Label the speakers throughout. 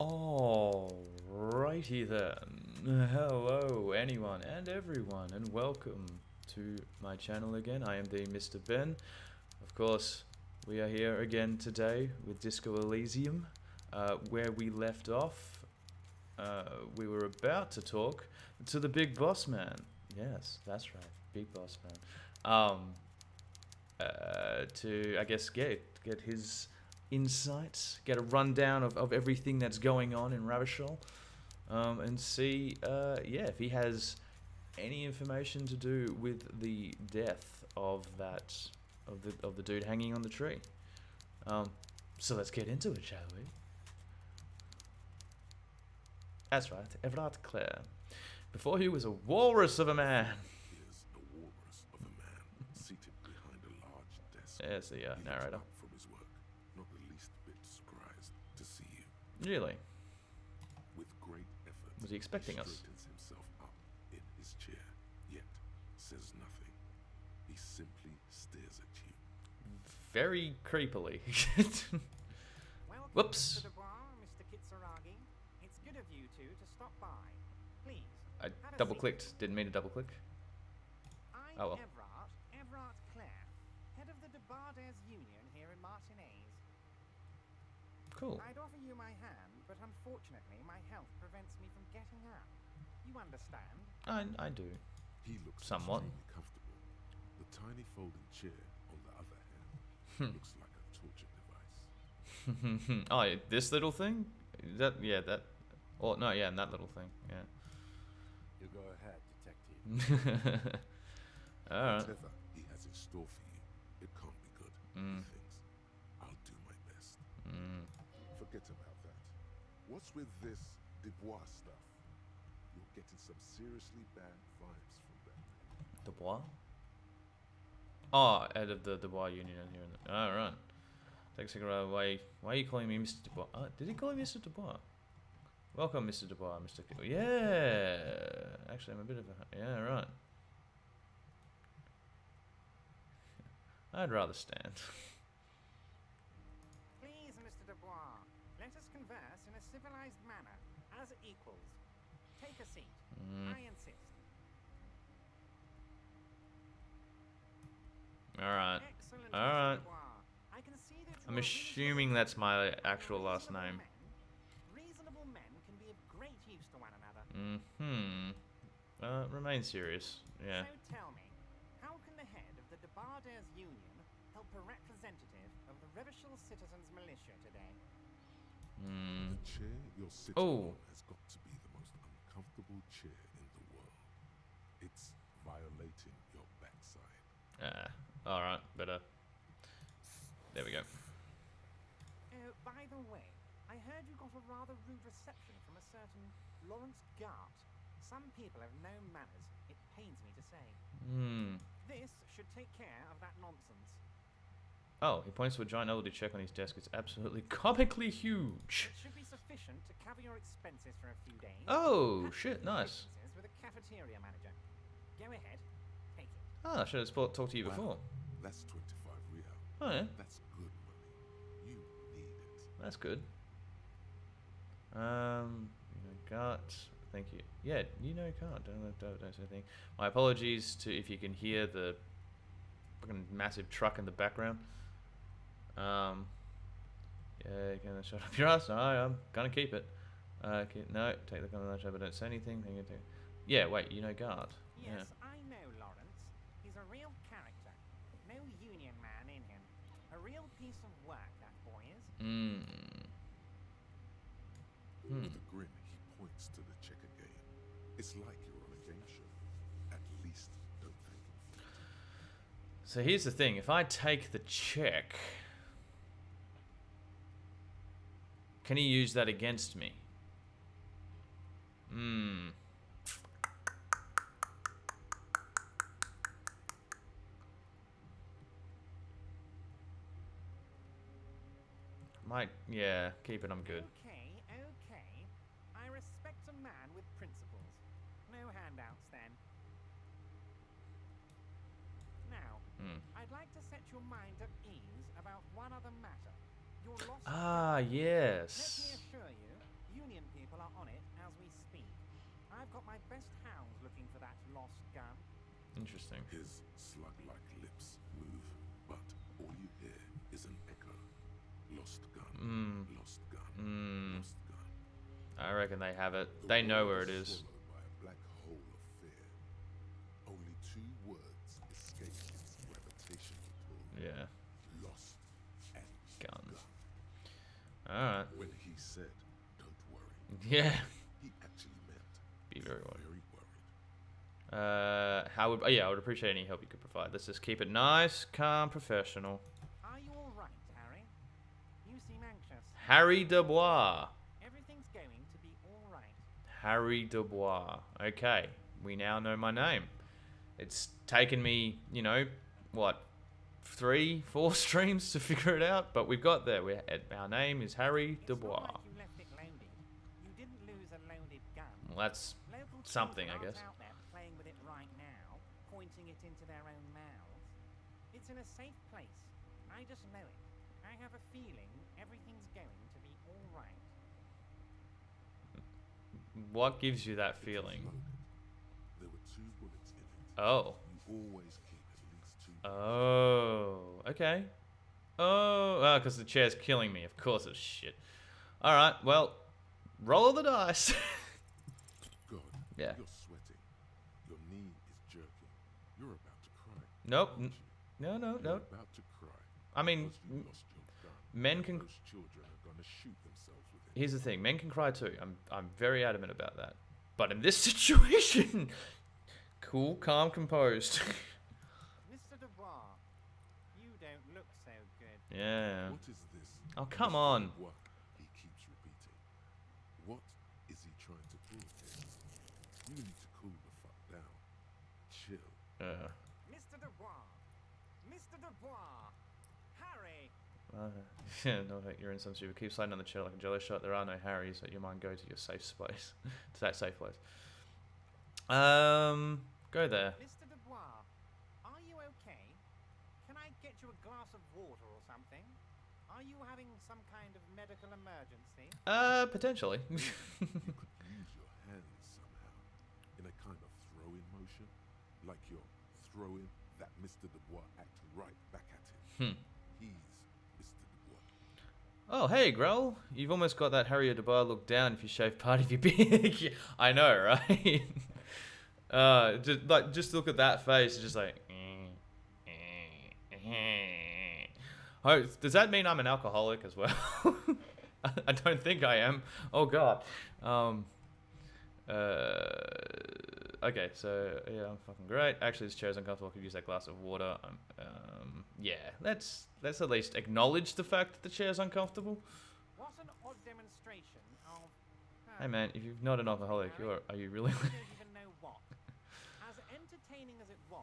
Speaker 1: Alrighty then. Hello, anyone and everyone, and welcome to my channel again. I am the Mr. Ben. Of course, we are here again today with Disco Elysium, where we left off. We were about to talk to the big boss man. Yes, that's right, big boss man. To I guess get his insights, get a rundown of everything that's going on in Ravishol, and see, yeah, if he has any information to do with the death of the dude hanging on the tree. So let's get into it, shall we? That's right, Everard Clare. Before he was a walrus of a man.
Speaker 2: Is a walrus of a man seated behind a large desk.
Speaker 1: There's the narrator.
Speaker 2: Up from his work, not the least bit surprised to see you.
Speaker 1: Really?
Speaker 2: With great effort,
Speaker 1: Was he expecting us?
Speaker 2: straightens himself up in his chair, yet says nothing. He simply stares at you.
Speaker 1: Very creepily.
Speaker 3: Welcome,
Speaker 1: Whoops.
Speaker 3: Mr. Dubois, Mr. Kitsuragi. It's good of you two to stop by. Please.
Speaker 1: I
Speaker 3: have a
Speaker 1: double
Speaker 3: seat.
Speaker 1: clicked. Didn't mean to double click.
Speaker 3: I'm
Speaker 1: Oh well.
Speaker 3: Everard Clare, head of the Debarders Union here in Martinez.
Speaker 1: Cool.
Speaker 3: I'd offer you my hand, but unfortunately my health prevents me from getting up. You understand?
Speaker 1: I do.
Speaker 2: He looks
Speaker 1: Somewhat.
Speaker 2: extremely comfortable. The tiny folding chair, on the other hand, looks like a torture device.
Speaker 1: Oh, yeah, this little thing? That. Oh no, yeah, and that little thing. Yeah.
Speaker 4: You go ahead, detective.
Speaker 1: All right.
Speaker 2: Whatever he has in store for you, it can't be good. He thinks, I'll do my best. Forget about that. What's with this Dubois stuff? You're getting some seriously bad vibes from that.
Speaker 1: Dubois. Oh, head of the Dubois Union in here. All right. Toxicology. Why are you calling me Mr. Dubois? Did he call me Mr. Dubois? Welcome, Mr. Dubois, Mr. Yeah. Actually, I'm a bit of a. Yeah, right. I'd rather stand.
Speaker 3: Please, Mr. Dubois, let us converse in a civilized manner, as equals. Take a seat. I insist.
Speaker 1: All right.
Speaker 3: Excellent,
Speaker 1: All
Speaker 3: Mr.
Speaker 1: right.
Speaker 3: Dubois. I can see that
Speaker 1: I'm
Speaker 3: you are
Speaker 1: assuming that's my actual last
Speaker 3: reasonable
Speaker 1: name.
Speaker 3: men. Reasonable men can be of great use to one another.
Speaker 1: Remain serious. Yeah.
Speaker 3: So tell me, how can the head of the Debarders Union help a representative of the Revishal Citizens Militia today?
Speaker 2: The chair you're sitting
Speaker 1: Oh.
Speaker 2: on has got to be the most uncomfortable chair in the world. It's violating your backside.
Speaker 1: All right. Better. There we go.
Speaker 3: Oh, by the way, I heard you got a rather rude reception from a certain Lawrence Gart. Some people have no manners, it pains me to say. This should take care of that nonsense.
Speaker 1: Oh, he points to a giant elderly check on his desk. It's absolutely comically huge.
Speaker 3: It should be sufficient to cover your expenses for a few days.
Speaker 1: Oh,
Speaker 3: Have
Speaker 1: shit,
Speaker 3: some
Speaker 1: nice.
Speaker 3: differences with a cafeteria manager. Go ahead, take it.
Speaker 1: Ah, I should have talked to you before.
Speaker 2: That's 25 real.
Speaker 1: Oh, yeah.
Speaker 2: That's good money. You need it.
Speaker 1: That's good. Gart. Thank you. Yeah, you know Gart. Don't say anything. My apologies to if you can hear the fucking massive truck in the background. Yeah, gonna shut up your ass. No, I'm gonna keep it. Okay, no, take the comment, but don't say anything. Yeah, wait, you know Gart.
Speaker 3: Yes, I know Lawrence. He's a real character. No union man in him. A real piece of work, that boy is.
Speaker 2: With a grin, he points to the checker game. It's like you're on a game show. At least don't thank him for it.
Speaker 1: So here's the thing, if I take the check, can he use that against me? Yeah, keep it, I'm good.
Speaker 3: Okay. I respect a man with principles. No handouts, then. Now, I'd like to set your mind at ease about one other matter. Your lost
Speaker 1: Ah,
Speaker 3: Let me
Speaker 1: yes.
Speaker 3: assure you, Union people are on it as we speak. I've got my best hounds looking for that lost gun.
Speaker 1: Interesting.
Speaker 2: His slug-like lips move, but all you hear is an echo. Lost gun, lost gun, lost gun.
Speaker 1: I reckon they have it.
Speaker 2: The
Speaker 1: They know
Speaker 2: world
Speaker 1: where it is.
Speaker 2: swallowed by a black hole of fear. Only two words escape its gravitational pull.
Speaker 1: Yeah.
Speaker 2: Lost and
Speaker 1: Gun.
Speaker 2: gun.
Speaker 1: Alright.
Speaker 2: When he said, "Don't worry,"
Speaker 1: Yeah.
Speaker 2: he actually meant,
Speaker 1: Be very worried.
Speaker 2: very worried.
Speaker 1: I would appreciate any help you could provide. Let's just keep it nice, calm, professional.
Speaker 3: Are you all right, Harry? You seem anxious.
Speaker 1: Harry Dubois.
Speaker 3: Everything's going to be all right.
Speaker 1: Harry Dubois. Okay, we now know my name. It's taken me, you know, what, 3-4 streams to figure it out, but we've got there. Our name is Harry
Speaker 3: It's
Speaker 1: Dubois.
Speaker 3: not like you left it loaded. You didn't lose a loaded gun.
Speaker 1: Well, that's
Speaker 3: Local
Speaker 1: something, I
Speaker 3: children
Speaker 1: guess.
Speaker 3: aren't out there playing with it right now, pointing it into their own mouths. It's in a safe place. I just know it. I have a feeling everything's going to be all right.
Speaker 1: What gives you that
Speaker 2: It was
Speaker 1: feeling?
Speaker 2: loaded. There were 2 bullets in it.
Speaker 1: Oh.
Speaker 2: You always keep at least 2.
Speaker 1: Oh. Okay. Oh, because the chair's killing me. Of course it's shit. All right. Well, roll the dice.
Speaker 2: God,
Speaker 1: Yeah.
Speaker 2: you're sweating. Your knee is jerking. You're about to cry.
Speaker 1: Nope.
Speaker 2: aren't you?
Speaker 1: No, no,
Speaker 2: You're
Speaker 1: no.
Speaker 2: about to cry.
Speaker 1: I mean,
Speaker 2: Because you lost your gun.
Speaker 1: men can.
Speaker 2: Those children are gonna shoot themselves with it.
Speaker 1: Here's the thing: men can cry too. I'm very adamant about that. But in this situation, cool, calm, composed.
Speaker 3: Mr. Dubois, you don't look so good.
Speaker 1: Yeah.
Speaker 2: What is this?
Speaker 1: Oh, come
Speaker 2: Mr.
Speaker 1: on.
Speaker 2: Dubois? He keeps repeating. What is he trying to prove here? You need to cool the fuck down. Chill.
Speaker 3: Mr. Dubois! Mr. Dubois! Harry!
Speaker 1: No, you're in some stupid. Keep sliding on the chair like a jelly shot. There are no Harrys. Let your mind go to your safe space. To that safe place. Go there.
Speaker 3: Mr. Dubois, are you okay? Can I get you a glass of water or something? Are you having some kind of medical emergency?
Speaker 1: Potentially.
Speaker 2: You could use your hands somehow. In a kind of throw-in motion. Like you're throwing that Mr. Dubois act right back at him. He's Mr. Dubois.
Speaker 1: Oh, hey, Grell. You've almost got that Harry Dubois look down if you shave part of your beard. I know, right? Just look at that face. It's just like. Oh, does that mean I'm an alcoholic as well? I don't think I am. Oh God. Okay, so yeah, I'm fucking great. Actually, this chair's uncomfortable. I could use that glass of water. Yeah, let's at least acknowledge the fact that the chair's uncomfortable.
Speaker 3: What an odd demonstration of...
Speaker 1: Hey man, if you're not an alcoholic, are you really?
Speaker 3: I don't even know what. As entertaining as it was,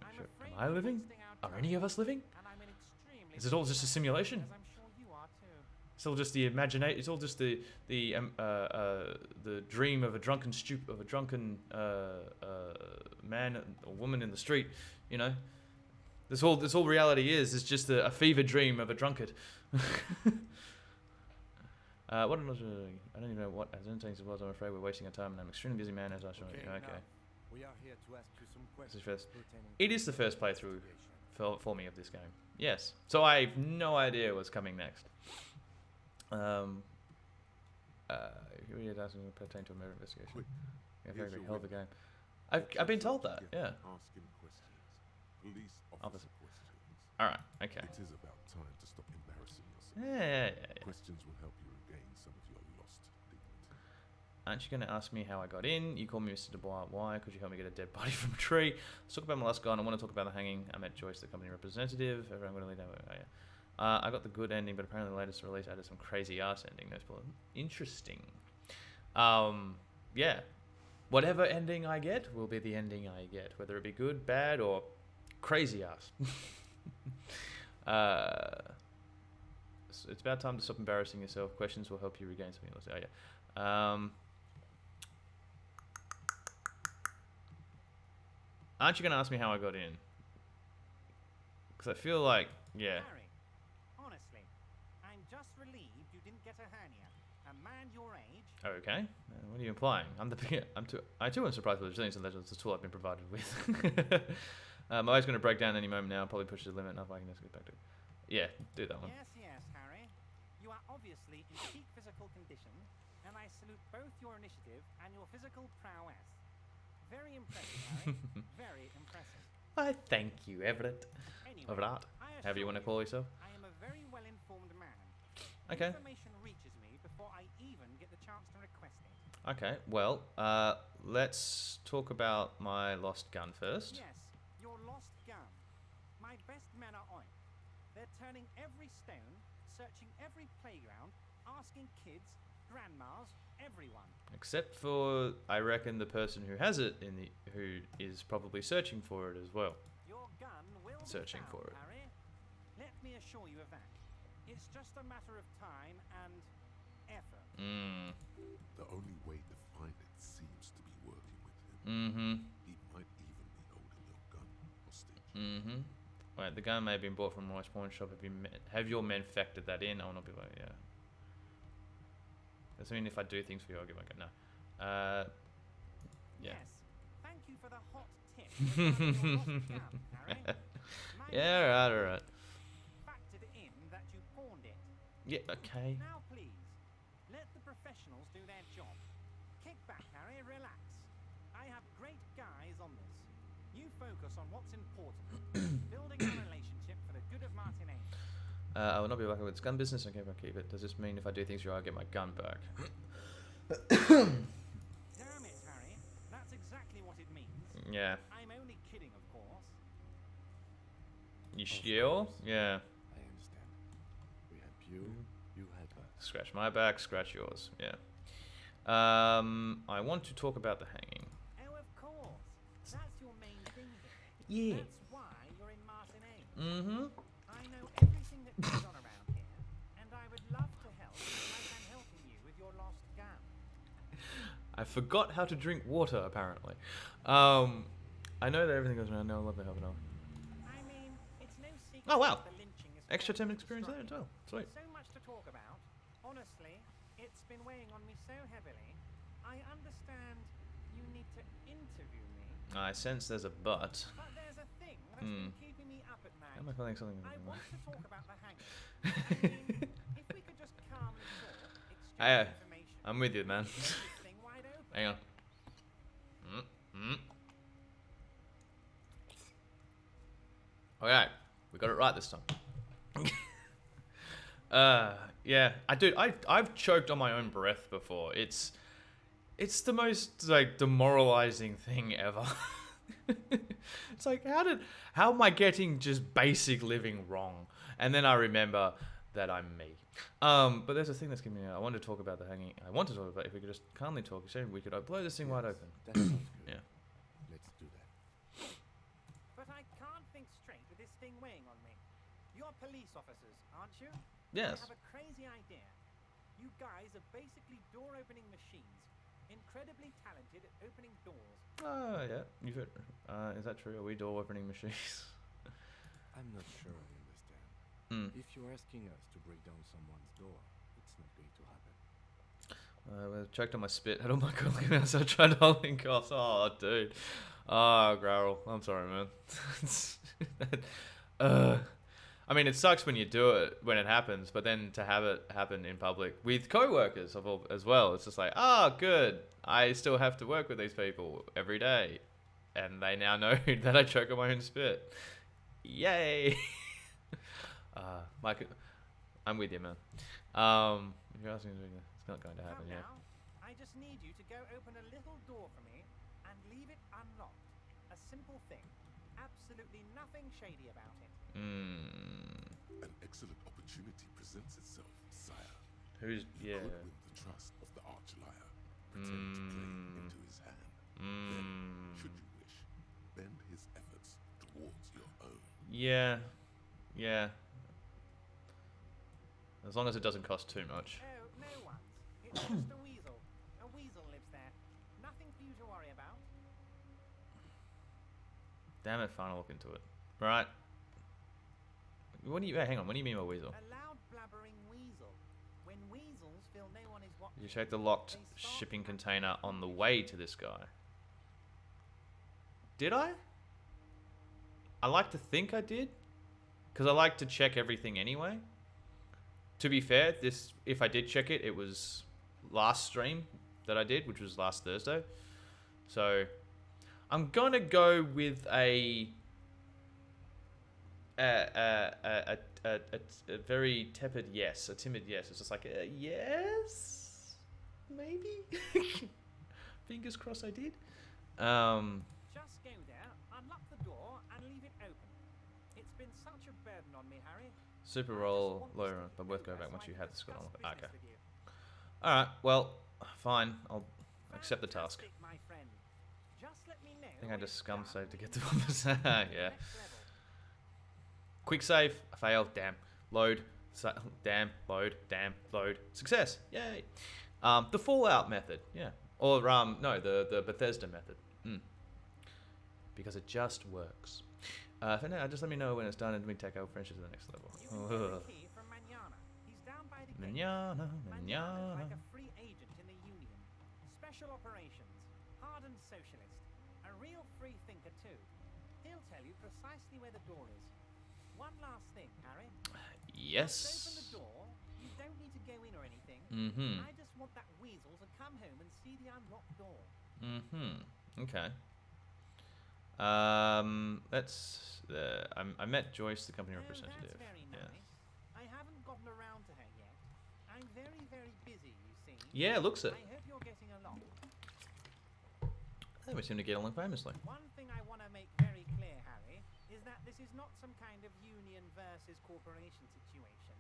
Speaker 3: I'm
Speaker 1: Sure.
Speaker 3: afraid
Speaker 1: Am I
Speaker 3: we're
Speaker 1: living?
Speaker 3: wasting our
Speaker 1: Are any of us living?
Speaker 3: and I'm in extremely
Speaker 1: Is it all just a
Speaker 3: bad
Speaker 1: simulation?
Speaker 3: as I'm sure you are too.
Speaker 1: It's all just the imagination. It's all just the dream of a drunken man or woman in the street. You know, this all reality is just a fever dream of a drunkard. What am I doing? I don't even know what as entertaining as it was. I'm afraid we're wasting our time, and I'm an extremely busy man as I show you. Okay.
Speaker 4: now, we are here to ask you some
Speaker 1: This is
Speaker 4: questions.
Speaker 1: first.
Speaker 4: pertaining
Speaker 1: It
Speaker 4: to
Speaker 1: is the first playthrough
Speaker 4: investigation.
Speaker 1: for me of this game. Yes. So I have no idea what's coming next. Here it doesn't pertain to a murder investigation.
Speaker 2: Quick,
Speaker 1: Yeah,
Speaker 2: here's
Speaker 1: very
Speaker 2: your
Speaker 1: hell of a
Speaker 2: weapon.
Speaker 1: game. I've been told that. Yeah.
Speaker 2: Ask him questions. Police
Speaker 1: Officer.
Speaker 2: officer questions.
Speaker 1: All right. Okay.
Speaker 2: It is about time to stop embarrassing yourself.
Speaker 1: Yeah.
Speaker 2: Questions will help you regain some of your lost dignity.
Speaker 1: Aren't you going to ask me how I got in? You call me Mr. Dubois. Why? Could you help me get a dead body from a tree? Let's talk about my last guy. And I want to talk about the hanging. I met Joyce, the company representative. I'm going to lead that way. Oh, yeah. I got the good ending, but apparently the latest release added some crazy ass ending. No spoiler. Interesting. Yeah. Whatever ending I get will be the ending I get, whether it be good, bad, or crazy ass. It's about time to stop embarrassing yourself. Questions will help you regain something. Oh yeah. Aren't you gonna ask me how I got in? Because I feel like, yeah.
Speaker 3: Harry, honestly, I'm just relieved you didn't get a hernia. A man your age.
Speaker 1: Okay. What are you implying? I too am surprised with resilience and legends. The tool I've been provided with. My body's going to break down any moment now. Probably push the limit. Enough I can just get back to. Yeah, do that one.
Speaker 3: Yes, yes, Harry. You are obviously in peak physical condition, and I salute both your initiative and your physical prowess. Very impressive, Harry. Very impressive.
Speaker 1: I thank you, Everett.
Speaker 3: Anyway,
Speaker 1: Everett. However you want to call yourself.
Speaker 3: I am a very well-informed man.
Speaker 1: Okay.
Speaker 3: Information reaches me before I even get the chance to request it.
Speaker 1: Okay. Well, let's talk about my lost gun first.
Speaker 3: Yes, your lost gun. My best men are on it. They're turning every stone, searching every playground, asking kids, grandmas, everyone.
Speaker 1: Except for, I reckon, the person who has it who is probably searching for it as well.
Speaker 3: Your gun will
Speaker 1: Searching
Speaker 3: be
Speaker 1: for
Speaker 3: found,
Speaker 1: it.
Speaker 3: Harry. Let me assure you of that. It's just a matter of time and effort.
Speaker 1: Mm.
Speaker 2: The only way to find it seems to be working with him.
Speaker 1: Mm-hmm.
Speaker 2: He might even be holding your gun hostage.
Speaker 1: Mm-hmm. Wait, the gun may have been bought from Roy's pawn shop. Have your men factored that in? I will not be like, yeah. Does that mean if I do things for you, I'll give my gun? No. Yeah.
Speaker 3: Yes. Thank you for the hot tip. regarding your lost gun, Harry. My
Speaker 1: Yeah, alright.
Speaker 3: factored in that you pawned it.
Speaker 1: Yeah, okay.
Speaker 3: Now please, let the professionals do their job. Kick back, Harry, relax. I have great guys on this. You focus on what's important. Building a relationship for the good of Martinez.
Speaker 1: I will not be back with this gun business. Okay, if I keep it. Does this mean if I do things for you, I'll get my gun back?
Speaker 3: Damn it, Harry. That's exactly what it means.
Speaker 1: Yeah.
Speaker 3: I'm only kidding, of course.
Speaker 1: You sure? Yeah.
Speaker 4: I understand. We help you, you help us.
Speaker 1: Scratch my back, scratch yours. Yeah. I want to talk about the hanging.
Speaker 3: Oh, of course. That's your main thing here.
Speaker 1: Yeah.
Speaker 3: That's why you're in Martinez.
Speaker 1: Mm-hmm.
Speaker 3: I know everything that goes on around here, and I would love to help if I can helping you with your lost gun.
Speaker 1: I forgot how to drink water, apparently. I know that everything goes around now. I love the help and all.
Speaker 3: I mean, it's no secret
Speaker 1: Oh, wow.
Speaker 3: that the lynching is
Speaker 1: Extra 10
Speaker 3: fairly
Speaker 1: experience there as
Speaker 3: destructive.
Speaker 1: well. Sweet.
Speaker 3: So much to talk about. Honestly, it's been weighing on me so heavily. I understand you need to interview me,
Speaker 1: I sense there's a but.
Speaker 3: but there's a thing that's been keeping me up at night.
Speaker 1: Am I feeling something?
Speaker 3: I want to talk about the hanging. I mean, if we could just calmly talk,
Speaker 1: I,
Speaker 3: exchange information,
Speaker 1: I'm with you, man.
Speaker 3: leave this thing wide open.
Speaker 1: Hang on. Okay, we got it right this time. Yeah, I've choked on my own breath before. It's the most like demoralizing thing ever. It's like how am I getting just basic living wrong? And then I remember that I'm me. But there's a thing that's giving me. I want to talk about the hanging. I want to talk about if we could just calmly talk. So we could blow this thing wide open.
Speaker 4: That sounds good.
Speaker 1: Yeah.
Speaker 4: Let's do that.
Speaker 3: But I can't think straight with this thing weighing on me. You're police officers, aren't you?
Speaker 1: Yes.
Speaker 3: I have a crazy idea. You guys are basically door-opening machines, incredibly talented at opening doors.
Speaker 1: Oh yeah. You've heard, is that true? Are we door opening machines?
Speaker 4: I'm not sure I understand. If you're asking us to break down someone's door, it's not going to happen.
Speaker 1: I choked on my spit, had all my cooling out, so I tried holding coughs. Oh, dude. Oh, Growl. I'm sorry, man. I mean, it sucks when you do it, when it happens, but then to have it happen in public with co-workers as well, it's just like, oh, good. I still have to work with these people every day. And they now know that I choke on my own spit. Yay! Mike, I'm with you, man. If you're asking, it's not going to happen,
Speaker 3: Come
Speaker 1: yeah.
Speaker 3: now, I just need you to go open a little door for me and leave it unlocked. A simple thing. Absolutely nothing shady about it.
Speaker 2: An excellent opportunity presents itself, sire.
Speaker 1: Who's, yeah.
Speaker 2: Could win the trust of the arch-liar. Pretend to play into his hand. Then, should you wish, bend his efforts towards your own.
Speaker 1: Yeah. Yeah. As long as it doesn't cost too much.
Speaker 3: Oh, no one's. It's just a weasel. A weasel lives there. Nothing for you to worry about.
Speaker 1: Damn it, fine, I'll look into it. Right. What do you, hang on, what do you mean by weasel?
Speaker 3: A loud blabbering weasel
Speaker 1: Did you check the locked shipping container on the way to this guy? Did I? I like to think I did. Because I like to check everything anyway. To be fair, if I did check it, it was last stream that I did, which was last Thursday. So I'm going to go with a very tepid yes, a timid yes. It's just like, yes, maybe. Fingers crossed I did.
Speaker 3: Just go there, unlock the door, and leave it open. It's been such a burden on me, Harry.
Speaker 1: Super roll lower, but worth going back once you have this got on. Okay. All right. Well, fine. I'll accept the task. I think I just scum saved to get to 1%. Yeah. Quick save. I failed. Damn. Load. Damn. Load. Damn. Load. Success. Yay. The Fallout method. Yeah. Or no, the Bethesda method. Because it just works. For now, just let me know when it's done and we take our friendship to the next level. Manana.
Speaker 3: Like a free agent in the Union. Special operations. Hardened socialist. A real free thinker too. He'll tell you precisely where the door is. One last thing, Harry.
Speaker 1: Yes.
Speaker 3: Open the door. You don't need to go in or anything. I just want that weasel to come home and see the unlocked door.
Speaker 1: Okay. That's I met Joyce, the company representative.
Speaker 3: That's very nice. I haven't gotten around to her yet. I'm very, very busy, you see.
Speaker 1: Yeah, looks it.
Speaker 3: I hope you're getting along.
Speaker 1: We seem to get along famously.
Speaker 3: One thing I want to make very clear, Harry, is that this is not some kind of union versus corporation situation.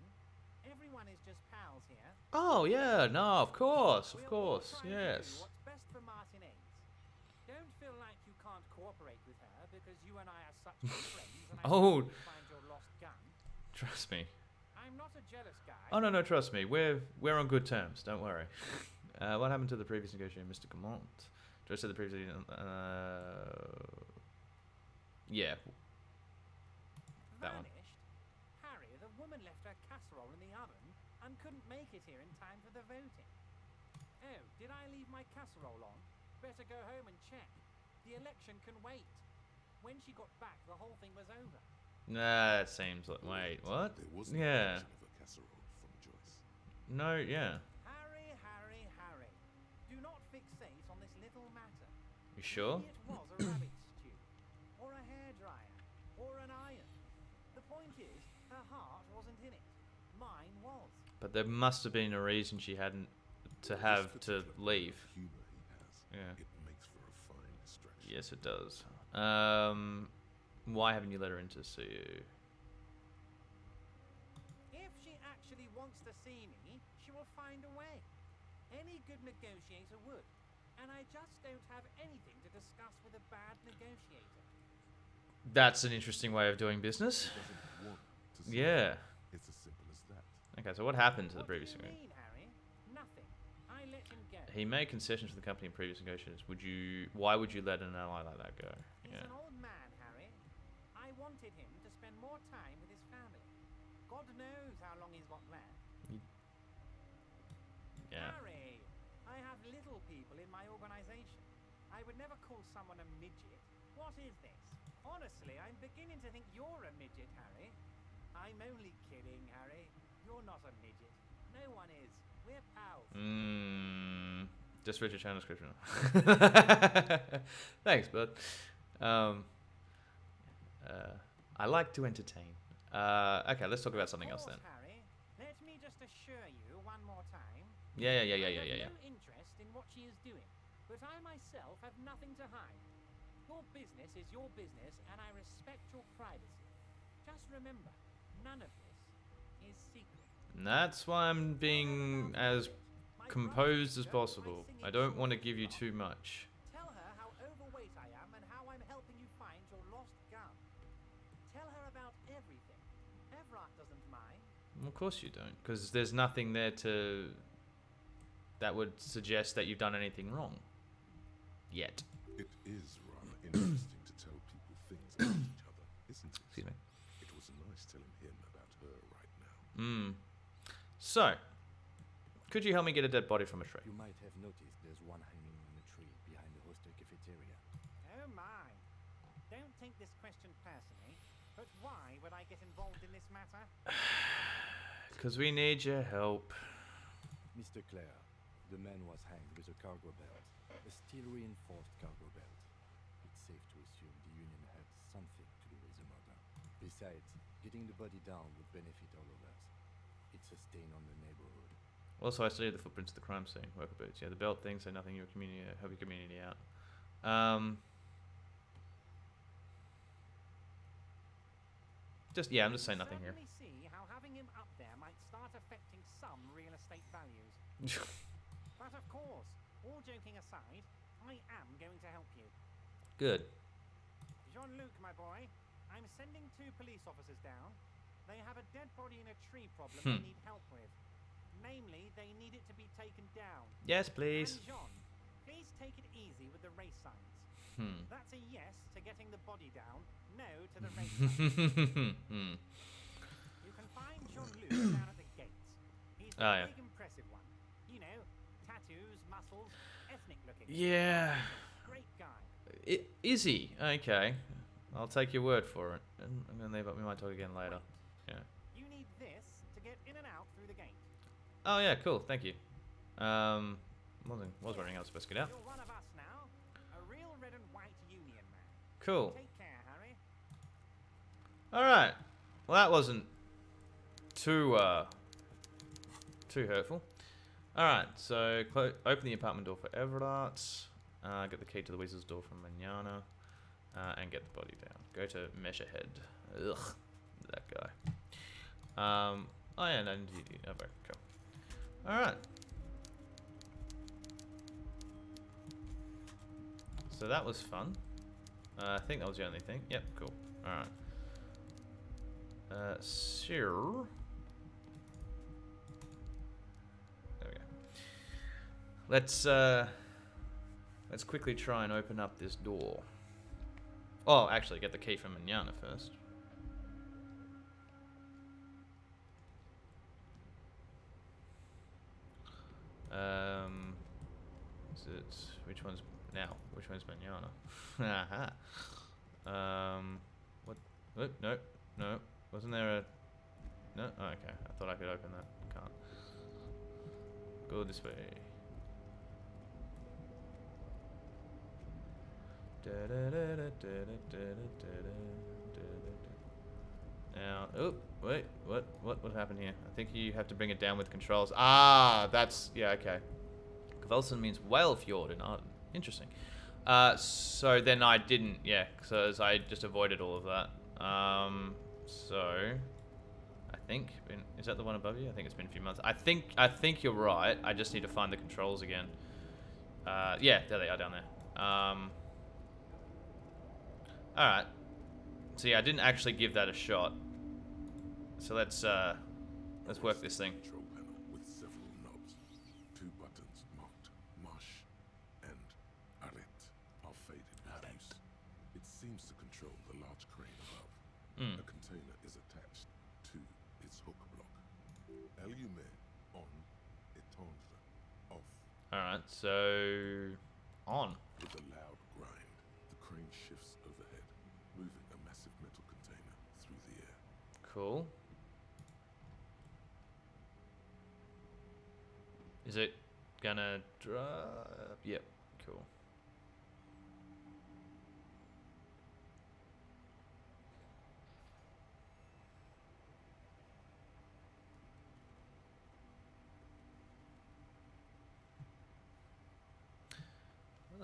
Speaker 3: Everyone is just pals here.
Speaker 1: Oh yeah, no, of course,
Speaker 3: We're all trying to
Speaker 1: yes.
Speaker 3: do what's best for Martin A's. Don't feel like you can't cooperate with her because you and I are such good friends and I
Speaker 1: Oh.
Speaker 3: want you to find your lost gun.
Speaker 1: Trust me.
Speaker 3: I'm not a jealous guy.
Speaker 1: Oh no, trust me. We're on good terms. Don't worry. What happened to the previous negotiator, Mr. Gamont? Just said the previous. Yeah. That one.
Speaker 3: Vanished? Harry, the woman left her casserole in the oven and couldn't make it here in time for the voting. Oh, did I leave my casserole on? Better go home and check. The election can wait. When she got back, the whole thing was over.
Speaker 1: Nah, it seems like. Wait, what?
Speaker 2: There wasn't
Speaker 1: Yeah.
Speaker 2: mention of a casserole from Joyce.
Speaker 1: No, yeah.
Speaker 3: Harry, Harry, Harry. Do not fixate on this little matter.
Speaker 1: You sure?
Speaker 3: Maybe it was a rabbit stew, or a hairdryer, or an iron. The point is, her heart wasn't in it. Mine was.
Speaker 1: But there must have been a reason she hadn't to
Speaker 2: This
Speaker 1: have to
Speaker 2: particular
Speaker 1: leave.
Speaker 2: Humor he has.
Speaker 1: Yeah.
Speaker 2: It makes for a fine distraction.
Speaker 1: Yes, it does. Why haven't you let her in to see you?
Speaker 3: If she actually wants to see me, she will find a way. Any good negotiator would. And I just don't have anything to discuss with a bad negotiator.
Speaker 1: That's an interesting way of doing business.
Speaker 2: He doesn't want to see
Speaker 1: Yeah.
Speaker 2: it. It's as simple as that.
Speaker 1: Okay, so what happened to the
Speaker 3: What
Speaker 1: previous
Speaker 3: do you
Speaker 1: agreement?
Speaker 3: mean, Harry? Nothing. I let him go.
Speaker 1: He made concessions for the company in previous negotiations. Why would you let an ally like that go?
Speaker 3: He's
Speaker 1: Yeah.
Speaker 3: an old man, Harry. I wanted him to spend more time with his family. God knows how long he's got left.
Speaker 1: Yeah.
Speaker 3: Harry, I have little people in my organization. I would never call someone a midget. What is this? Honestly, I'm beginning to think you're a midget, Harry. I'm only kidding, Harry. You're not a midget. No one is. We're pals.
Speaker 1: Just read your channel description. Thanks, bud. I like to entertain. Okay, let's talk about something else then.
Speaker 3: Of course, Harry. Let me just assure you one more time.
Speaker 1: Yeah.
Speaker 3: I have no interest in what she is doing, but I myself have nothing to hide. Your business is your business, and I respect your privacy. Just remember, none of this is secret.
Speaker 1: And that's why I'm being as composed as possible. I don't want to give you too much.
Speaker 3: Tell her how overweight I am and how I'm helping you find your lost gun. Tell her about everything. Everett doesn't mind.
Speaker 1: Of course you don't, because there's nothing there that would suggest that you've done anything wrong. Yet.
Speaker 2: It is rather interesting to tell people things about each other, isn't it?
Speaker 1: Excuse me.
Speaker 2: It was nice telling him about her right now.
Speaker 1: So, Could you help me get a dead body from a tree?
Speaker 4: You might have noticed there's one hanging on a tree behind the hostel cafeteria.
Speaker 3: Oh my. Don't take this question personally, but why would I get involved in this matter?
Speaker 1: Because we need your help.
Speaker 4: Mr. Clare, the man was hanged with a cargo belt, a steel-reinforced cargo belt. It's safe to assume the Union had something to do with the murder. Besides, getting the body down would benefit all of us. It's a stain on the neighborhood.
Speaker 1: Also, I studied the footprints of the crime scene. Worker boots. Yeah, the belt thing, say nothing. Your community, help your community out. I'm just saying nothing here.
Speaker 3: See how having him up there might start affecting some real estate values. But of course, all joking aside, I am going to help you.
Speaker 1: Good.
Speaker 3: Jean-Luc, my boy, I'm sending 2 police officers down. They have a dead body in a tree problem they need help with. Namely, they need it to be taken down.
Speaker 1: Yes, please.
Speaker 3: And Jean, please take it easy with the race signs. That's a yes to getting the body down, no to the race signs. You can find Jean-Luc down at the gates. He's a big, impressive one. You know, tattoos, muscles, ethnic looking.
Speaker 1: Yeah.
Speaker 3: Great guy.
Speaker 1: Is he? Okay. I'll take your word for it. I'm going to leave up. We might talk again later. Yeah.
Speaker 3: You need this to get in and out through the gate.
Speaker 1: Oh, yeah, cool. Thank you. Was wondering how I was supposed to get out.
Speaker 3: You're one of us now. A real red and white Union man.
Speaker 1: Cool.
Speaker 3: Take care, Harry.
Speaker 1: Alright. Well, that wasn't too hurtful. Alright, so open the apartment door for Everett. Get the key to the Weasel's door from Manana. And get the body down. Go to Mesh Ahead. Ugh. That guy. Oh, yeah, no, indeed. Okay, cool. Alright. So that was fun. I think that was the only thing. Yep, cool. Alright. Sure. There we go. Let's quickly try and open up this door. Oh, actually, get the key from Manana first. Is it which one's now? Which one's Manana? Aha. What? No. Wasn't there a? No. Oh, okay. I thought I could open that. Can't. Go this way. Now, oh, wait, what happened here? I think you have to bring it down with controls. Ah, that's, yeah, okay. Kvelsen means whale fjord in art. Interesting. So then I didn't, yeah, because I just avoided all of that. So, I think, is that the one above you? I think it's been a few months. I think you're right. I just need to find the controls again. Yeah, there they are down there. Alright. So yeah, I didn't actually give that a shot. So let's work this thing.
Speaker 2: Control panel with several knobs. 2 buttons marked Marsh and Arret are faded with use. It seems to control the large crane above. A container is attached to its hook block. Allume on, éteindre off.
Speaker 1: Alright, so on.
Speaker 2: With a loud grind, the crane shifts overhead, moving a massive metal container through the air.
Speaker 1: Cool. Is it gonna drop? Yep, cool.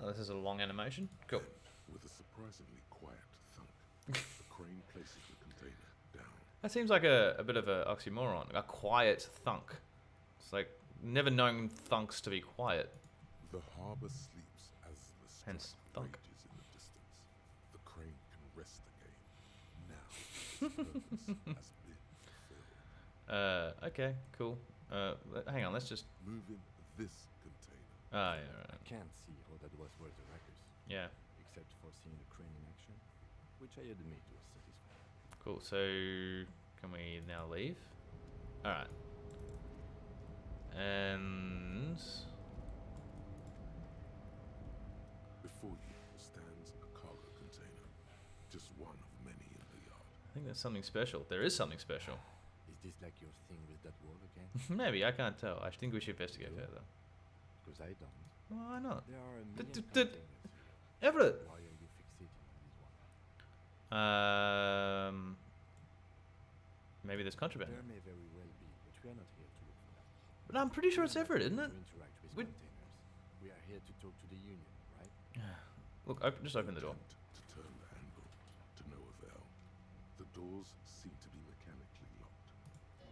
Speaker 1: Oh, this is a long animation. Cool.
Speaker 2: With a surprisingly quiet thunk, the crane places the container down.
Speaker 1: That seems like a bit of an oxymoron. A quiet thunk. It's like never known thunks to be quiet.
Speaker 2: The harbor sleeps as the
Speaker 1: Hence,
Speaker 2: strike
Speaker 1: thunk.
Speaker 2: rages in the distance. The crane can rest again. Now, its purpose has been fulfilled.
Speaker 1: Okay, cool. Hang on, let's just...
Speaker 2: Moving this container.
Speaker 1: Ah, yeah, right.
Speaker 4: I can't see how that was worth the records,
Speaker 1: Yeah,
Speaker 4: except for seeing the crane in action, which I admit was satisfying.
Speaker 1: cool. So, can we now leave? Alright. And there's something special. There is something special.
Speaker 4: Is this like your thing with that wall again?
Speaker 1: Maybe, I can't tell. I think we should investigate further.
Speaker 4: Because I don't.
Speaker 1: Why not?
Speaker 4: There are a
Speaker 1: D-
Speaker 4: million
Speaker 1: d- d-
Speaker 4: containers here.
Speaker 1: Everett!
Speaker 4: Why are you fixating on this one?
Speaker 1: Maybe there's contraband.
Speaker 4: There may very well be, but we are not here to look for that.
Speaker 1: But I'm pretty sure it's Everett, isn't it?
Speaker 4: To interact with
Speaker 1: We-
Speaker 4: containers. We are here to talk to the Union, right?
Speaker 1: Look, just open the door.
Speaker 2: Attempt to turn the handle to no avail. The doors seem to be mechanically locked.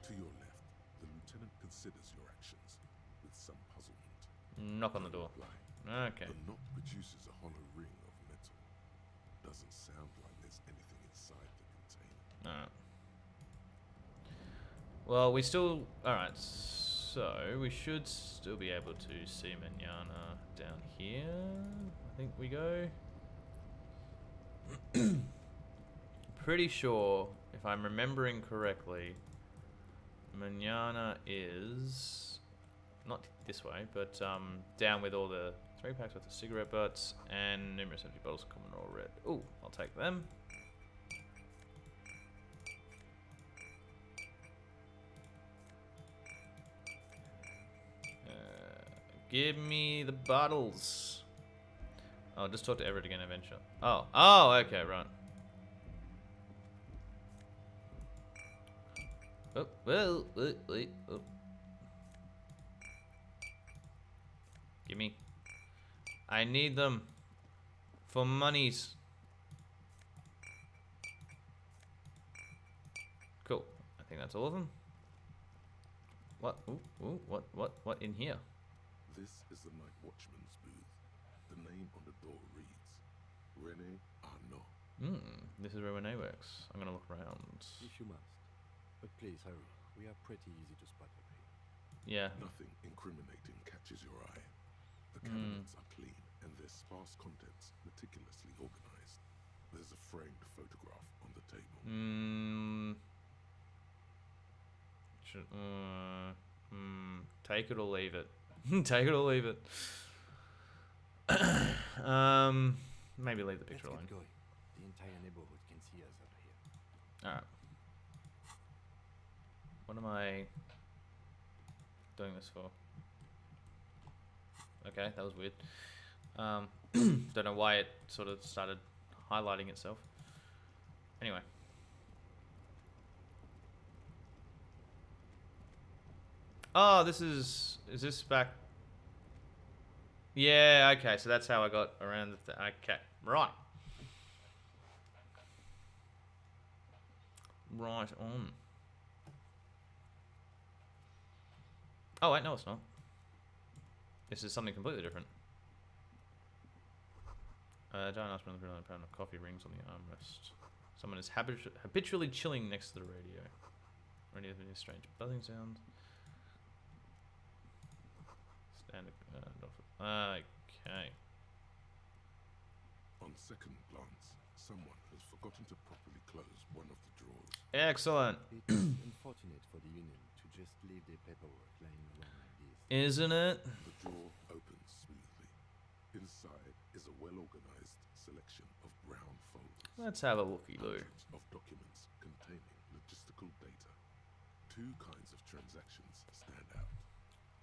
Speaker 2: To your left, the lieutenant considers your actions with some puzzlement.
Speaker 1: Knock on the door.
Speaker 2: Reply.
Speaker 1: Okay.
Speaker 2: The knock produces a hollow ring of metal. Doesn't sound like there's anything inside the container.
Speaker 1: Alright. Well, we still... Alright, so we should still be able to see Manana down here. I think we go. Pretty sure, if I'm remembering correctly, Manana is... Not this way, but down with all the 3 packs worth of cigarette butts and numerous empty bottles of common raw red. Ooh, I'll take them. Give me the bottles. I'll just talk to Everett again eventually. Oh, okay, right. Oh, well, wait. Oh. Give me. I need them for monies. Cool. I think that's all of them. What? Ooh, what in here?
Speaker 2: This is the night watchman's booth. The name on the door reads Rene Arnaud.
Speaker 1: This is where Renee works. I'm gonna look around.
Speaker 4: If you must. But please hurry. We are pretty easy to spot up here.
Speaker 1: Yeah.
Speaker 2: Nothing incriminating catches your eye. The cabinets are clean and their sparse contents meticulously organized. There's a framed photograph on the table.
Speaker 1: Take it or leave it. Take it or leave it. Maybe leave the picture
Speaker 4: Let's
Speaker 1: alone.
Speaker 4: get going. The entire neighborhood can see us over here.
Speaker 1: Alright. What am I doing this for? Okay, that was weird. Don't know why it sort of started highlighting itself. Anyway. Oh, is this back? Yeah, okay, so that's how I got around the okay, right. Right on. Oh, wait, no, it's not. This is something completely different. Giant asked me to pound of coffee rings on the armrest. Someone is habitually chilling next to the radio. Radio video strange buzzing sound. Okay.
Speaker 2: On second glance, someone has forgotten to properly close one of the drawers.
Speaker 1: Excellent.
Speaker 4: It's unfortunate for the Union to just leave their paperwork lying around like this.
Speaker 1: Isn't it?
Speaker 2: The drawer opens smoothly. Inside is a well-organized selection of brown folders.
Speaker 1: Let's have a looky-loo.
Speaker 2: Hundreds of documents containing logistical data. 2 kinds of transactions stand out.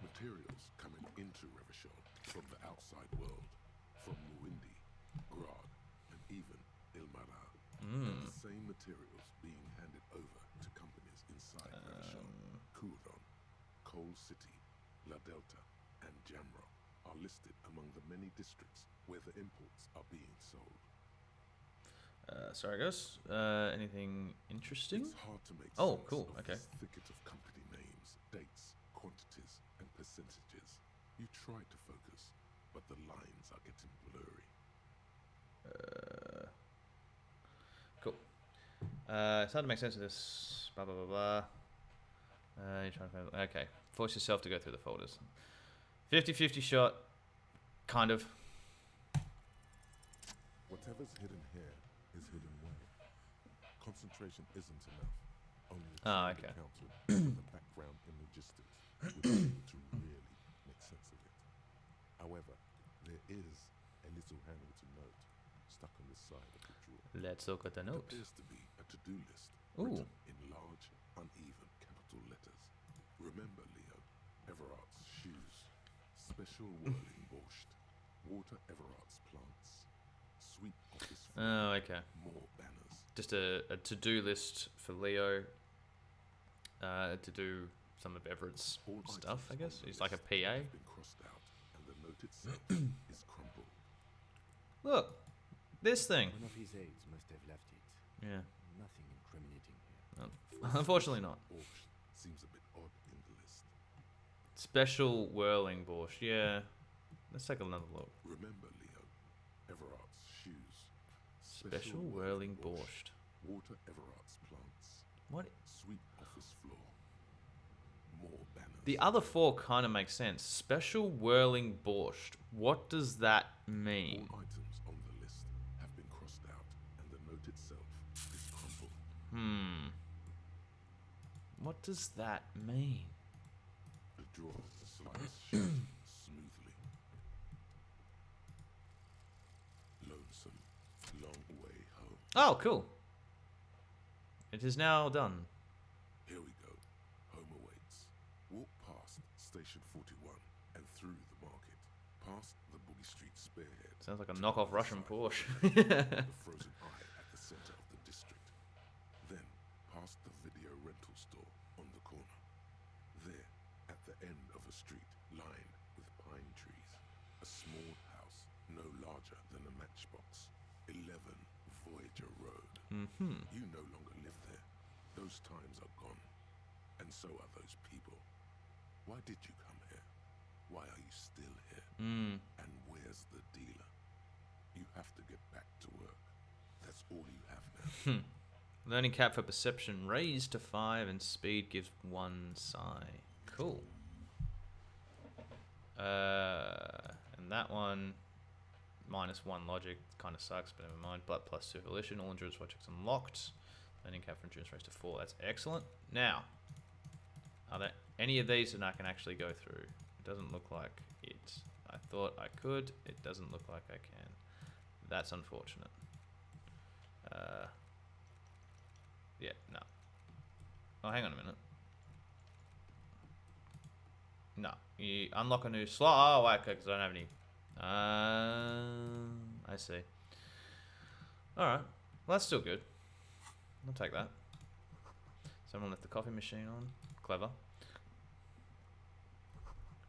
Speaker 2: Materials coming into Revachol from the outside world, from Muindi, Grad, and even Ilmara. And the same materials being handed over to companies inside Revachol, Kuron, Coal City, La Delta, and Jamro are listed among the many districts where the imports are being sold.
Speaker 1: Sorry, guys. Anything interesting?
Speaker 2: It's hard to make
Speaker 1: Oh,
Speaker 2: sense
Speaker 1: cool,
Speaker 2: of
Speaker 1: okay.
Speaker 2: this thicket of company names, dates, quantities, and percentages. You try to focus, but the lines are getting blurry.
Speaker 1: Cool. It's hard to make sense of this. Blah, blah, blah, blah. You're trying to find... Okay. Force yourself to go through the folders. 50-50 shot. Kind of.
Speaker 2: Whatever's hidden here is hidden well. Concentration isn't enough. Only a
Speaker 1: Ah,
Speaker 2: trained
Speaker 1: okay.
Speaker 2: accountant with a background in logistics would be able to really make sense of it. However, there is a little handwritten note stuck on the side of the drawer.
Speaker 1: Let's look at the
Speaker 2: It
Speaker 1: note.
Speaker 2: appears to be a to-do list written in large, uneven capital letters. Remember, Leo, Everard's shoes. Special whirling borscht. Water Everard's plants. Sweep office floor.
Speaker 1: Oh, okay.
Speaker 2: More banners.
Speaker 1: Just a to-do list for Leo to do some of Everett's
Speaker 2: All
Speaker 1: stuff, I
Speaker 2: items
Speaker 1: guess.
Speaker 2: on the
Speaker 1: He's like a
Speaker 2: list
Speaker 1: PA.
Speaker 2: have been crossed out, and the note itself is crumpled.
Speaker 1: Look, this thing.
Speaker 4: One of his aides must have left it.
Speaker 1: Yeah.
Speaker 4: Nothing incriminating here.
Speaker 1: Unfortunately not.
Speaker 2: Borscht seems a bit odd in the list.
Speaker 1: Special whirling borscht. Yeah. Let's take another look.
Speaker 2: Remember, Leo, Everard's shoes.
Speaker 1: Special whirling borscht.
Speaker 2: Water Everard's plants.
Speaker 1: What?
Speaker 2: Sweep office floor. More banners.
Speaker 1: The other four kind of make sense. Special whirling borscht. What does that mean?
Speaker 2: All items on the list have been crossed out, and the note itself is crumpled.
Speaker 1: What does that mean?
Speaker 2: The drawer slides shut smoothly. Lonesome, long way home.
Speaker 1: Oh, cool. It is now done.
Speaker 2: Here we go. Home awaits. Walk past Station 41 and through the market, past the Boogie Street spearhead.
Speaker 1: Sounds like a knockoff Russian Porsche.
Speaker 2: The frozen eye at the center of the district. Then past the video rental store on the corner. There, at the end of a street lined with pine trees, a small house no larger than a matchbox. 11 Voyager Road. You no longer live there. Those times are gone. And so are those people. Why did you come here? Why are you still here? And where's the dealer? You have to get back to work. That's all you have now.
Speaker 1: Learning cap for perception raised to 5 and speed gives 1 psi. Cool. And that one, -1 logic, kind of sucks, but never mind. Blood +2 volition, all endurance projects unlocked. Learning cap for endurance raised to 4. That's excellent. Now, are there any of these that I can actually go through? It doesn't look like it. I thought I could. It doesn't look like I can. That's unfortunate. Yeah, no. Oh, hang on a minute. No, you unlock a new slot. Oh, okay, because I don't have any. I see. Alright, well, that's still good. I'll take that. Someone left the coffee machine on. Clever.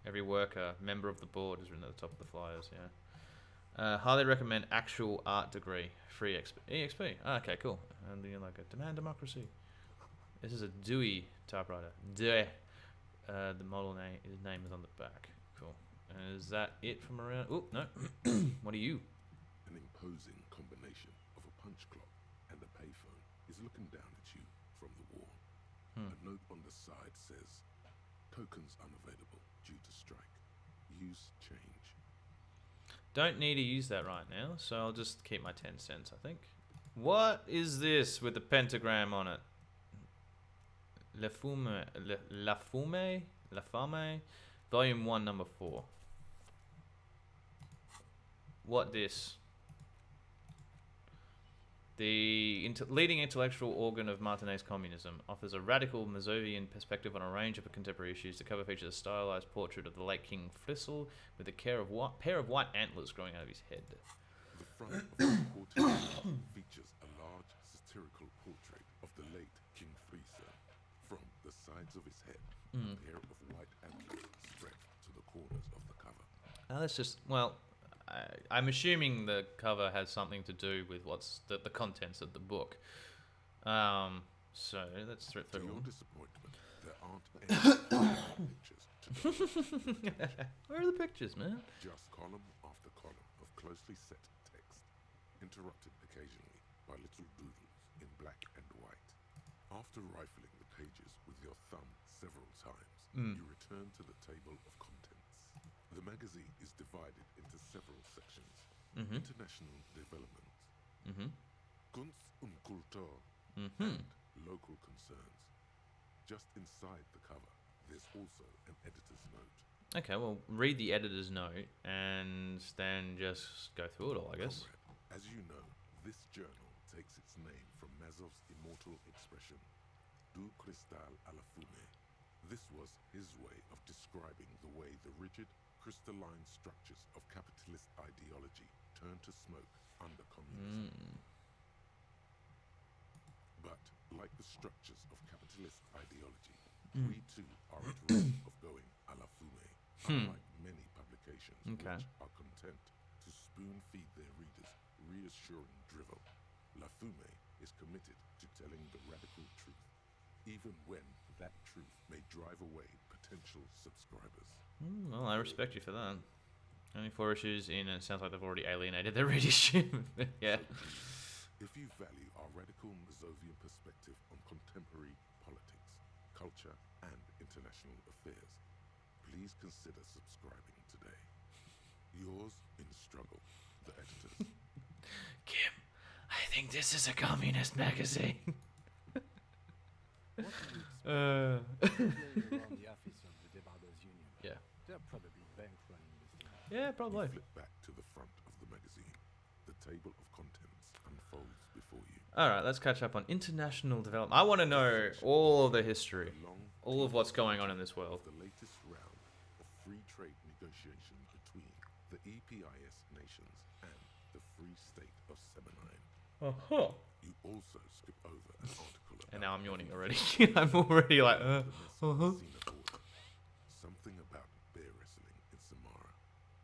Speaker 1: Every worker, member of the board, is written at the top of the flyers, yeah. Highly recommend actual art degree. Free EXP. Ah, okay, cool. And you like a demand democracy. This is a Dewey typewriter. Dewey. The model name, his name is on the back. Cool. Is that it from around? Oh, no. What are you?
Speaker 2: An imposing combination of a punch clock and a payphone is looking down at you from the wall. A note on the side says, tokens unavailable due to strike. Use change.
Speaker 1: Don't need to use that right now, so I'll just keep my 10 cents, I think. What is this with the pentagram on it? La Fame, Volume 1, Number 4. What this? The leading intellectual organ of Martinez communism offers a radical Mazovian perspective on a range of contemporary issues. The cover features a stylized portrait of the late King Flissel with a pair of white antlers growing out of his head.
Speaker 2: The front of the portrait features a large satirical portrait of the late King Friese. From the sides of his head, a pair of white antlers spread to the corners of the cover.
Speaker 1: That's just, well, I'm assuming the cover has something to do with what's the contents of the book. So let's throw it
Speaker 2: To
Speaker 1: through.
Speaker 2: your disappointment, there aren't any pictures to
Speaker 1: Where are the pictures, man?
Speaker 2: just column after column of closely set text, interrupted occasionally by little doodles in black and white. After rifling the pages with your thumb several times, you return to the table of contents. The magazine is divided into several sections. International development, Kunst und Kultur, and local concerns. Just inside the cover, there's also an editor's note.
Speaker 1: Okay, well, read the editor's note and then just go through it all, I guess.
Speaker 2: Comrade, as you know, this journal takes its name from Mazov's immortal expression, du cristal à la fumée. This was his way of describing the way the rigid, crystalline structures of capitalist ideology turned to smoke under communism. But, like the structures of capitalist ideology, we too are at risk of going à la fumée, unlike many publications which are content to spoon-feed their readers reassuring drivel. La Fumée is committed to telling the radical truth, even when that truth may drive away potential subscribers.
Speaker 1: Well, I respect you for that. Only 4 issues in, and it sounds like they've already alienated their readership. Yeah.
Speaker 2: So please, if you value our radical Mazovian perspective on contemporary politics, culture, and international affairs, please consider subscribing today. Yours in struggle, the editors.
Speaker 1: Kim, I think this is a communist magazine.
Speaker 4: What do you expect? Playing around the office of the Debarders Union.
Speaker 1: Yeah.
Speaker 4: They're probably bank running this thing.
Speaker 1: Yeah, probably.
Speaker 2: Flip back to the front of the magazine. The table of contents unfolds before you.
Speaker 1: Alright, let's catch up on international development. I want to know all of the history, all of what's going on in this world.
Speaker 2: The latest round of free trade negotiations between the EPIS nations and the Free State of Sebenine.
Speaker 1: Uh-huh.
Speaker 2: You also skip over an article about
Speaker 1: And now I'm yawning already. I'm already like, uh-huh.
Speaker 2: Something about bear wrestling in Samara,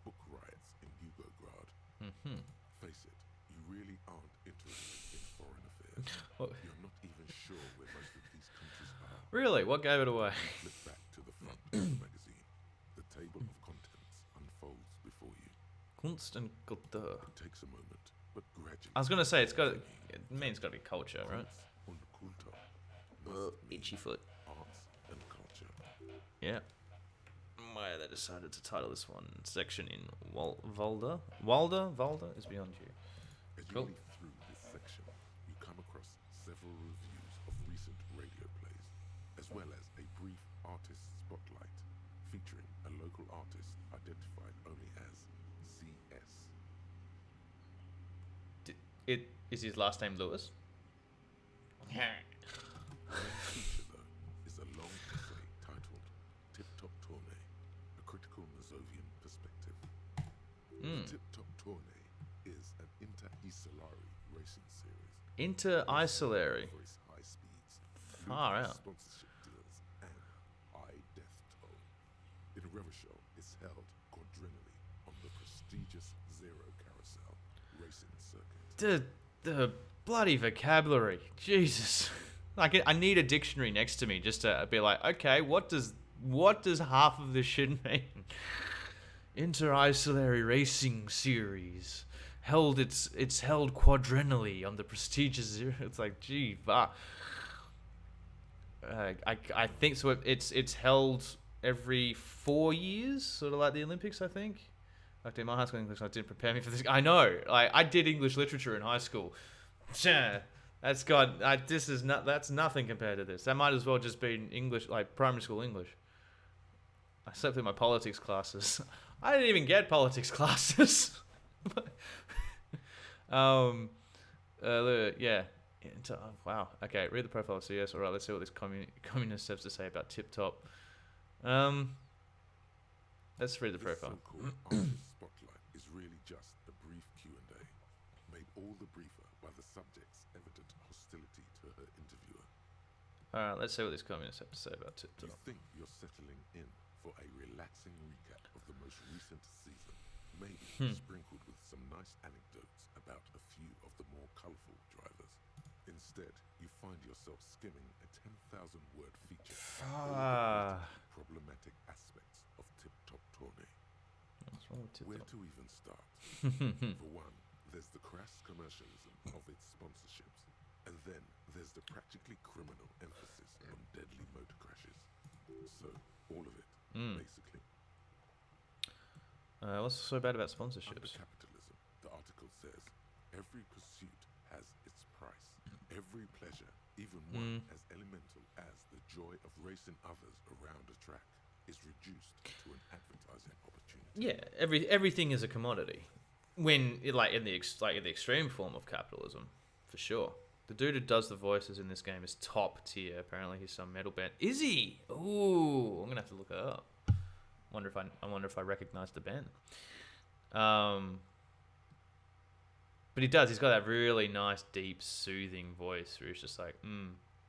Speaker 2: book riots in Yugograd.
Speaker 1: Mm-hmm.
Speaker 2: Face it, you really aren't interested in foreign affairs.
Speaker 1: What?
Speaker 2: You're not even sure where most of these countries are.
Speaker 1: Really? What gave it away?
Speaker 2: Flip back to the front of the magazine. The table of contents unfolds before you.
Speaker 1: Kunst and Kultur.
Speaker 2: It takes a moment, but gradually.
Speaker 1: I was going to say, it means it's got to be culture, right?
Speaker 2: Kunst und Kultur must mean
Speaker 1: Itchy foot.
Speaker 2: arts and culture.
Speaker 1: Yeah. Why they decided to title this one section in Volda? Volda is beyond you.
Speaker 2: As you
Speaker 1: Cool.
Speaker 2: read through this section, you come across several reviews of recent radio plays, as well as a brief artist spotlight featuring a local artist identified only as CS.
Speaker 1: Is his last name Lewis?
Speaker 2: The main feature, though, is a long essay titled Tip Top Tournée, a critical Mazovian perspective. The Tip Top Tournée is an inter-isolari racing series.
Speaker 1: Inter-isolary.
Speaker 2: For its high speeds,
Speaker 1: Far
Speaker 2: lucrative
Speaker 1: out.
Speaker 2: sponsorship deals, and high death toll. In Revachol, it's held quadrennially on the prestigious Zero Carousel racing circuit.
Speaker 1: The bloody vocabulary. Jesus. Like, I need a dictionary next to me just to be like, okay, what does half of this shit mean? Inter-isolary racing series. It's held quadrennially on the prestigious Zero. It's like, gee, I think so. It's held every 4 years, sort of like the Olympics, I think. Like, in my high school English, I didn't prepare me for this. I know, like, I did English literature in high school. That's nothing compared to this. That might as well just be English, like primary school English. I slept through my politics classes. I didn't even get politics classes. Yeah. Wow. Okay, read the profile of CS. All right, let's see what this communist has to say about Tip Top. Let's read the profile.
Speaker 2: This so-called artist spotlight is really just a brief Q&A, made all the briefer by the subject's evident hostility to her interviewer.
Speaker 1: All right, let's see what this communist has to say about Tip
Speaker 2: You
Speaker 1: Top.
Speaker 2: think you're settling in for a relaxing recap of the most recent season, maybe sprinkled with some nice anecdotes about a few of the more colourful drivers. Instead, you find yourself skimming a 10,000-word feature of problematic aspects of Tip Top Tournée.
Speaker 1: What's wrong with Tip
Speaker 2: Where
Speaker 1: Top?
Speaker 2: to even start? For one, there's the crass commercialism of its sponsorships, and then there's the practically criminal emphasis on deadly motor crashes. So, all of it, basically.
Speaker 1: What's so bad about
Speaker 2: Under
Speaker 1: sponsorships?
Speaker 2: capitalism, the article says, every pursuit has its price. Every pleasure, even one as elemental as the joy of racing others around a track, is reduced to an advertising opportunity.
Speaker 1: Yeah, everything is a commodity. When in the extreme form of capitalism, for sure. The dude who does the voices in this game is top tier. Apparently, he's some metal band. Is he? Ooh, I'm gonna have to look it up. I wonder if I recognize the band. But he does. He's got that really nice, deep, soothing voice where he's just like,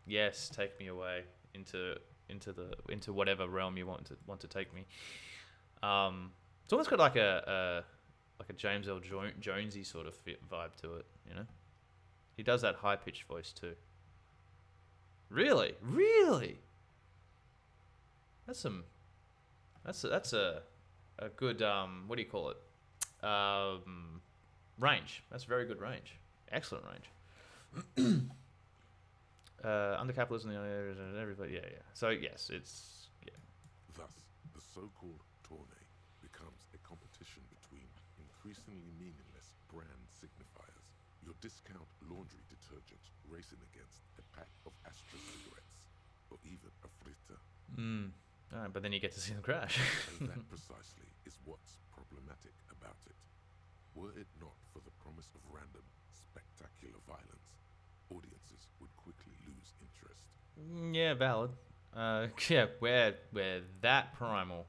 Speaker 1: yes, take me away into whatever realm you want to take me. It's almost got like a James L. Jonesy sort of vibe to it, you know. He does that high pitched voice too. Really. That's a good what do you call it? Range. That's very good range. Excellent range. Under capitalism, everybody. Yeah. So yes, it's
Speaker 2: Thus, the so-called tourney becomes a competition between increasingly meaningless brand signifiers. Your discount laundry detergent racing against a pack of Astra cigarettes, or even a fritter.
Speaker 1: Alright, but then you get to see them crash.
Speaker 2: And that precisely is what's problematic about it. Were it not for the promise of random, spectacular violence, audiences would quickly lose interest.
Speaker 1: Yeah, valid. Yeah, we're that primal.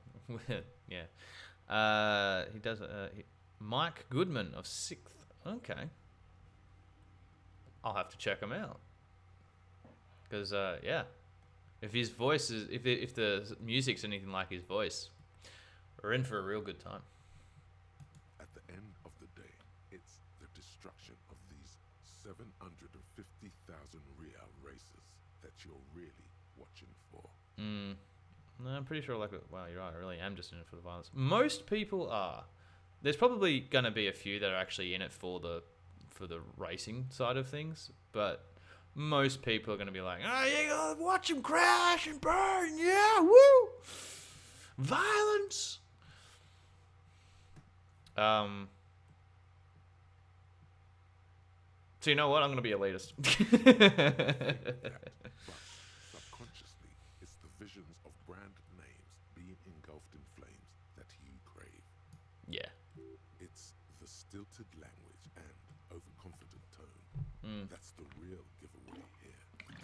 Speaker 1: Yeah. He does. Mike Goodman of 6th. Okay. I'll have to check him out. Because yeah, if his voice is, if the music's anything like his voice, we're in for a real good time.
Speaker 2: At the end of the day, it's the destruction of these 750,000 real races that you're really watching for.
Speaker 1: No, I'm pretty sure. Wow, you're right. I really am just in it for the violence. Most people are. There's probably gonna be a few that are actually in it for the racing side of things, but most people are gonna be like, "Oh, you gotta watch him crash and burn, yeah, woo, violence." So you know what? I'm gonna be elitist.
Speaker 2: But subconsciously, it's the visions of brand names being engulfed in flames that you crave.
Speaker 1: Yeah.
Speaker 2: It's the stilted language and overconfident tone. That's the real giveaway here.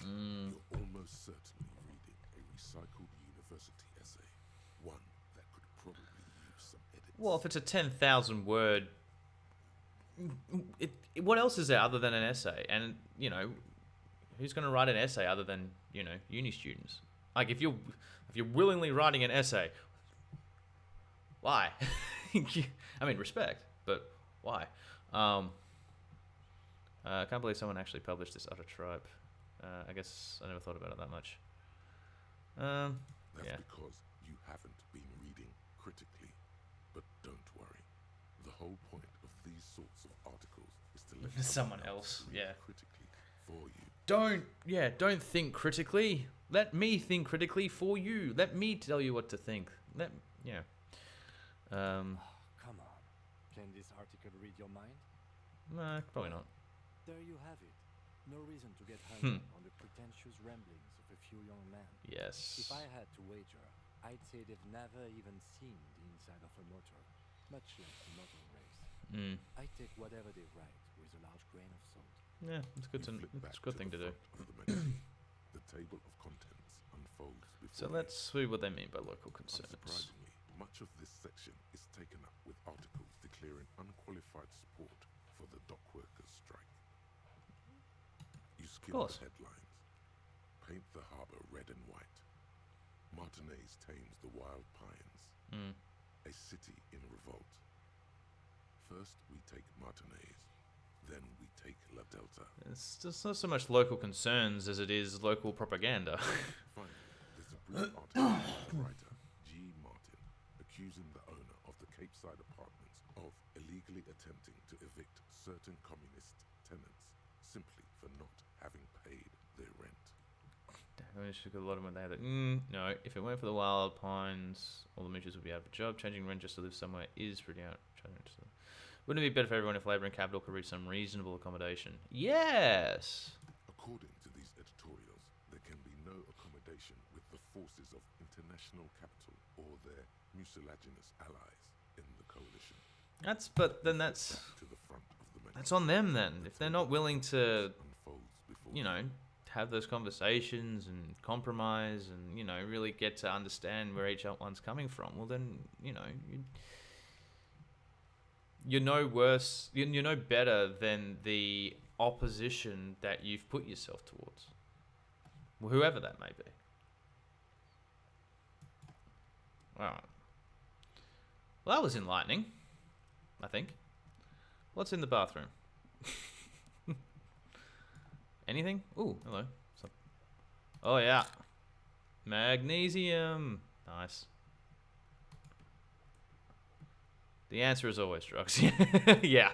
Speaker 2: You're almost certainly reading a recycled university essay, one that could probably use some edits.
Speaker 1: Well, if it's a 10,000 word, what else is there other than an essay? And you know, who's going to write an essay other than, you know, uni students? Like if you're willingly writing an essay, why? I mean, respect, but why? I can't believe someone actually published this utter tripe. I guess I never thought about it that much.
Speaker 2: That's
Speaker 1: yeah.
Speaker 2: because you haven't been reading critically. But don't worry. The whole point of these sorts of articles is to let
Speaker 1: Someone else,
Speaker 2: read
Speaker 1: yeah.
Speaker 2: critically for you.
Speaker 1: Don't think critically. Let me think critically for you. Let me tell you what to think.
Speaker 4: Come on. Can this article read your mind?
Speaker 1: Nah, probably not.
Speaker 4: There you have it. No reason to get hung up on the pretentious ramblings of a few young men.
Speaker 1: Yes.
Speaker 4: If I had to wager, I'd say they've never even seen the inside of a motor, much less a motor race. I take whatever they write with a large grain of salt.
Speaker 1: Yeah, it's good
Speaker 2: You flip back
Speaker 1: it's a good thing to
Speaker 2: the
Speaker 1: do.
Speaker 2: front of the magazine. The table of contents unfolds before
Speaker 1: So
Speaker 2: you.
Speaker 1: let's see what they mean by local concerns.
Speaker 2: Unsurprisingly, much of this section is taken up with articles declaring unqualified support for the dock workers' strike. You skim
Speaker 1: course.
Speaker 2: the headlines. Paint the harbour red and white. Martinez tames the wild pines. A city in revolt. First we take Martinez, then we take La Delta.
Speaker 1: It's just not so much local concerns as it is local propaganda.
Speaker 2: Finally, there's a brief article by the writer G. Martin accusing the owner of the Cape Side Apartments of illegally attempting to evict certain communist tenants simply for not having paid their rent.
Speaker 1: I should get a lot of them there. No, if it weren't for the wild pines, all the moochers would be out of a job. Changing rent just to live somewhere is pretty out. Wouldn't it be better for everyone if labour and capital could reach some reasonable accommodation? Yes.
Speaker 2: According to these editorials, there can be no accommodation with the forces of international capital or their mucilaginous allies in the coalition.
Speaker 1: But then that's
Speaker 2: To the front of the
Speaker 1: on them then. If they're not willing to
Speaker 2: unfolds before
Speaker 1: you know, have those conversations and compromise and, you know, really get to understand where each one's coming from, well then, you know, you're no worse, you're no better than the opposition that you've put yourself towards, whoever that may be. Alright. Well, that was enlightening, I think. What's in the bathroom? Anything? Ooh, hello. Oh, yeah. Magnesium. Nice. The answer is always drugs. Yeah.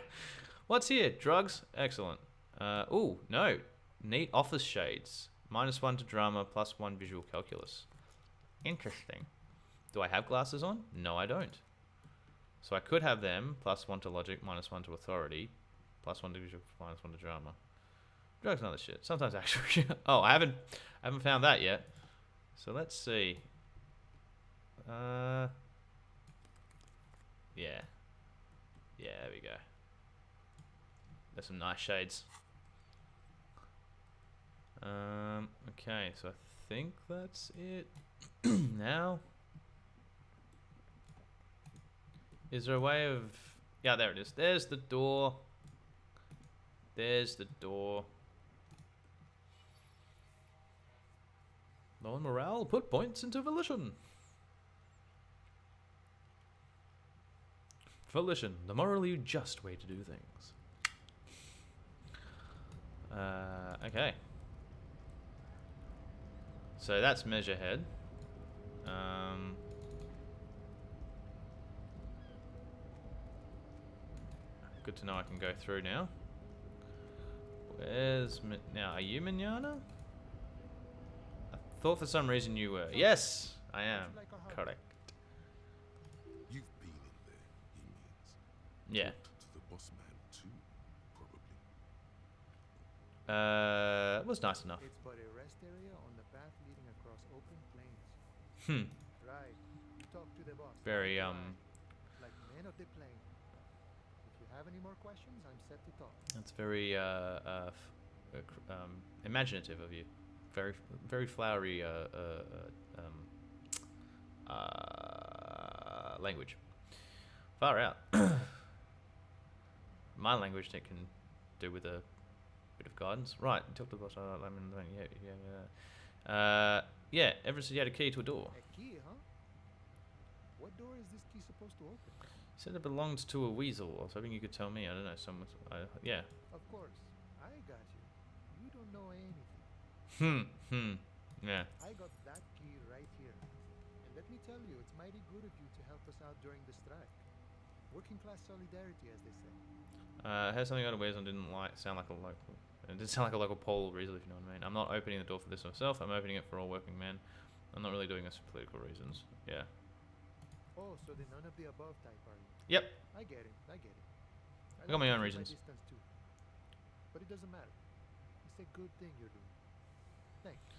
Speaker 1: What's here? Drugs? Excellent. Ooh, no. Neat office shades. -1 to drama, +1 visual calculus. Interesting. Do I have glasses on? No, I don't. So I could have them, +1 to logic, -1 to authority, +1 to visual, -1 to drama. Drugs and other shit. Sometimes actually. Oh, I haven't found that yet. So let's see. Yeah. Yeah, there we go. There's some nice shades. Okay, so I think that's it. Now, is there a way of... Yeah, there it is. There's the door. There's the door. Low on morale, put points into volition. Volition, the morally just way to do things. Okay. So that's Measurehead. Good to know I can go through now. Where's... Now, are you Mignana? I thought for some reason you were. Yes, I am. Correct.
Speaker 2: You've been in there, he means.
Speaker 1: Yeah.
Speaker 2: Talked to the boss man too, probably.
Speaker 1: It was nice enough.
Speaker 5: It's but a rest area on the path leading across open plains. Right. You talk to the boss.
Speaker 1: Very
Speaker 5: Like men of the plain. If you have any more questions, I'm set to talk.
Speaker 1: That's very imaginative of you. Very, very flowery language. Far out. My language that can do with a bit of guidance. Right, talk to the boss. Yeah. Everett said you had a key to a door.
Speaker 5: A key, huh? What door is this key supposed to open?
Speaker 1: He said it belongs to a weasel. I was hoping you could tell me. I don't know. Yeah.
Speaker 5: Of course. I got you. You don't know anything.
Speaker 1: Yeah.
Speaker 5: I got that key right here. And let me tell you, it's mighty good of you to help us out during the strike. Working class solidarity, as they say.
Speaker 1: Has something got a weasel didn't sound like a local. It did sound like a local pole weasel, if you know what I mean. I'm not opening the door for this myself. I'm opening it for all working men. I'm not really doing this for political reasons. Yeah.
Speaker 5: Oh, so the none of the above type, are you?
Speaker 1: Yep.
Speaker 5: I get it. I
Speaker 1: got my
Speaker 5: like
Speaker 1: own
Speaker 5: to keep
Speaker 1: reasons.
Speaker 5: distance too. But it doesn't matter. It's a good thing you're doing. Thanks.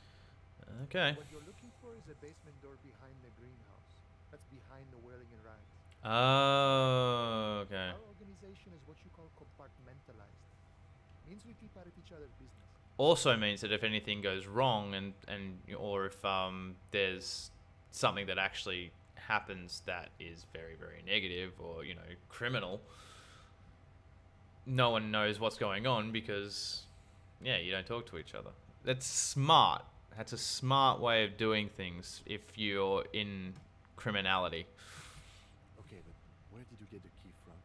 Speaker 1: Okay.
Speaker 5: What you're looking for is a basement door behind the greenhouse. That's behind the whirling and rides.
Speaker 1: Oh, okay.
Speaker 5: Our organization is what you call compartmentalized. Means we keep out of each other's business.
Speaker 1: Also means that if anything goes wrong or if there's something that actually happens that is very, very negative or, you know, criminal, no one knows what's going on because, yeah, you don't talk to each other. That's smart. That's a smart way of doing things if you're in criminality.
Speaker 4: Okay, but where did you get the key from?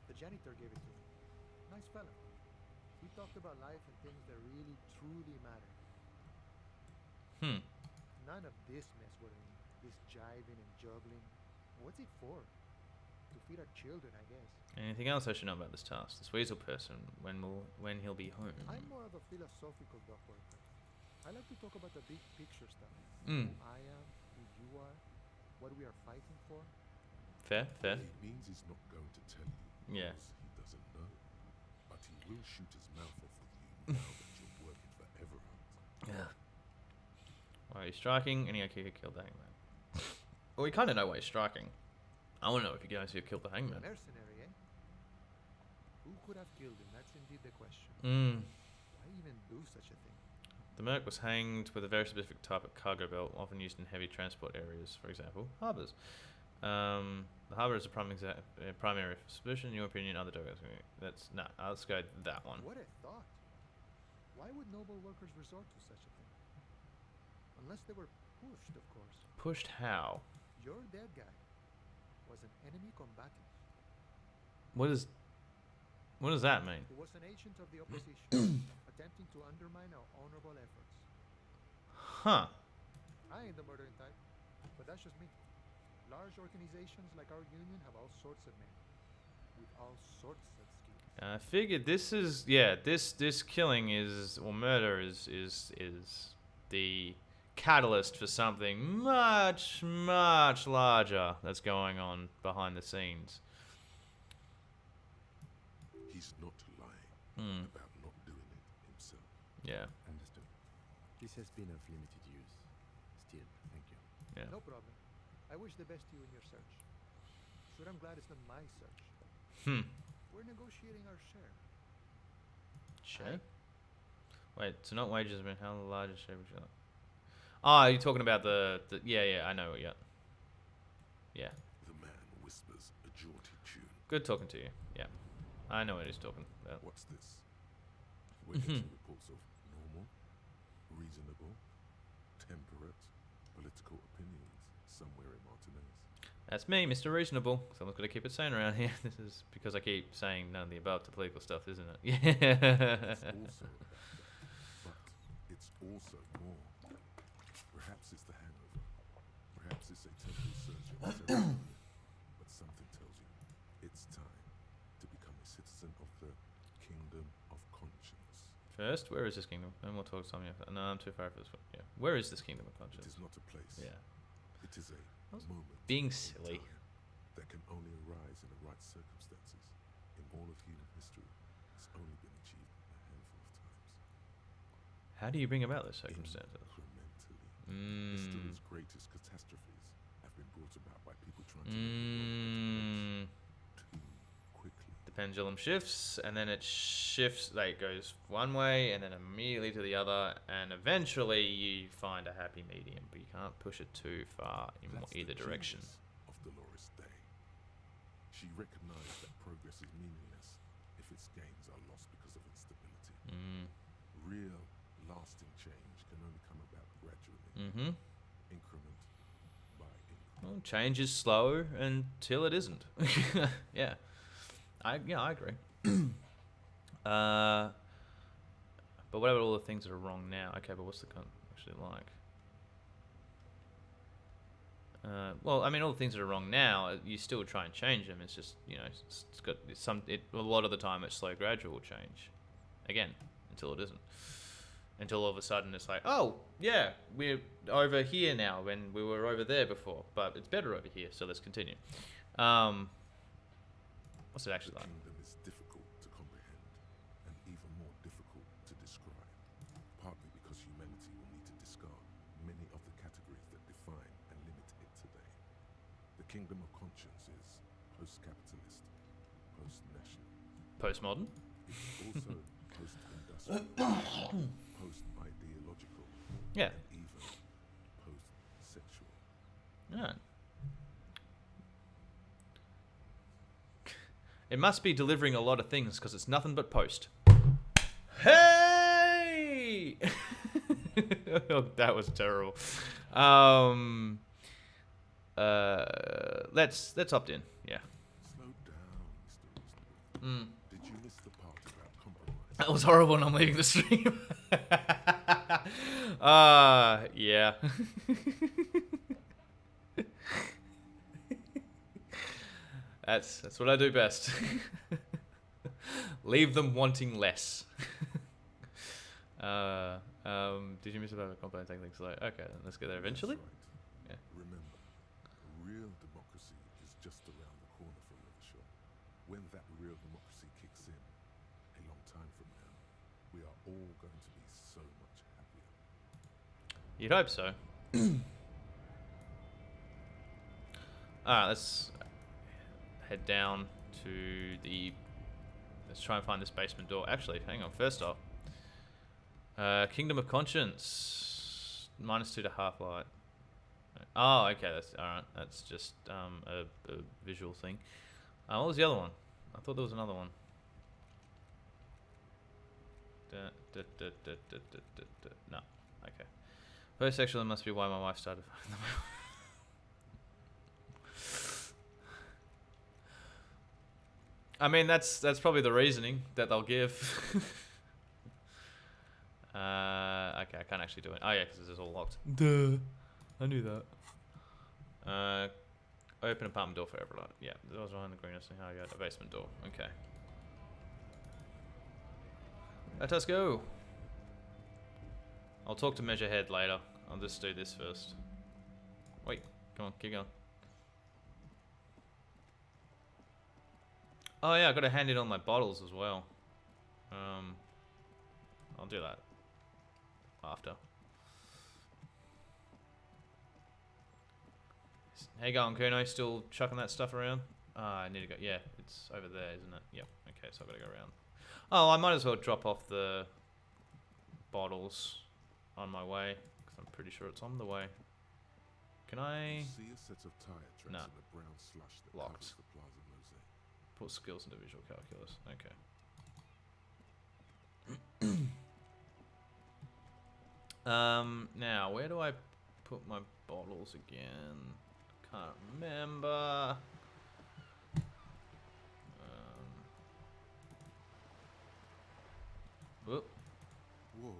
Speaker 5: The janitor gave it to me. Nice fella. We talked about life and things that really, truly matter. None of this mess with him. This jiving and juggling. What's it for? To feed our children, I guess.
Speaker 1: Anything else I should know about this task? This weasel person, when he'll be home?
Speaker 5: I'm more of a philosophical dock worker. I like to talk about the big picture stuff.
Speaker 1: Mm.
Speaker 5: Who I am, who you are, what we are fighting for.
Speaker 1: Fair.
Speaker 2: It means he's not going to tell you.
Speaker 1: Yeah.
Speaker 2: Because he doesn't know. But he will shoot his mouth off with you now that you're working for Everett.
Speaker 1: Yeah. Why are you striking? Any idea who killed the hangman? Well, we kind of know why he's striking. I want to know if you guys who killed the hangman.
Speaker 5: Mercenary, eh? Who could have killed him? That's indeed the question.
Speaker 1: Mm.
Speaker 5: Why even do such a thing?
Speaker 1: The Merc was hanged with a very specific type of cargo belt, often used in heavy transport areas, for example, harbours. The harbour is a primary area for suspicion. In your opinion, other dogs. Let's go that one.
Speaker 5: What a thought. Why would noble workers resort to such a thing? Unless they were pushed, of course.
Speaker 1: Pushed how?
Speaker 5: Your dead guy was an enemy combatant.
Speaker 1: What does that mean?
Speaker 5: He was an agent of the opposition, attempting to undermine our honorable efforts.
Speaker 1: Huh.
Speaker 5: I ain't the murdering type, but that's just me. Large organizations like our union have all sorts of men, with all sorts of skills.
Speaker 1: I figured this is this killing is or murder is the catalyst for something much larger that's going on behind the scenes.
Speaker 2: He's not lying about not doing it himself.
Speaker 1: Yeah.
Speaker 4: Understood. This has been of limited use. Still, thank you.
Speaker 1: Yeah.
Speaker 5: No problem. I wish the best to you in your search. Sure, I'm glad it's not my search. We're negotiating our share.
Speaker 1: Share? Wait, so not wages, but how large is share? Oh, you're talking about the yeah, I know, yeah. Yeah.
Speaker 2: The man whispers a jaunty tune.
Speaker 1: Good talking to you. Yeah. I know what he's talking about.
Speaker 2: What's this? We're getting reports of normal, reasonable, temperate political opinions somewhere in Martinez.
Speaker 1: That's me, Mr. Reasonable. Someone's got to keep it sane around here. This is because I keep saying none of the above to political stuff, isn't it? Yeah.
Speaker 2: It's also about that, but it's also more. Perhaps it's the hangover. Perhaps it's a temporary surge of ceremony. But something tells you it's time to become a citizen of the kingdom of conscience.
Speaker 1: First, where is this kingdom? And we'll talk something after. No, I'm too far for this one. Yeah. Where is this kingdom of
Speaker 2: It
Speaker 1: conscience?
Speaker 2: is not a place.
Speaker 1: Yeah.
Speaker 2: It is a moment.
Speaker 1: Being
Speaker 2: in
Speaker 1: silly.
Speaker 2: time that can only arise in the right circumstances. In all of human history, it's only been achieved a handful of times.
Speaker 1: How do you bring about those circumstances?
Speaker 2: Incrementally. History's greatest catastrophes have been brought about by people trying to make the world a better place too quickly.
Speaker 1: The pendulum shifts, and then it shifts, like, goes one way, and then immediately to the other, and eventually you find a happy medium, but you can't push it too far in
Speaker 2: That's
Speaker 1: either
Speaker 2: the
Speaker 1: direction.
Speaker 2: genius of Dolores Day. She recognized that progress is meaningless if its gains are lost because of instability. Real, lasting change can only come about gradually, increment by increment.
Speaker 1: Well, change is slow until it isn't. Yeah. I agree. But what about all the things that are wrong now? Okay, but what's the con actually like? Well, I mean, all the things that are wrong now, you still try and change them. It's just, you know, it's got a lot of the time it's slow, gradual change. Again, until it isn't. Until all of a sudden it's like, oh, yeah, we're over here now when we were over there before, but it's better over here, so let's continue. What's it actually
Speaker 2: The
Speaker 1: like?
Speaker 2: kingdom is difficult to comprehend and even more difficult to describe, partly because humanity will need to discard many of the categories that define and limit it today. The kingdom of conscience is post-capitalist, post-national.
Speaker 1: Postmodern?
Speaker 2: It's also post-industrial, post-ideological,
Speaker 1: Yeah.
Speaker 2: and even post-sexual.
Speaker 1: Yeah. It must be delivering a lot of things because it's nothing but post. Hey! Oh, that was terrible. Let's opt in. Yeah.
Speaker 2: Slow down, Mr. Reasonable. Did you miss the part about compromise?
Speaker 1: That was horrible and I'm leaving the stream. Yeah. That's what I do best. Leave them wanting less. Did you miss about the complaint take things slow? Okay, then let's get there eventually.
Speaker 2: That's right.
Speaker 1: Yeah.
Speaker 2: Remember, real democracy is just around the corner from Rivershaw. When that real democracy kicks in, a long time from now, we are all going to be so much happier.
Speaker 1: You'd hope so. Alright, let's head down to the... Let's try and find this basement door. Actually, hang on. First off, Kingdom of Conscience. -2 to half light. Oh, okay. That's all right. That's just a visual thing. What was the other one? I thought there was another one. No. Okay. First sexual must be why my wife started. I mean, that's probably the reasoning that they'll give. Okay, I can't actually do it. Oh yeah, because this is all locked. Duh. I knew that. Open apartment door for everyone. Yeah, the doors behind the greenest thing. I got a basement door. Okay. Let us go. I'll talk to Measurehead later. I'll just do this first. Wait, come on, keep going. Oh yeah, I gotta hand in all my bottles as well. I'll do that after. How you going, Kuno? Still chucking that stuff around? I need to go. Yeah, it's over there, isn't it? Yep. Okay, so I've got to go around. Oh, I might as well drop off the bottles on my way, because I'm pretty sure it's on the way. Can I?
Speaker 2: See a set of tire tracks
Speaker 1: No.
Speaker 2: in the brown slush that
Speaker 1: Locked.
Speaker 2: covers the plaza mosaic.
Speaker 1: Put skills into visual calculus. Okay. Now, where do I put my bottles again? Can't remember. Whoop.
Speaker 2: Whoa.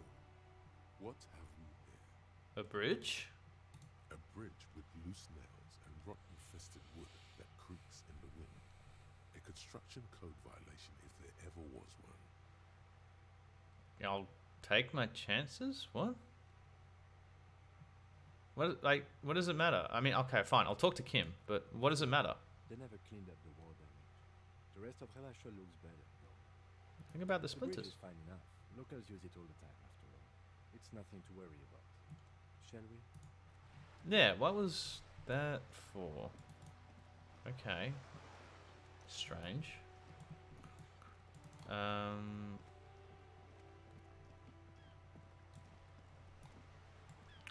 Speaker 2: What have we here?
Speaker 1: A bridge?
Speaker 2: A bridge with loose nails and rotten-infested wood that creaks in the wind. A construction code violation if there ever was one.
Speaker 1: I'll take my chances? What? What does it matter? I mean, okay, fine, I'll talk to Kim, but what does it matter?
Speaker 4: They never cleaned up the war damage. The rest of Relashua looks better, though.
Speaker 1: Think about the
Speaker 4: The bridge
Speaker 1: splinters.
Speaker 4: is fine enough. Locals use it all the time, after all. It's nothing to worry about. Shall we?
Speaker 1: Yeah, what was that for? Okay. Strange.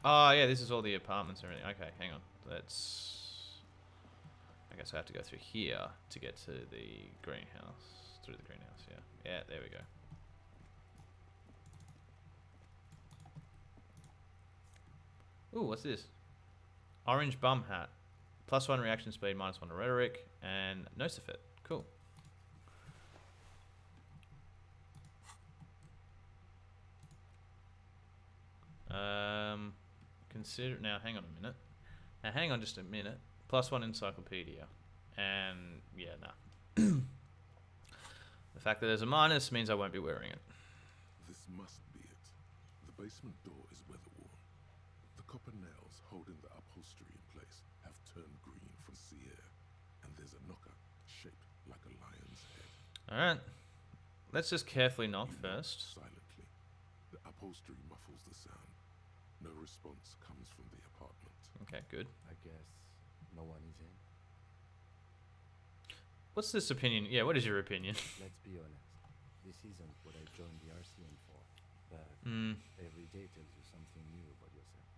Speaker 1: Oh, yeah, this is all the apartments and everything. Okay, hang on. I guess I have to go through here to get to the greenhouse. Through the greenhouse, yeah. Yeah, there we go. Ooh, what's this? Orange bum hat. +1 reaction speed, -1 to rhetoric, and Nosifit. Cool. Consider now. Hang on a minute. Now, hang on just a minute. +1 encyclopedia, and yeah, nah. The fact that there's a minus means I won't be wearing it.
Speaker 2: This must be it. The basement door is weather-worn. The copper nails holding the upholstery in place have turned green from sea air, and there's a knocker shaped like a lion's head.
Speaker 1: Alright. Let's just carefully knock
Speaker 2: You knock
Speaker 1: first.
Speaker 2: silently. The upholstery muffles the sound. No response comes from the apartment.
Speaker 1: Okay, good.
Speaker 4: I guess no one is in.
Speaker 1: What's this opinion? Yeah, what is your opinion?
Speaker 4: Let's be honest. This isn't what I joined the RCN for. But every day tells you something new about yourself.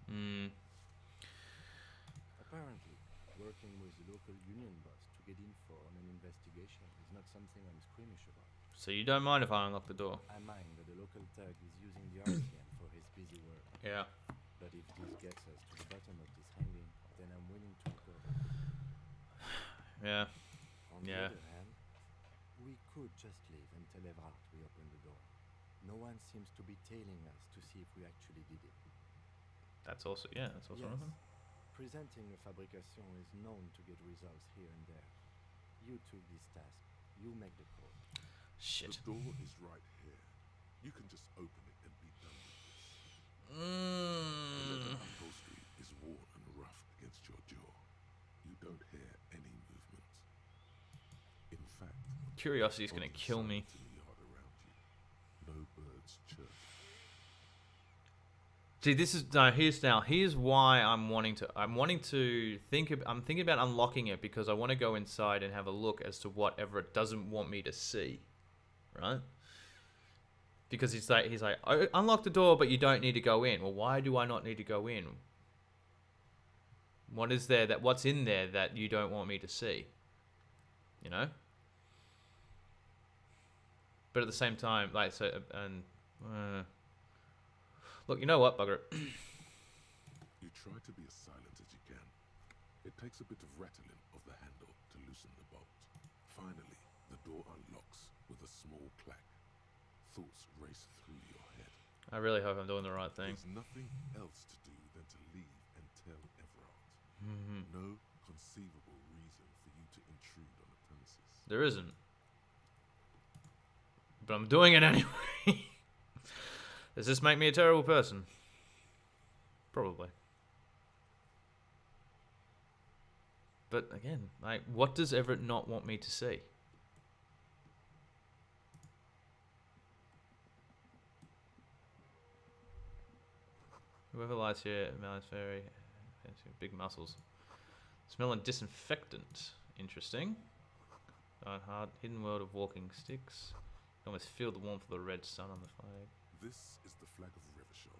Speaker 4: Apparently, working with the local union boss to get info on an investigation is not something I'm squeamish about.
Speaker 1: So you don't mind if I unlock the door?
Speaker 4: I mind that the local thug is using the RCN for his busy work.
Speaker 1: Yeah.
Speaker 4: But if this gets us to the bottom of this hanging, then I'm willing to go.
Speaker 1: Yeah.
Speaker 4: On
Speaker 1: Yeah.
Speaker 4: the other hand, we could just leave and tell Evrard we opened the door. No one seems to be tailing us to see if we actually did it.
Speaker 1: That's also, yeah, that's also
Speaker 4: Yes.
Speaker 1: wrong.
Speaker 4: Presenting a fabrication is known to get results here and there. You took this task. You make the call.
Speaker 1: Shit.
Speaker 2: The door is right here. You can just open it and be done with this. The leather upholstery is worn and rough against your jaw. You don't hear any movement. In fact,
Speaker 1: Curiosity's gonna
Speaker 2: oddly
Speaker 1: kill me.
Speaker 2: silent in the yard around you. No birds chirp.
Speaker 1: See, this is here's why I'm wanting to think I'm thinking about unlocking it because I want to go inside and have a look as to whatever it doesn't want me to see. Right? Because he's like, "Oh, unlock the door, but you don't need to go in." Well, why do I not need to go in? What is there that, what's in there that you don't want me to see? You know? But at the same time, like, so, and, look, you know what, bugger it.
Speaker 2: You try to be as silent as you can. It takes a bit of rattling of the handle to loosen the bolt. Finally, the door unlocks with a small clack. Thoughts race through your head.
Speaker 1: I really hope I'm doing the right thing.
Speaker 2: There's nothing else to do than to leave and tell Everard. No conceivable reason for you to intrude on the premises.
Speaker 1: There isn't. But I'm doing it anyway. Does this make me a terrible person? Probably. But again, like, what does Everett not want me to see? Whoever lies here, Mal's very big muscles. Smelling disinfectant. Interesting. Hard hidden world of walking sticks. You almost feel the warmth of the red sun on the flag.
Speaker 2: This is the flag of Revachol,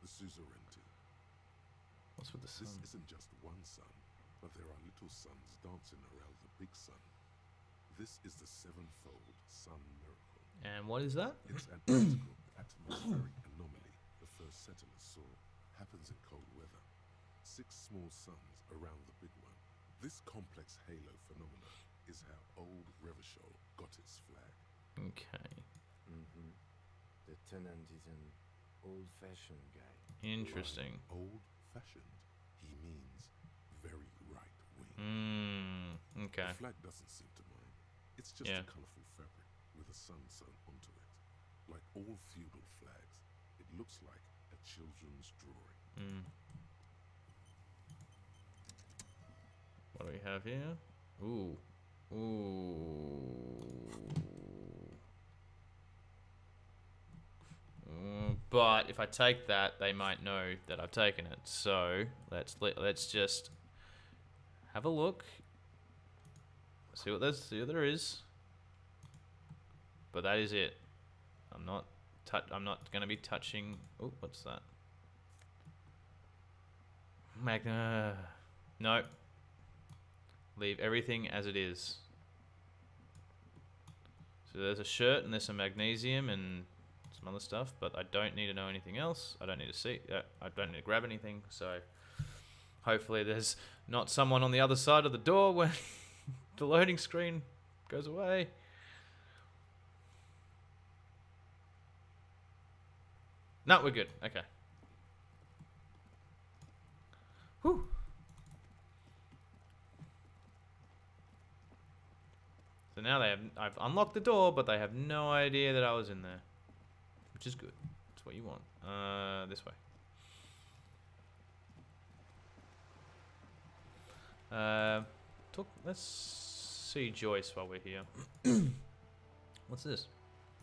Speaker 2: the suzerainty.
Speaker 1: What's with the sun?
Speaker 2: This isn't just one sun, but there are little suns dancing around the big sun. This is the sevenfold sun miracle.
Speaker 1: And what is that?
Speaker 2: It's an optical atmospheric anomaly the first settlers saw. Happens in cold weather. 6 small suns around the big one. This complex halo phenomenon is how old Revachol got its flag.
Speaker 1: Okay.
Speaker 4: The tenant is an old-fashioned guy.
Speaker 1: Interesting.
Speaker 2: By old-fashioned, he means very right-wing.
Speaker 1: Okay.
Speaker 2: The flag doesn't seem to mind. It's just a colourful fabric with a sun sewn onto it. Like all feudal flags, it looks like a children's drawing.
Speaker 1: What do we have here? Ooh. But if I take that, they might know that I've taken it. So let's just have a look. See what there is. But that is it. I'm not gonna be touching. Oh, what's that? Magna. Nope. Leave everything as it is. So there's a shirt and there's some magnesium and some other stuff, but I don't need to know anything else. I don't need to see. I don't need to grab anything. So hopefully there's not someone on the other side of the door when the loading screen goes away. No, we're good. Okay. Whew. So now I've unlocked the door, but they have no idea that I was in there. Which is good. That's what you want. This way. Let's see Joyce while we're here. What's this?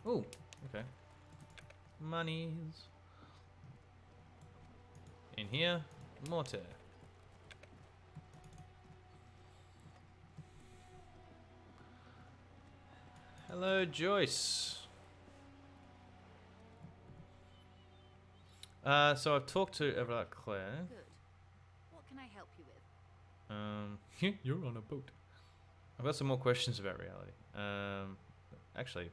Speaker 1: Oh, okay. Monies. In here, mortar. Hello, Joyce. So I've talked to Everard Claire.
Speaker 6: Good. What can I help you with?
Speaker 1: You're on a boat. I've got some more questions about reality. Actually,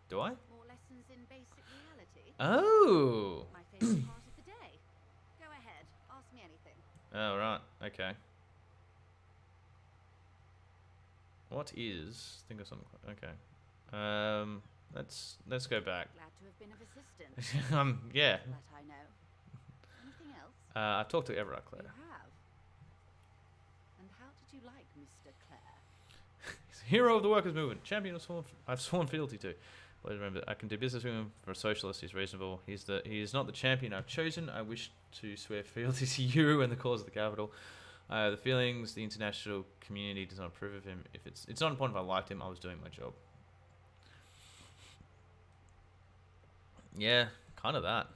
Speaker 1: do I?
Speaker 6: More lessons in basic reality?
Speaker 1: Oh!
Speaker 6: My favorite part of the day. Go ahead, ask me anything.
Speaker 1: Oh, right. Okay. What is... Think of something... Okay. Let's go back.
Speaker 6: Glad to have been of assistance.
Speaker 1: Yeah.
Speaker 6: That I know. Anything else?
Speaker 1: I've talked to Everard Claire.
Speaker 6: You have. And how did you like Mr. Clare?
Speaker 1: He's a hero of the workers' movement. Champion I've sworn fealty to. Please remember, I can do business with him. For a socialist, he's reasonable. He is not the champion I've chosen. I wish to swear fealty to you and the cause of the capital. The feelings the international community does not approve of him. If it's not important if I liked him. I was doing my job. Yeah, kind of that.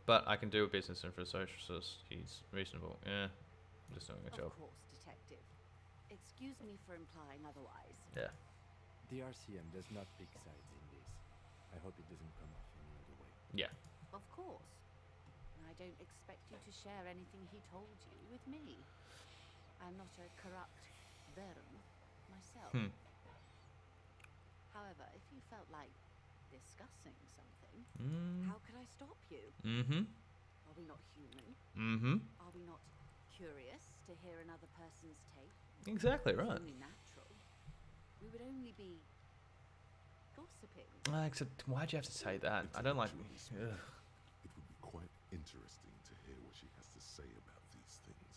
Speaker 1: But I can do a business, and for a socialist, he's reasonable. Yeah, I'm just doing a job.
Speaker 6: Of course, detective. Excuse me for implying otherwise.
Speaker 1: Yeah.
Speaker 4: The RCM does not pick sides in this. I hope it doesn't come off any other way.
Speaker 1: Yeah.
Speaker 6: Of course. I don't expect you to share anything he told you with me. I'm not a corrupt Baron myself. However, if you felt like discussing something, how could I stop you? Are we not human? Are we not curious to hear another person's take?
Speaker 1: Exactly
Speaker 6: It's
Speaker 1: right.
Speaker 6: only natural. We would only be gossiping.
Speaker 1: Except, why'd you have to say that? I don't like.
Speaker 2: Intellectually speaking, it would be quite interesting to hear what she has to say about these things.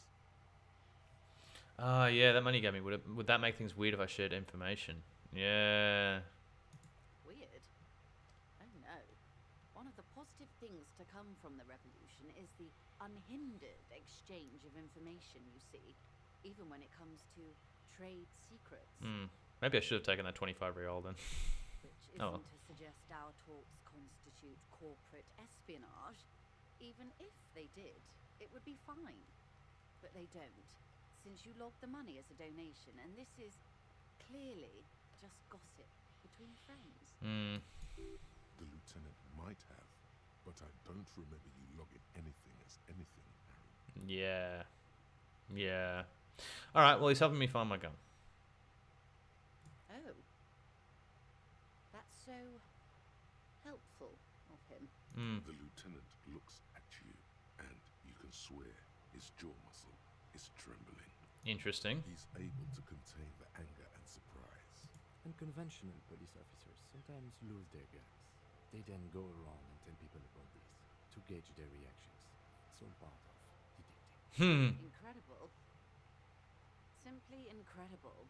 Speaker 1: Yeah, that money gave me. Would that make things weird if I shared information? Yeah.
Speaker 6: Weird? Oh no. One of the positive things to come from the revolution is the unhindered exchange of information, you see, even when it comes to trade secrets.
Speaker 1: Maybe I should have taken that 25 real then.
Speaker 6: Which isn't
Speaker 1: Oh well.
Speaker 6: to suggest our talks constitute corporate espionage. Even if they did, it would be fine. But they don't, since you logged the money as a donation, and this is clearly just gossip between friends.
Speaker 2: The lieutenant might have, but I don't remember you logging anything as anything, Aaron.
Speaker 1: Yeah. Yeah. Alright, well, he's helping me find my gun.
Speaker 6: Oh. That's so helpful of him.
Speaker 2: The lieutenant looks at you, and you can swear his jaw muscle is trembling.
Speaker 1: Interesting.
Speaker 2: He's able to contain the anger and surprise.
Speaker 4: Unconventional police officers sometimes lose their guns. They then go around and tell people about this to gauge their reactions. It's all part of detecting.
Speaker 6: Incredible. Simply incredible.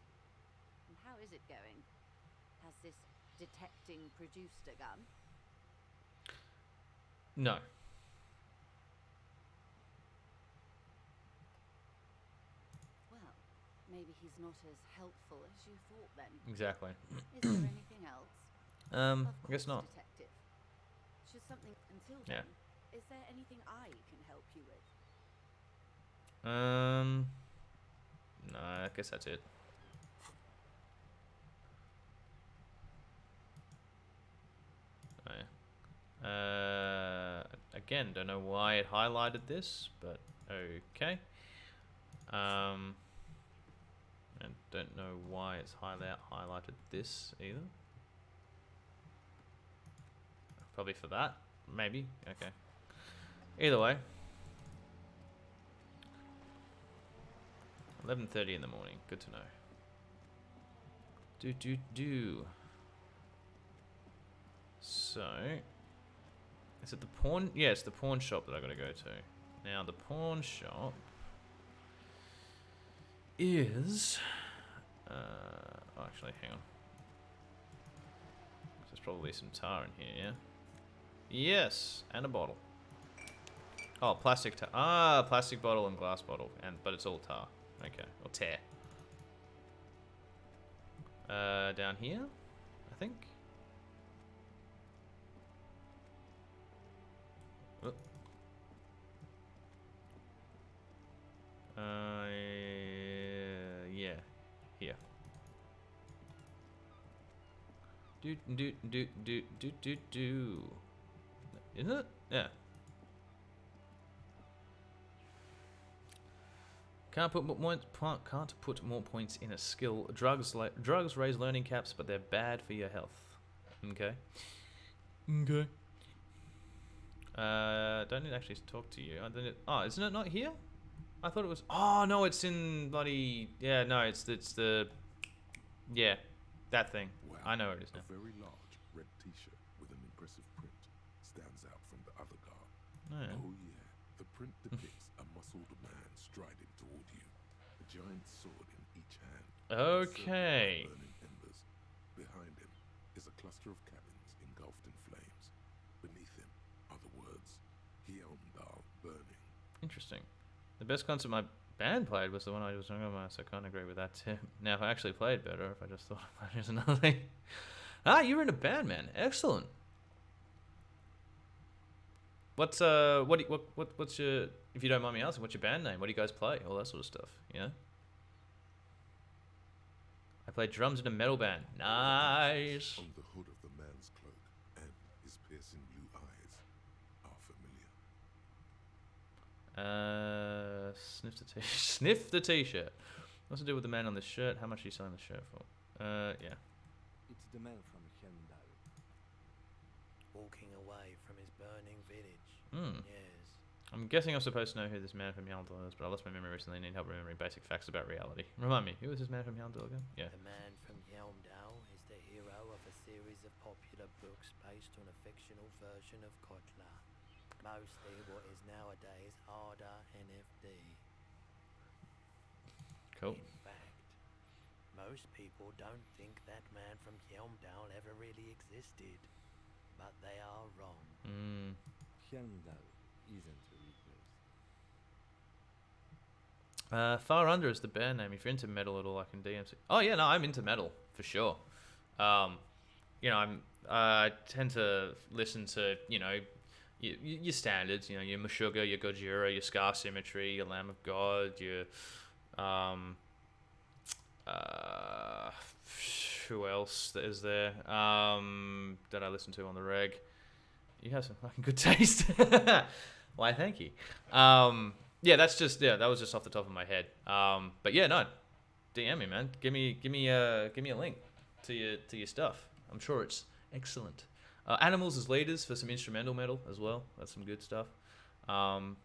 Speaker 6: And how is it going? Has this detecting produced a gun?
Speaker 1: No.
Speaker 6: Well, maybe he's not as helpful as you thought then.
Speaker 1: Exactly.
Speaker 6: Is there anything else?
Speaker 1: I
Speaker 6: Of
Speaker 1: guess
Speaker 6: course,
Speaker 1: not.
Speaker 6: Detective. Should something until
Speaker 1: Yeah.
Speaker 6: then, is there anything I can help you with?
Speaker 1: No, I guess that's it. Oh, yeah. Again, don't know why it highlighted this, but okay. And don't know why it's highlighted this either. Probably for that, maybe. Okay. Either way. 11:30 in the morning. Good to know. Do. So, is it the pawn? Yeah, it's the pawn shop that I gotta go to. Now the pawn shop is. Oh, actually, hang on. There's probably some tar in here. Yeah. Yes, and a bottle. Oh, plastic tar. Ah, plastic bottle and glass bottle, but it's all tar. Okay, or tear. Down here, I think. Oh. Yeah, here. Do. Isn't it? Yeah. Can't put more points in a skill. Drugs raise learning caps, but they're bad for your health. Okay. Okay. Don't need to actually talk to you. Oh, isn't it not here? I thought it was. Oh no, it's in bloody. Yeah, no, it's the. Yeah, that thing.
Speaker 2: Wow.
Speaker 1: I know where it is now.
Speaker 2: A very large red T-shirt with an impressive print stands out from the other guard.
Speaker 1: Oh, yeah.
Speaker 2: Oh yeah, the print depicts a muscled man striding toward you, a giant sword in each hand.
Speaker 1: Okay.
Speaker 2: Burning embers. Behind him is a cluster of cabins engulfed in flames. Beneath him are the words Hyundal burning.
Speaker 1: Interesting. The best concert my band played was the one I was talking about, so I can't agree with that too. Now, if I actually played better, if I just thought I played just another thing. Ah, you were in a band, man. Excellent. What's what's your, if you don't mind me asking, what's your band name? What do you guys play? All that sort of stuff, you know? I play drums in a metal band. Nice.
Speaker 2: On the hood of the man's cloak and his piercing blue eyes are familiar.
Speaker 1: Sniff the t-shirt. What's to do with the man on this shirt? How much are you selling the shirt for? Yeah.
Speaker 4: It's the man from Heimdall.
Speaker 7: Walking away from his burning village. Yes.
Speaker 1: I'm guessing I'm supposed to know who this man from Heimdall is, but I lost my memory recently and need help remembering basic facts about reality. Remind me, who is this man from Heimdall again? Yeah.
Speaker 7: The man from Heimdall is the hero of a series of popular books based on a fictional version of Kotla. Mostly what is nowadays Arda NFD.
Speaker 1: Cool.
Speaker 7: In fact, most people don't think that man from Heimdall ever really existed. But they are wrong.
Speaker 4: Heimdall isn't a real place.
Speaker 1: Far Under is the band name. If you're into metal at all, I can DM. Oh yeah, no, I'm into metal for sure. You know, I tend to listen to your standards. You know, your Meshuggah, your Gojira, your Scar Symmetry, your Lamb of God, your who else is there that I listen to on the reg? You have some fucking good taste. Why, thank you. Yeah, that was just off the top of my head. But yeah, no, DM me, man. Give me a link to your stuff. I'm sure it's excellent. Animals as leaders for some instrumental metal as well. That's some good stuff.
Speaker 7: Neither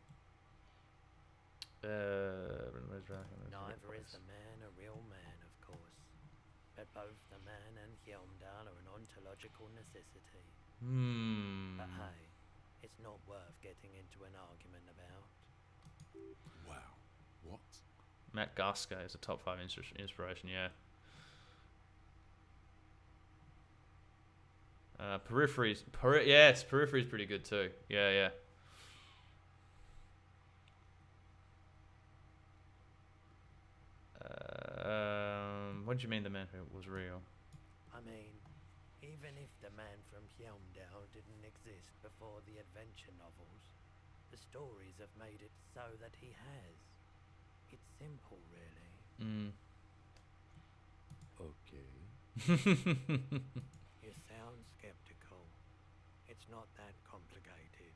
Speaker 7: is the man a real man, of course. But both the man and Heimdall are an ontological necessity. But hey, it's not worth getting into an argument about.
Speaker 2: Wow. What?
Speaker 1: Matt Gaska is a top 5 inspiration, yeah. Periphery's pretty good too. Yeah. What do you mean the man who was real?
Speaker 7: I mean, even if the man from Heimdall didn't exist before the adventure novels, the stories have made it so that he has. It's simple, really.
Speaker 4: Okay.
Speaker 7: You sound skeptical. It's not that complicated.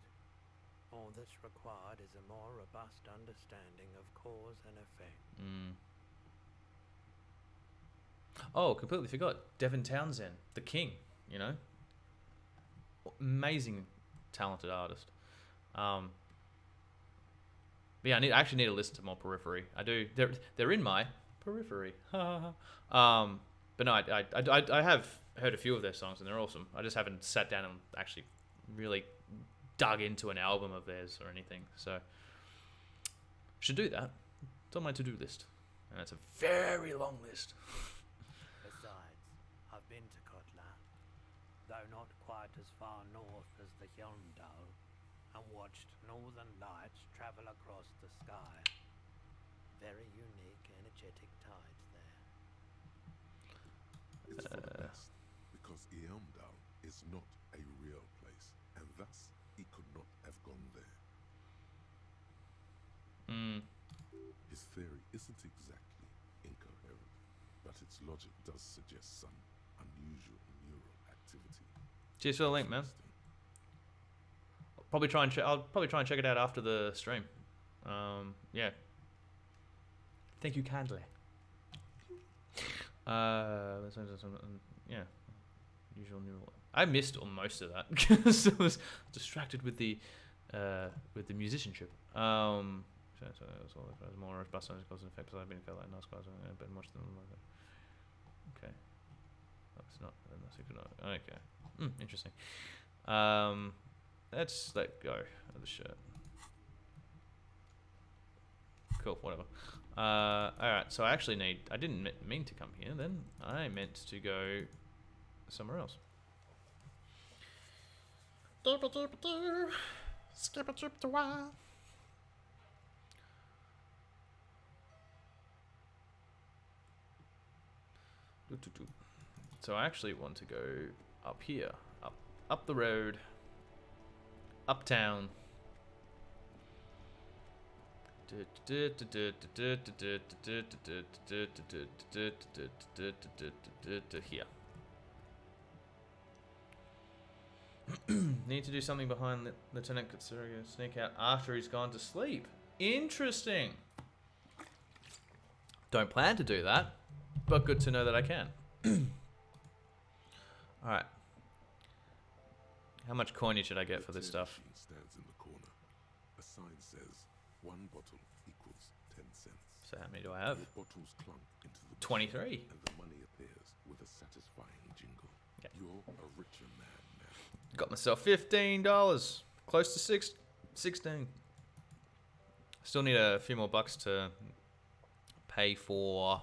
Speaker 7: All that's required is a more robust understanding of cause and effect.
Speaker 1: Oh, completely forgot. Devin Townsend, the king, you know? Amazing, talented artist. But yeah, I actually need to listen to more Periphery. I do. They're in my Periphery. But no, I have heard a few of their songs and they're awesome. I just haven't sat down and actually really dug into an album of theirs or anything. So should do that. It's on my to-do list, and it's a very long list.
Speaker 7: Besides, I've been to Kotla, though not quite as far north as the Heimdall, and watched northern lights travel across the sky. Very unique, energetic tides there.
Speaker 2: It's for the best, because Heimdall is not a real place, and thus he could not have gone there. His theory isn't exactly incoherent, but its logic does suggest some unusual neural activity.
Speaker 1: Cheers for the link, man. I'll probably try and check it out after the stream. Yeah. Thank you kindly. Yeah. Usual neural. I missed most of that because I was distracted with the musicianship. So it's all more robust cause and effect. I've been felt like nice guys, but much than like that. Okay. That's not. Okay. Interesting. Let's let go of the shirt. Cool. Whatever. All right. So I didn't mean to come here. Then I meant to go somewhere else. Skip a trip to wild. So I actually want to go up here, up the road, uptown, Here. Need to do something behind Lieutenant Katsuria. Sneak out after he's gone to sleep. Interesting. Don't plan to do that, but good to know that I can. Alright. How much coinage should I get for this stuff?
Speaker 2: Stands in the corner. A sign says 1 bottle equals 10 cents.
Speaker 1: So how many do I have?
Speaker 2: The bottles clunk into the
Speaker 1: 23.
Speaker 2: And the money appears with a satisfying jingle.
Speaker 1: Yep.
Speaker 2: You're a richer man now.
Speaker 1: Got myself $15. Close to 16. Still need a few more bucks to pay for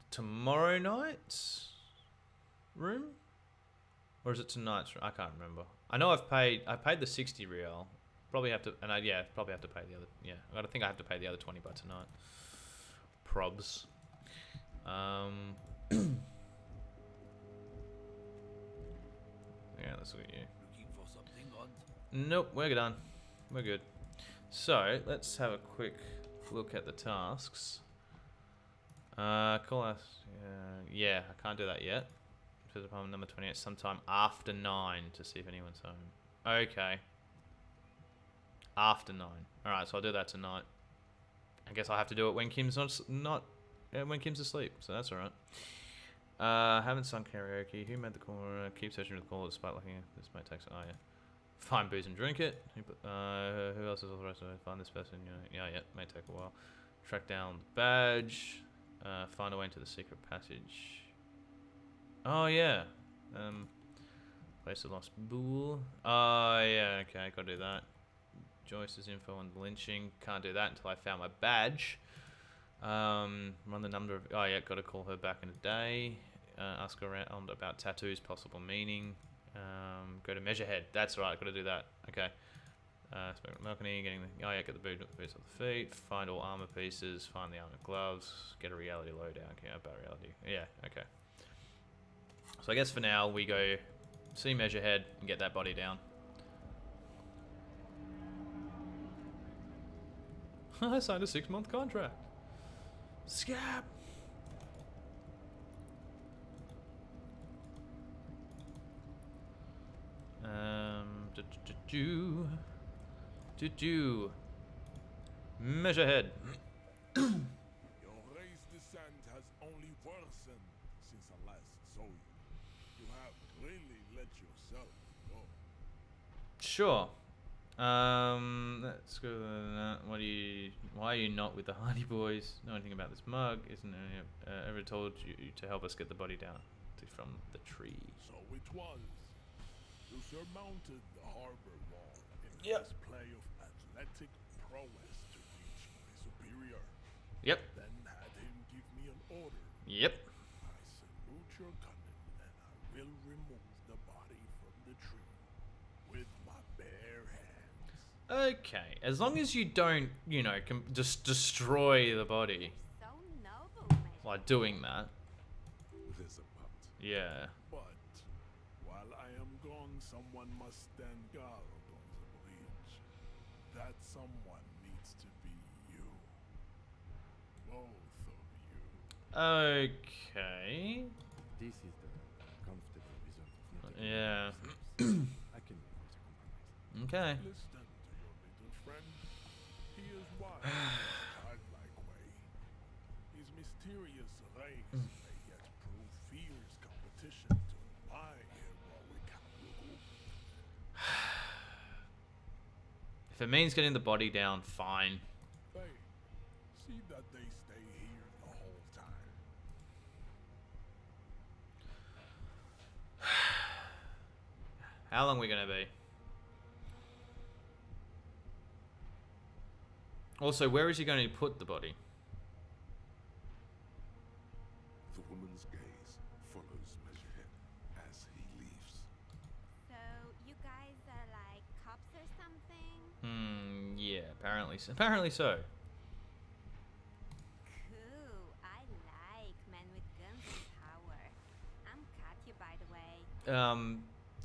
Speaker 1: tomorrow night's room, or is it tonight's room? I can't remember. I know I paid the 60 real. Probably have to, and probably have to pay the other. Yeah, I think I have to pay the other 20 by tonight. Probs. Yeah, let's look at you.
Speaker 7: Looking for something on?
Speaker 1: Nope, we're done. We're good. So let's have a quick look at the tasks. Call us. Yeah, I can't do that yet. Visit apartment number 28 sometime after 9 to see if anyone's home. Okay. After 9. All right, so I'll do that tonight. I guess I'll have to do it when Kim's when Kim's asleep. So that's all right. Haven't sung karaoke. Who made the call? Keep searching for the call despite looking at this might take. Oh yeah. Find booze and drink it. Who else is authorized to find this person? Yeah, may take a while. Track down the badge. Find a way into the secret passage. Oh yeah. Place the lost bull. Oh yeah. Okay, gotta do that. Joyce's info on the lynching. Can't do that until I found my badge. Run the number of. Oh yeah, gotta call her back in a day. Ask her around about tattoos, possible meaning. Go to Measurehead. That's right. Gotta do that. Okay. Balcony, getting the. Oh yeah, get the boots off the feet. Find all armor pieces. Find the armor gloves. Get a reality loadout. Okay, about reality. Yeah. Okay. So I guess for now we go see Measurehead and get that body down. I signed a 6-month contract. Scab. Measurehead.
Speaker 2: Your race descent has only worsened since I last saw you. You have really let yourself go.
Speaker 1: Sure. Let's go. Why are you not with the Hardy Boys? Know anything about this mug? Isn't anyone ever told you to help us get the body down from the tree?
Speaker 2: So it was. You surmounted the harbor wall in
Speaker 1: Yep.
Speaker 2: display of athletic prowess to reach my superior.
Speaker 1: Yep.
Speaker 2: Then had him give me an order.
Speaker 1: Yep.
Speaker 2: I salute your cunning, and I will remove the body from the tree with my bare hands.
Speaker 1: Okay. As long as you don't, just destroy the body
Speaker 6: So noble,
Speaker 1: while doing that.
Speaker 2: There's a but.
Speaker 1: Yeah.
Speaker 2: But while I am gone, someone must stand guard on the bridge. That someone needs to be you. Both of you.
Speaker 1: Okay.
Speaker 4: This is the comfortable result of not taking
Speaker 1: Yeah.
Speaker 4: steps. I can make it a compromise.
Speaker 1: Okay.
Speaker 2: Listen to your little friend. He is wise in a childlike way. His mysterious race may yet prove fierce competition to my heroic outlook.
Speaker 1: If it means getting the body down, fine.
Speaker 2: Hey, see that they stay here the whole time.
Speaker 1: How long are we gonna be? Also, where is he going to put the body?
Speaker 2: The woman's gaze follows Measurehead as he leaves.
Speaker 6: So, you guys are like cops or something?
Speaker 1: Yeah, apparently so. Apparently so.
Speaker 6: Cool. I like men with guns and power. I'm Katya, by the way.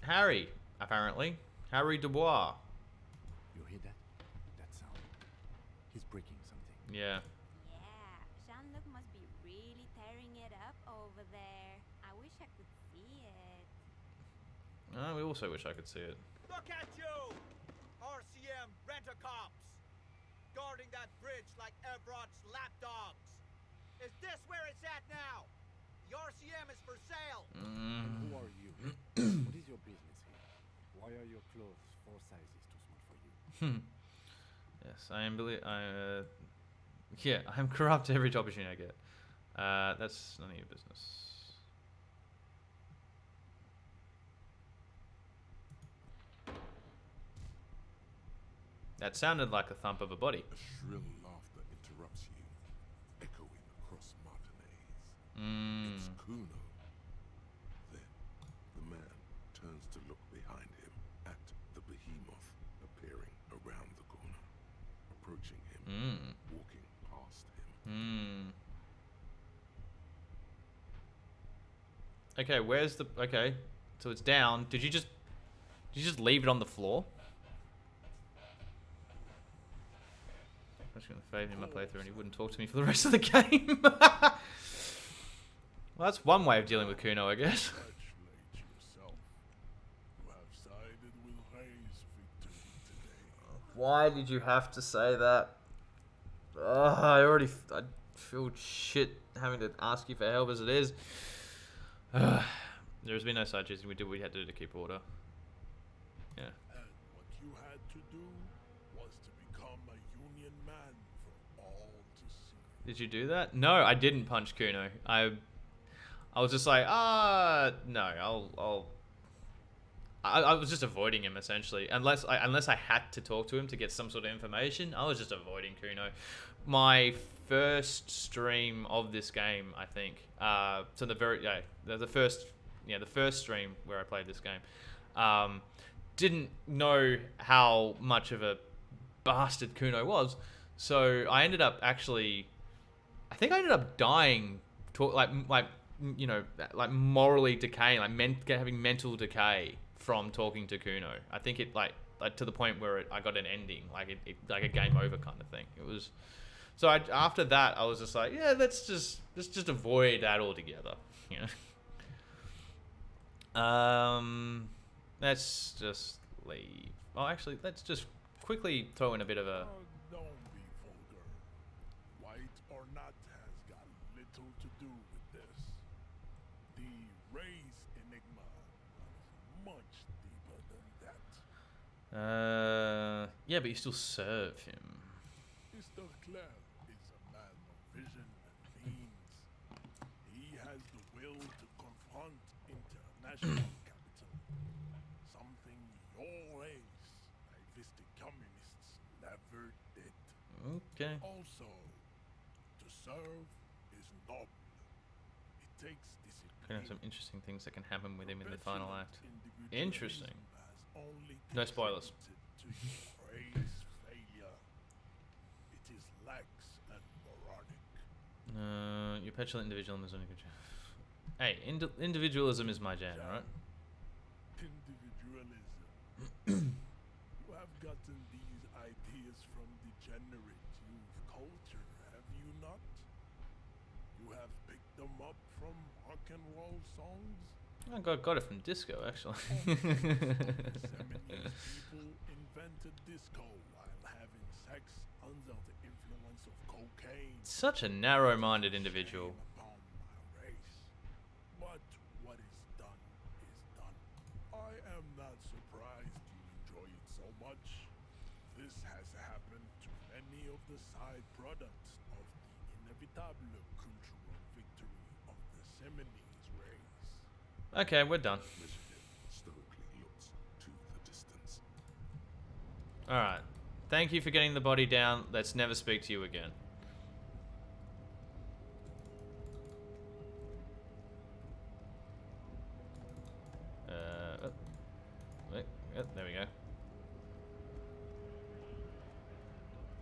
Speaker 1: Harry, apparently. Harry Dubois.
Speaker 4: You hear that?
Speaker 1: Yeah.
Speaker 8: Yeah, Jean-Luc must be really tearing it up over there. I wish I could see it.
Speaker 1: We also wish I could see it.
Speaker 9: Look at you! RCM rent-a-cops! Guarding that bridge like Everott's lapdogs! Is this where it's at now? The RCM is for sale!
Speaker 4: And who are you? What is your business here? Why are your clothes 4 sizes too small for you?
Speaker 1: Yes, I am. Yeah, I'm corrupt every opportunity I get. That's none of your business. That sounded like the thump of a body.
Speaker 2: A shrill laughter interrupts you, echoing across Martinez. It's Kuno. Then the man turns to look behind him at the behemoth appearing around the corner, approaching him, walking past him.
Speaker 1: Okay, where's the... Okay, so it's down. Did you just leave it on the floor? I'm just going to fade in my playthrough and he wouldn't talk to me for the rest of the game. Well, that's one way of dealing with Kuno, I guess.
Speaker 2: Congratulate yourself. You have sided with Ray's victory today.
Speaker 1: Why did you have to say that? I feel shit having to ask you for help as it is. There's been no side chasing. We did what we had to do to keep order. Yeah.
Speaker 2: And what you had to do was to become a Union man for all to see.
Speaker 1: Did you do that? No, I didn't punch Kuno. I was just like, no, I was just avoiding him essentially. Unless I had to talk to him to get some sort of information, I was just avoiding Kuno. My first stream of this game, I think. So the first stream where I played this game. Didn't know how much of a bastard Kuno was, so I ended up dying, like morally decaying, having mental decay from talking to Kuno. I think it like to the point where I got an ending, like a game over kind of thing. It was. So after that, I was just like, yeah, let's just avoid that altogether. You know. Let's just leave. Oh, actually, let's just quickly throw in a bit of a.
Speaker 2: Oh, don't be vulgar. White or not has got little to do with this. The race enigma runs much deeper than that.
Speaker 1: Yeah, but you still serve him.
Speaker 2: Mr. Clare is a man of vision and means. He has the will to confront international capital. Something your race, naivistic communists, never did.
Speaker 1: Okay.
Speaker 2: Also, to serve is noble. It takes discipline.
Speaker 1: Gonna have some interesting things that can happen with him in the final act.
Speaker 2: Individualism
Speaker 1: Interesting.
Speaker 2: has only
Speaker 1: No spoilers.
Speaker 2: contributed to your race failure. It is lax and moronic.
Speaker 1: Your petulant individualism is only good. Hey, individualism is my jam, alright?
Speaker 2: Individualism. You have gotten these ideas from degenerate youth culture, have you not? You have picked them up from rock and roll songs?
Speaker 1: I got it from disco, actually.
Speaker 2: Seminese people invented disco while having sex under the influence of cocaine.
Speaker 1: Such a narrow-minded individual.
Speaker 2: Upon my race. But what is done is done. I am not surprised you enjoy it so much. This has happened to many of the side products of the inevitable cultural victory of the Seminese race.
Speaker 1: Okay, we're done.
Speaker 2: Michigan stoically looks to the distance.
Speaker 1: Alright. Thank you for getting the body down. Let's never speak to you again. There we go.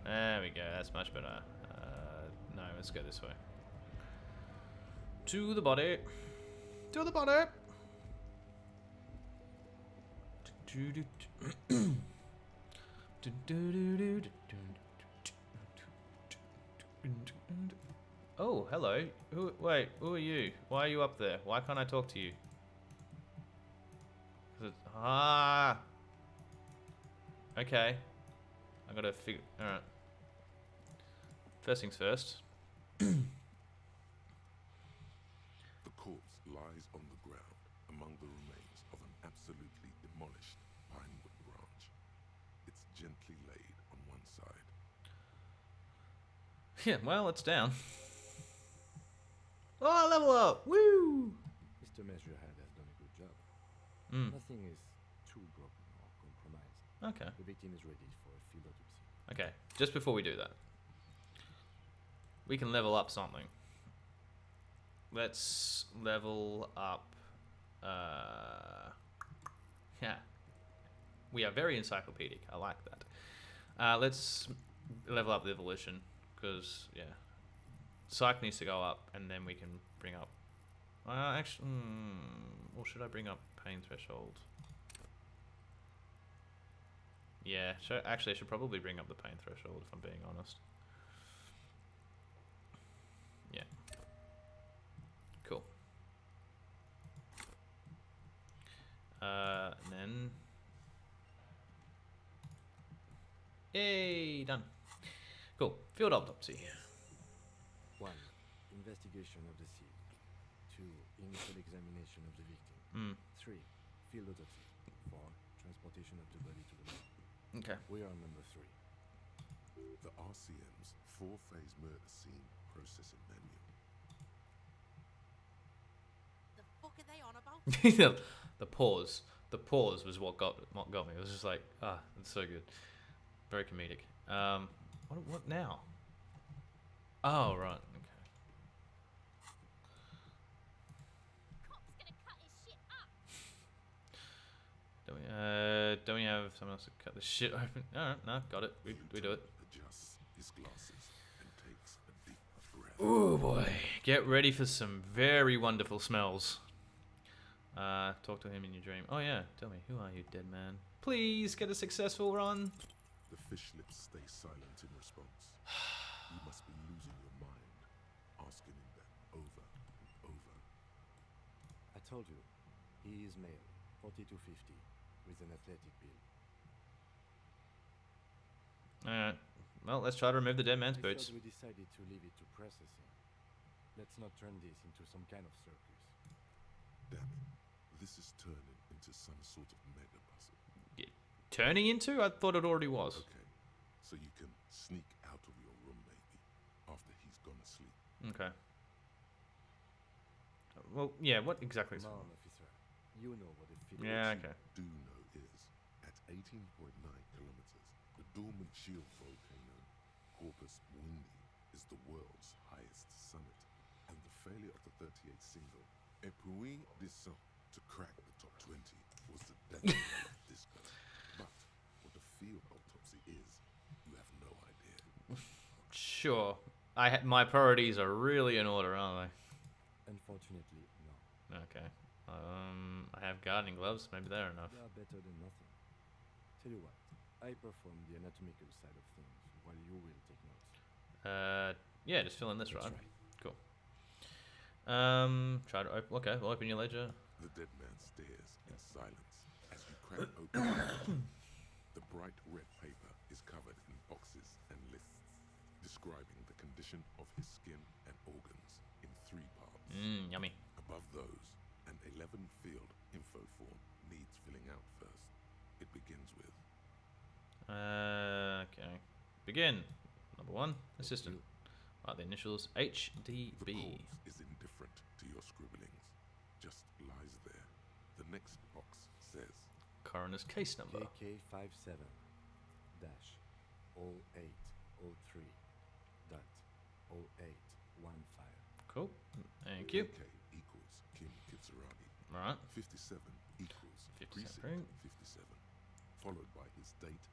Speaker 1: There we go. That's much better. No, let's go this way. To the body. To the body. Oh, hello. Wait, who are you? Why are you up there? Why can't I talk to you? Okay. I gotta figure. Alright. First things first.
Speaker 2: The corpse lies on the ground among the remains of an absolutely demolished pinewood branch. It's gently laid on one side.
Speaker 1: Yeah, well, it's down. Oh, level up! Woo!
Speaker 4: Mr. Measurehead has done a good job.
Speaker 1: Mm.
Speaker 4: Nothing is too broken or compromised.
Speaker 1: Okay.
Speaker 4: The victim is ready for a field autopsy.
Speaker 1: Okay, just before we do that, we can level up something. Let's level up. Yeah. We are very encyclopedic. I like that. Let's level up the evolution, because, yeah. Psych needs to go up, and then we can bring up... actually... or should I bring up pain threshold? Yeah, actually I should probably bring up the pain threshold, if I'm being honest. Yeah. Cool. And then... Yay! Done. Cool. Field autopsy.
Speaker 4: 1. Investigation of the scene. 2. Initial examination of the victim. 3. Field autopsy. 4. Transportation of the body to the morgue.
Speaker 1: Okay.
Speaker 4: We are number 3.
Speaker 2: The RCM's 4-phase murder scene processing menu.
Speaker 6: The fuck are they on about?
Speaker 1: The pause. The pause was what got me. It was just like, it's so good. Very comedic. What now? Oh, right. Okay.
Speaker 8: Cop's gonna cut his shit up.
Speaker 1: Don't we have someone else to cut the shit open? Alright, no, got it. We do it.
Speaker 2: Adjusts his glasses and takes a deep breath.
Speaker 1: Oh boy. Get ready for some very wonderful smells. Talk to him in your dream. Oh yeah, tell me, who are you, dead man? Please get a successful run.
Speaker 2: The fish lips stay silent in response. You must be losing your mind, asking him that over and over.
Speaker 4: I told you, he is male, 40 to 50, with an athletic build.
Speaker 1: Alright. Well, let's try to remove the dead man's
Speaker 4: I
Speaker 1: boots.
Speaker 4: thought we decided to leave it to processing. Let's not turn this into some kind of circus.
Speaker 2: Damn it. This is turning into some sort of mega puzzle.
Speaker 1: Turning into? I thought it already was.
Speaker 2: Okay, so you can sneak out of your room maybe, after he's gone to sleep.
Speaker 1: Okay. Well, yeah, what exactly is...
Speaker 4: Come on, officer. You know what a field
Speaker 1: Yeah,
Speaker 2: What
Speaker 1: okay.
Speaker 2: you do know is, at 18.9 kilometers, the dormant shield volcano, Corpus Mundi, is the world's highest summit, and the failure of the 38 single, Epui Descent, to crack the top 20 was the death of this guy. But what a field autopsy is, you have no idea.
Speaker 1: Sure. My priorities are really in order, aren't
Speaker 4: Unfortunately, no.
Speaker 1: they? Okay. I have gardening gloves. Maybe they're enough.
Speaker 4: They are better than nothing. Tell you what, I perform the anatomical side of things, while you will take notes.
Speaker 1: Yeah, just fill in this,
Speaker 4: That's
Speaker 1: right?
Speaker 4: right.
Speaker 1: Cool. Try to open... Okay, we'll open your ledger.
Speaker 2: The dead man stares in silence as you crack open. The bright red paper is covered in boxes and lists, describing the condition of his skin and organs in 3 parts.
Speaker 1: Yummy.
Speaker 2: Above those, an 11-field info form needs filling out first. It begins with
Speaker 1: Okay. Begin. Number 1, assistant.
Speaker 2: you.
Speaker 1: Right, the initials
Speaker 2: The
Speaker 1: HDB.
Speaker 2: corpse is indifferent to your scribblings, just lies there. The next box says
Speaker 1: Coroner's case number.
Speaker 4: KK57 dash 0803 dot 0815.
Speaker 1: Cool. Thank you.
Speaker 2: AK equals Kim Kitsuragi.
Speaker 1: Right.
Speaker 2: 57 equals
Speaker 1: 57.
Speaker 2: precinct 57, followed by his date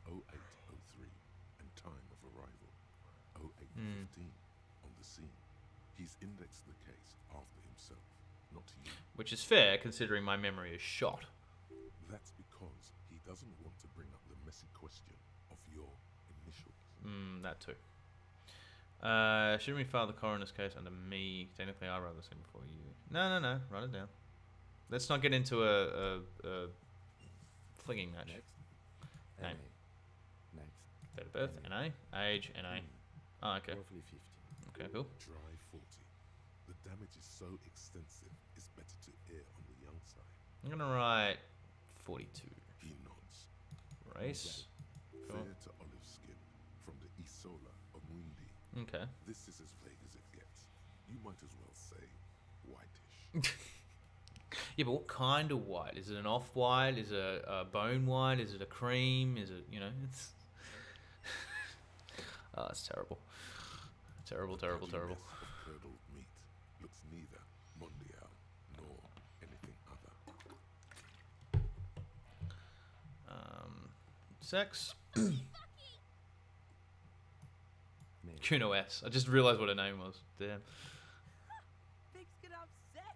Speaker 2: 0803 and time of arrival 0815 on the scene. He's indexed the case after himself, not you.
Speaker 1: Which is fair, considering my memory is shot.
Speaker 2: That's because he doesn't want to bring up the messy question of your initials.
Speaker 1: That too. Shouldn't we file the coroner's case under me? Technically, I'll write this in before you. No. Write it down. Let's not get into a flinging match.
Speaker 4: Next.
Speaker 1: Name.
Speaker 4: NA. Next.
Speaker 1: Date of birth, NA. Age, NA. Oh, okay.
Speaker 4: Roughly 50.
Speaker 1: Okay, cool.
Speaker 2: Try 40. The damage is so extensive, it's better to err on the young side.
Speaker 1: I'm gonna write 42.
Speaker 2: He nods.
Speaker 1: Race.
Speaker 2: Fair to olive skin from the Isola of Mundi.
Speaker 1: Okay.
Speaker 2: This is as vague as it gets. You might as well say whitish.
Speaker 1: Yeah, but what kind of white? Is it an off-white? Is it a bone white? Is it a cream? Is it, you know, it's... Oh, it's terrible. Terrible.
Speaker 2: Mess of curdled meat looks neither mondial nor anything other.
Speaker 1: Sex.
Speaker 4: Male.
Speaker 1: Kuno S. I just realised what her name was. Damn.
Speaker 3: Pigs can have sex.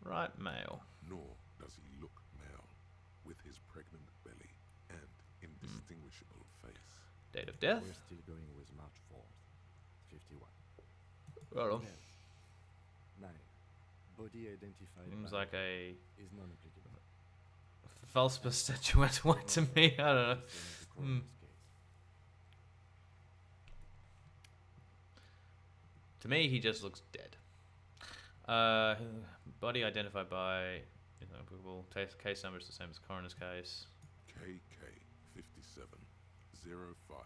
Speaker 1: Right, male.
Speaker 2: Nor does he look male, with his pregnant belly and indistinguishable face.
Speaker 1: Date of death.
Speaker 4: We're still going with March 4th. 51.
Speaker 1: Right on.
Speaker 4: 9. Body identified
Speaker 1: Seems
Speaker 4: by
Speaker 1: like a
Speaker 4: is non-applicable.
Speaker 1: false statuette white to me. I don't know.
Speaker 4: Same as the coroner's case.
Speaker 1: To me, he just looks dead. Body identified by inapplicable. Case number is the same as coroner's case.
Speaker 2: KK 57 0503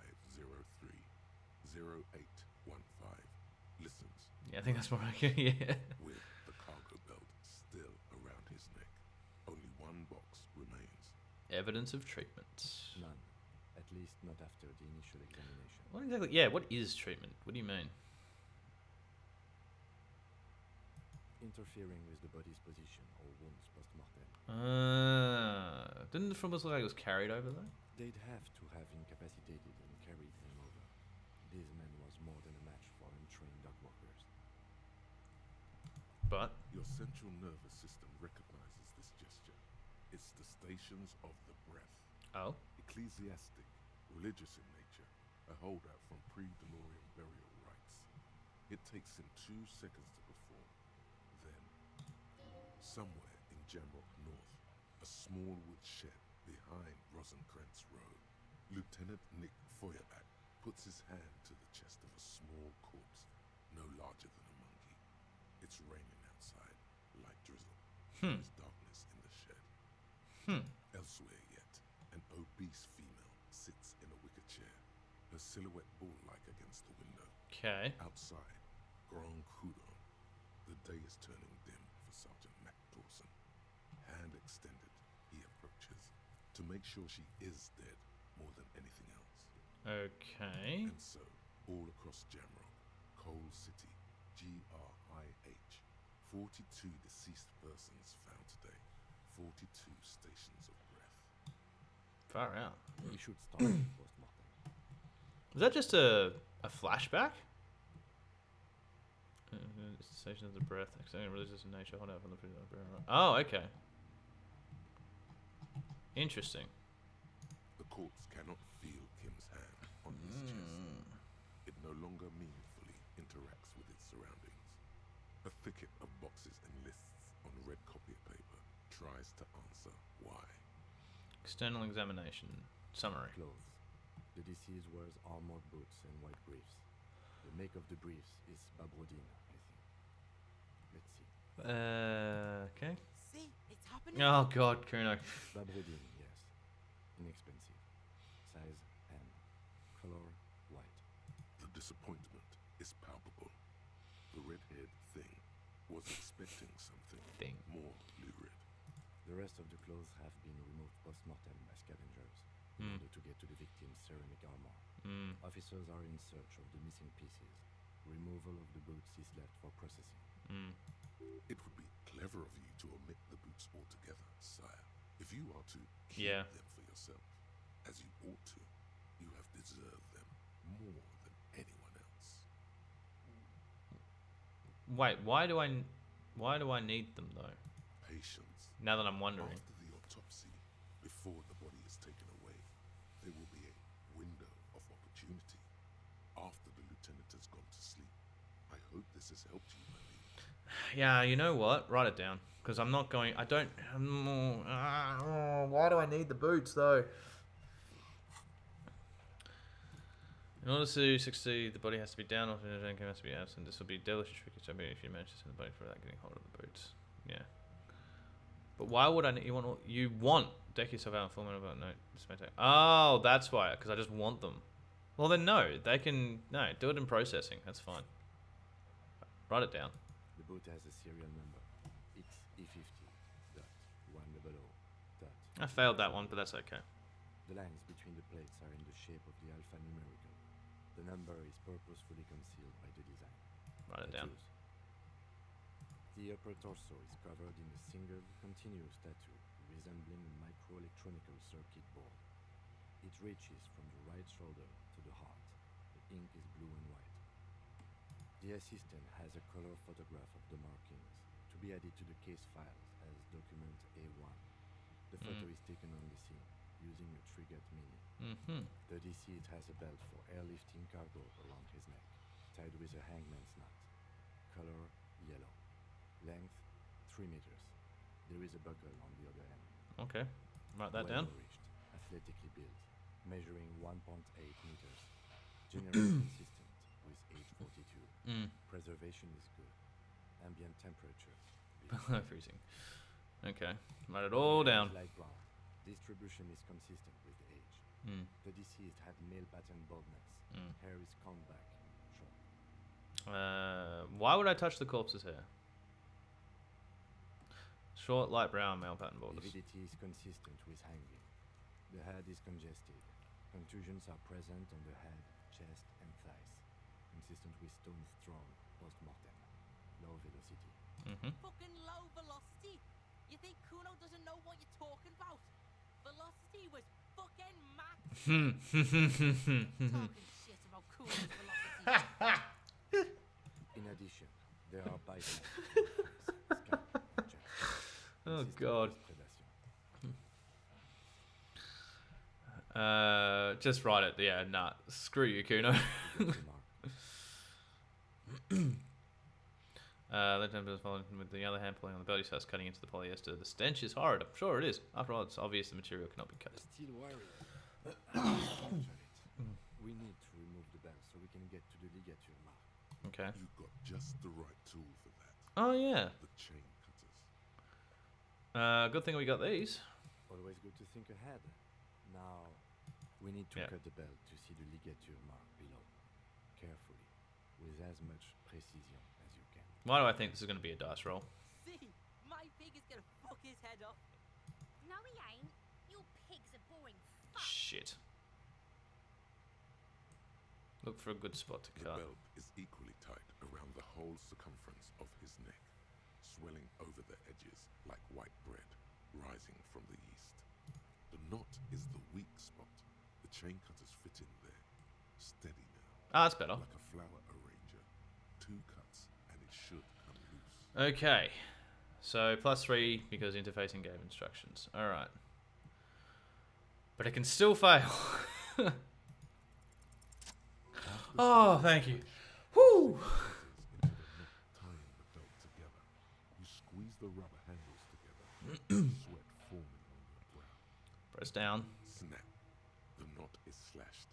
Speaker 2: 0815 listens
Speaker 1: Yeah, I think that's more accurate. Yeah.
Speaker 2: with the cargo belt still around his neck. Only one box remains.
Speaker 1: Evidence of treatment.
Speaker 4: None. At least not after the initial examination.
Speaker 1: What exactly? Yeah, what is treatment? What do you mean?
Speaker 4: Interfering with the body's position or wounds post-mortem.
Speaker 1: Didn't the thrombus look like it was carried over though?
Speaker 4: They'd have to have incapacitated and carried him over. This man was more than a match for untrained dog walkers.
Speaker 1: But
Speaker 2: Your central nervous system recognizes this gesture. It's the stations of the breath.
Speaker 1: oh,
Speaker 2: Ecclesiastic, religious in nature, a holdout from pre-Delorian burial rites. It takes him 2 seconds to perform. Then, somewhere in Jamrock North, a small wood shed behind Rosencrantz Road, Lieutenant Nick Feuerbach puts his hand to the chest of a small corpse, no larger than a monkey. It's raining outside, light drizzle. There's darkness in the shed. Elsewhere yet, an obese female sits in a wicker chair, her silhouette bull-like against the window.
Speaker 1: okay.
Speaker 2: Outside, Grand Coudon. The day is turning dim for Sergeant Mac Dawson. Hand extended, he approaches to make sure she is dead more than anything else.
Speaker 1: Okay.
Speaker 2: And so, all across Jamrock, Coal City, GRIH, 42 deceased persons found today, 42 stations of breath.
Speaker 1: Far out.
Speaker 4: We should start with post-mortem.
Speaker 1: Was that just a flashback? Station of the breath, extending religious in nature, hold out from the food. Oh, okay. Interesting.
Speaker 2: The corpse cannot feel Kim's hand on his chest. It no longer meaningfully interacts with its surroundings. A thicket of boxes and lists on red copy paper tries to answer why.
Speaker 1: External examination. Summary.
Speaker 4: Clothes. The deceased wears armored boots and white briefs. The make of the briefs is Babrodine, I think. Let's see.
Speaker 1: Okay.
Speaker 3: See, it's happening.
Speaker 1: Oh god, Kuno.
Speaker 4: Babrodine, yes. Inexpensive. Size M. Color white.
Speaker 2: The disappointment is palpable. The red-haired thing was expecting something
Speaker 1: Thing.
Speaker 2: more lurid.
Speaker 4: The rest of the clothes have been removed post-mortem by scavengers in order to get to the victim's ceramic armor. Officers are in search of the missing pieces. Removal of the boots is left for processing.
Speaker 2: It would be clever of you to omit the boots altogether, sire. If you are to keep
Speaker 1: Yeah.
Speaker 2: them for yourself, as you ought to, you have deserved them more than anyone else.
Speaker 1: Wait, why do I need them though?
Speaker 2: Patience.
Speaker 1: Now that I'm wondering.
Speaker 2: After the autopsy, before the body is taken away, there will be a window of opportunity. After the lieutenant has gone to has helped you, buddy.
Speaker 1: Yeah, you know what? Write it down. Because I'm not going... I don't... why do I need the boots, though? In order to succeed, the body has to be down, off, and the has to be absent. This will be delicate, tricky, so if you manage to send the body without getting hold of the boots. Yeah. But why would I... You want... Deck yourself out and full about no. Oh, that's why. Because I just want them. Well, then no. They can... No, do it in processing. That's fine. Write it down.
Speaker 4: The boat has a serial number. It's E50.100.
Speaker 1: I failed that one, but that's okay.
Speaker 4: The lines between the plates are in the shape of the alphanumerical. The number is purposefully concealed by the design.
Speaker 1: Write it down.
Speaker 4: The upper torso is covered in a single, continuous tattoo resembling a microelectronical circuit board. It reaches from the right shoulder to the heart. The ink is blue and white. The assistant has a color photograph of the markings to be added to the case files as document A1. The photo is taken on the scene using a triggered mini. The deceased has a belt for airlifting cargo around his neck, tied with a hangman's knot. Color yellow. Length 3 meters. There is a buckle on the other end.
Speaker 1: Okay, write that down.
Speaker 4: Well-nourished, athletically built, measuring 1.8 meters. Generally consistent with age 42. Preservation is good. Ambient temperature.
Speaker 1: Freezing. Okay, write it all down.
Speaker 4: Light brown. Distribution is consistent with age. The deceased had male pattern baldness. Hair is combed back, short.
Speaker 1: Why would I touch the corpse's hair? Short, light brown, male pattern baldness.
Speaker 4: Lividity is consistent with hanging. The head is congested. Contusions are present on the head, chest, and thighs. Consistent with stones thrown post-mortem. Low velocity.
Speaker 10: Fucking low velocity? You think Kuno doesn't know what you're talking about? Velocity was fucking max. Talking shit about Kuno's velocity.
Speaker 4: In addition, there are bites.
Speaker 1: Oh god. Just write it. Yeah, nah. Screw you, Kuno. That temper is following with the other hand pulling on the belly, starts cutting into the polyester. The stench is horrid. I'm sure it is. After all, it's obvious the material cannot be cut.
Speaker 4: Steel warrior. We need to remove the belt so we can get to the ligature mark.
Speaker 1: Okay.
Speaker 2: You've got just the right tool for that.
Speaker 1: Oh yeah.
Speaker 2: The chain cutters.
Speaker 1: Good thing we got these.
Speaker 4: Always good to think ahead. Now, we need to cut the belt to see the ligature mark below. Carefully, with as much precision as you can.
Speaker 1: Why do I think this is going to be a dice roll?
Speaker 10: See, my pig is gonna fuck his head off.
Speaker 8: No, he ain't. Your pig's a boring fuck.
Speaker 1: Shit. Look for a good spot to cut.
Speaker 2: The belt is equally tight around the whole circumference of his neck, swelling over the edges like white bread rising from the yeast. The knot is the weak spot. The chain cutters fit in there. Steady now.
Speaker 1: Ah, that's better.
Speaker 2: Like a flower arranger. 2 cuts and it should come loose.
Speaker 1: Okay. So +3 because interfacing gave instructions. Alright. But it can still fail. Oh, thank you. Woo!
Speaker 2: Into the knot, tying the belt together. You squeeze the rubber handles together. Sweat forming on your brow.
Speaker 1: Press down.
Speaker 2: Snap. The knot is slashed.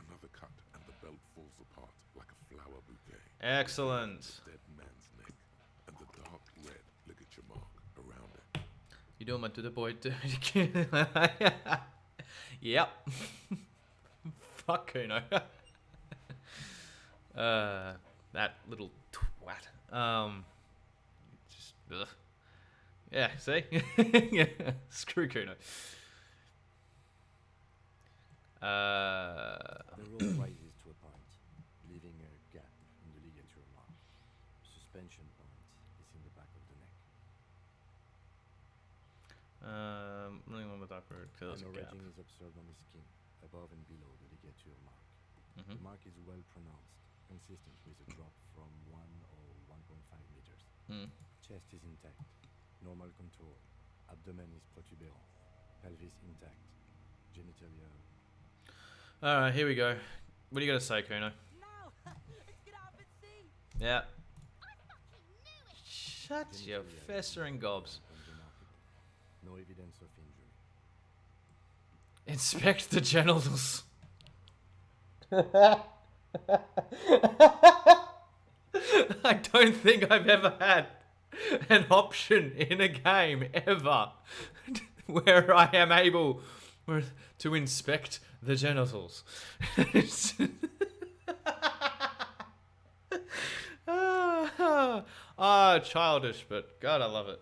Speaker 2: Another cut and the belt falls apart like a flower bouquet.
Speaker 1: Excellent.
Speaker 2: The dead man's neck and the dark red ligature mark around it.
Speaker 1: You doing my to the boy dirty? Yep. Fuck Kuno. That little twat. Just ugh. Yeah, see? Yeah. Screw Kuno.
Speaker 4: The rope rises to a point, leaving a gap in the ligature mark. Suspension point is in the back of the neck.
Speaker 1: Running on the dark road kills a
Speaker 4: An
Speaker 1: gap.
Speaker 4: ridging is observed on the skin, above and below the ligature mark. The mark is well pronounced, consistent with a drop from 1 or 1.5 meters. Chest is intact, normal contour. Abdomen is protuberant, pelvis intact, genitalia.
Speaker 1: Alright, here we go. What do you got to say, Kuno?
Speaker 10: No, let's get up and see.
Speaker 1: Yeah. Shut your
Speaker 4: Genitalia
Speaker 1: festering
Speaker 4: is
Speaker 1: gobs.
Speaker 4: unremarkable. No evidence of injury.
Speaker 1: Inspect the genitals. I don't think I've ever had an option in a game ever where I am able to inspect the genitals. Childish, but God, I love it.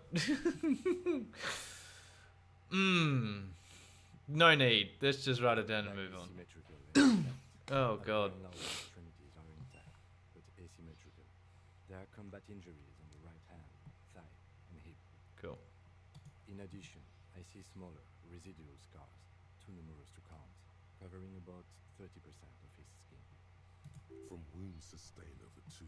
Speaker 1: No need. Let's just write it down and move on.
Speaker 4: Symmetrical and intact.
Speaker 1: Oh God.
Speaker 4: Upper and lower extremities are intact, but asymmetrical. There are combat injuries on the right hand, thigh, and hip.
Speaker 1: Cool.
Speaker 4: In addition, I see smaller, residual scars, too numerous to count, covering about 30% of his skin.
Speaker 2: From wounds sustained over 2,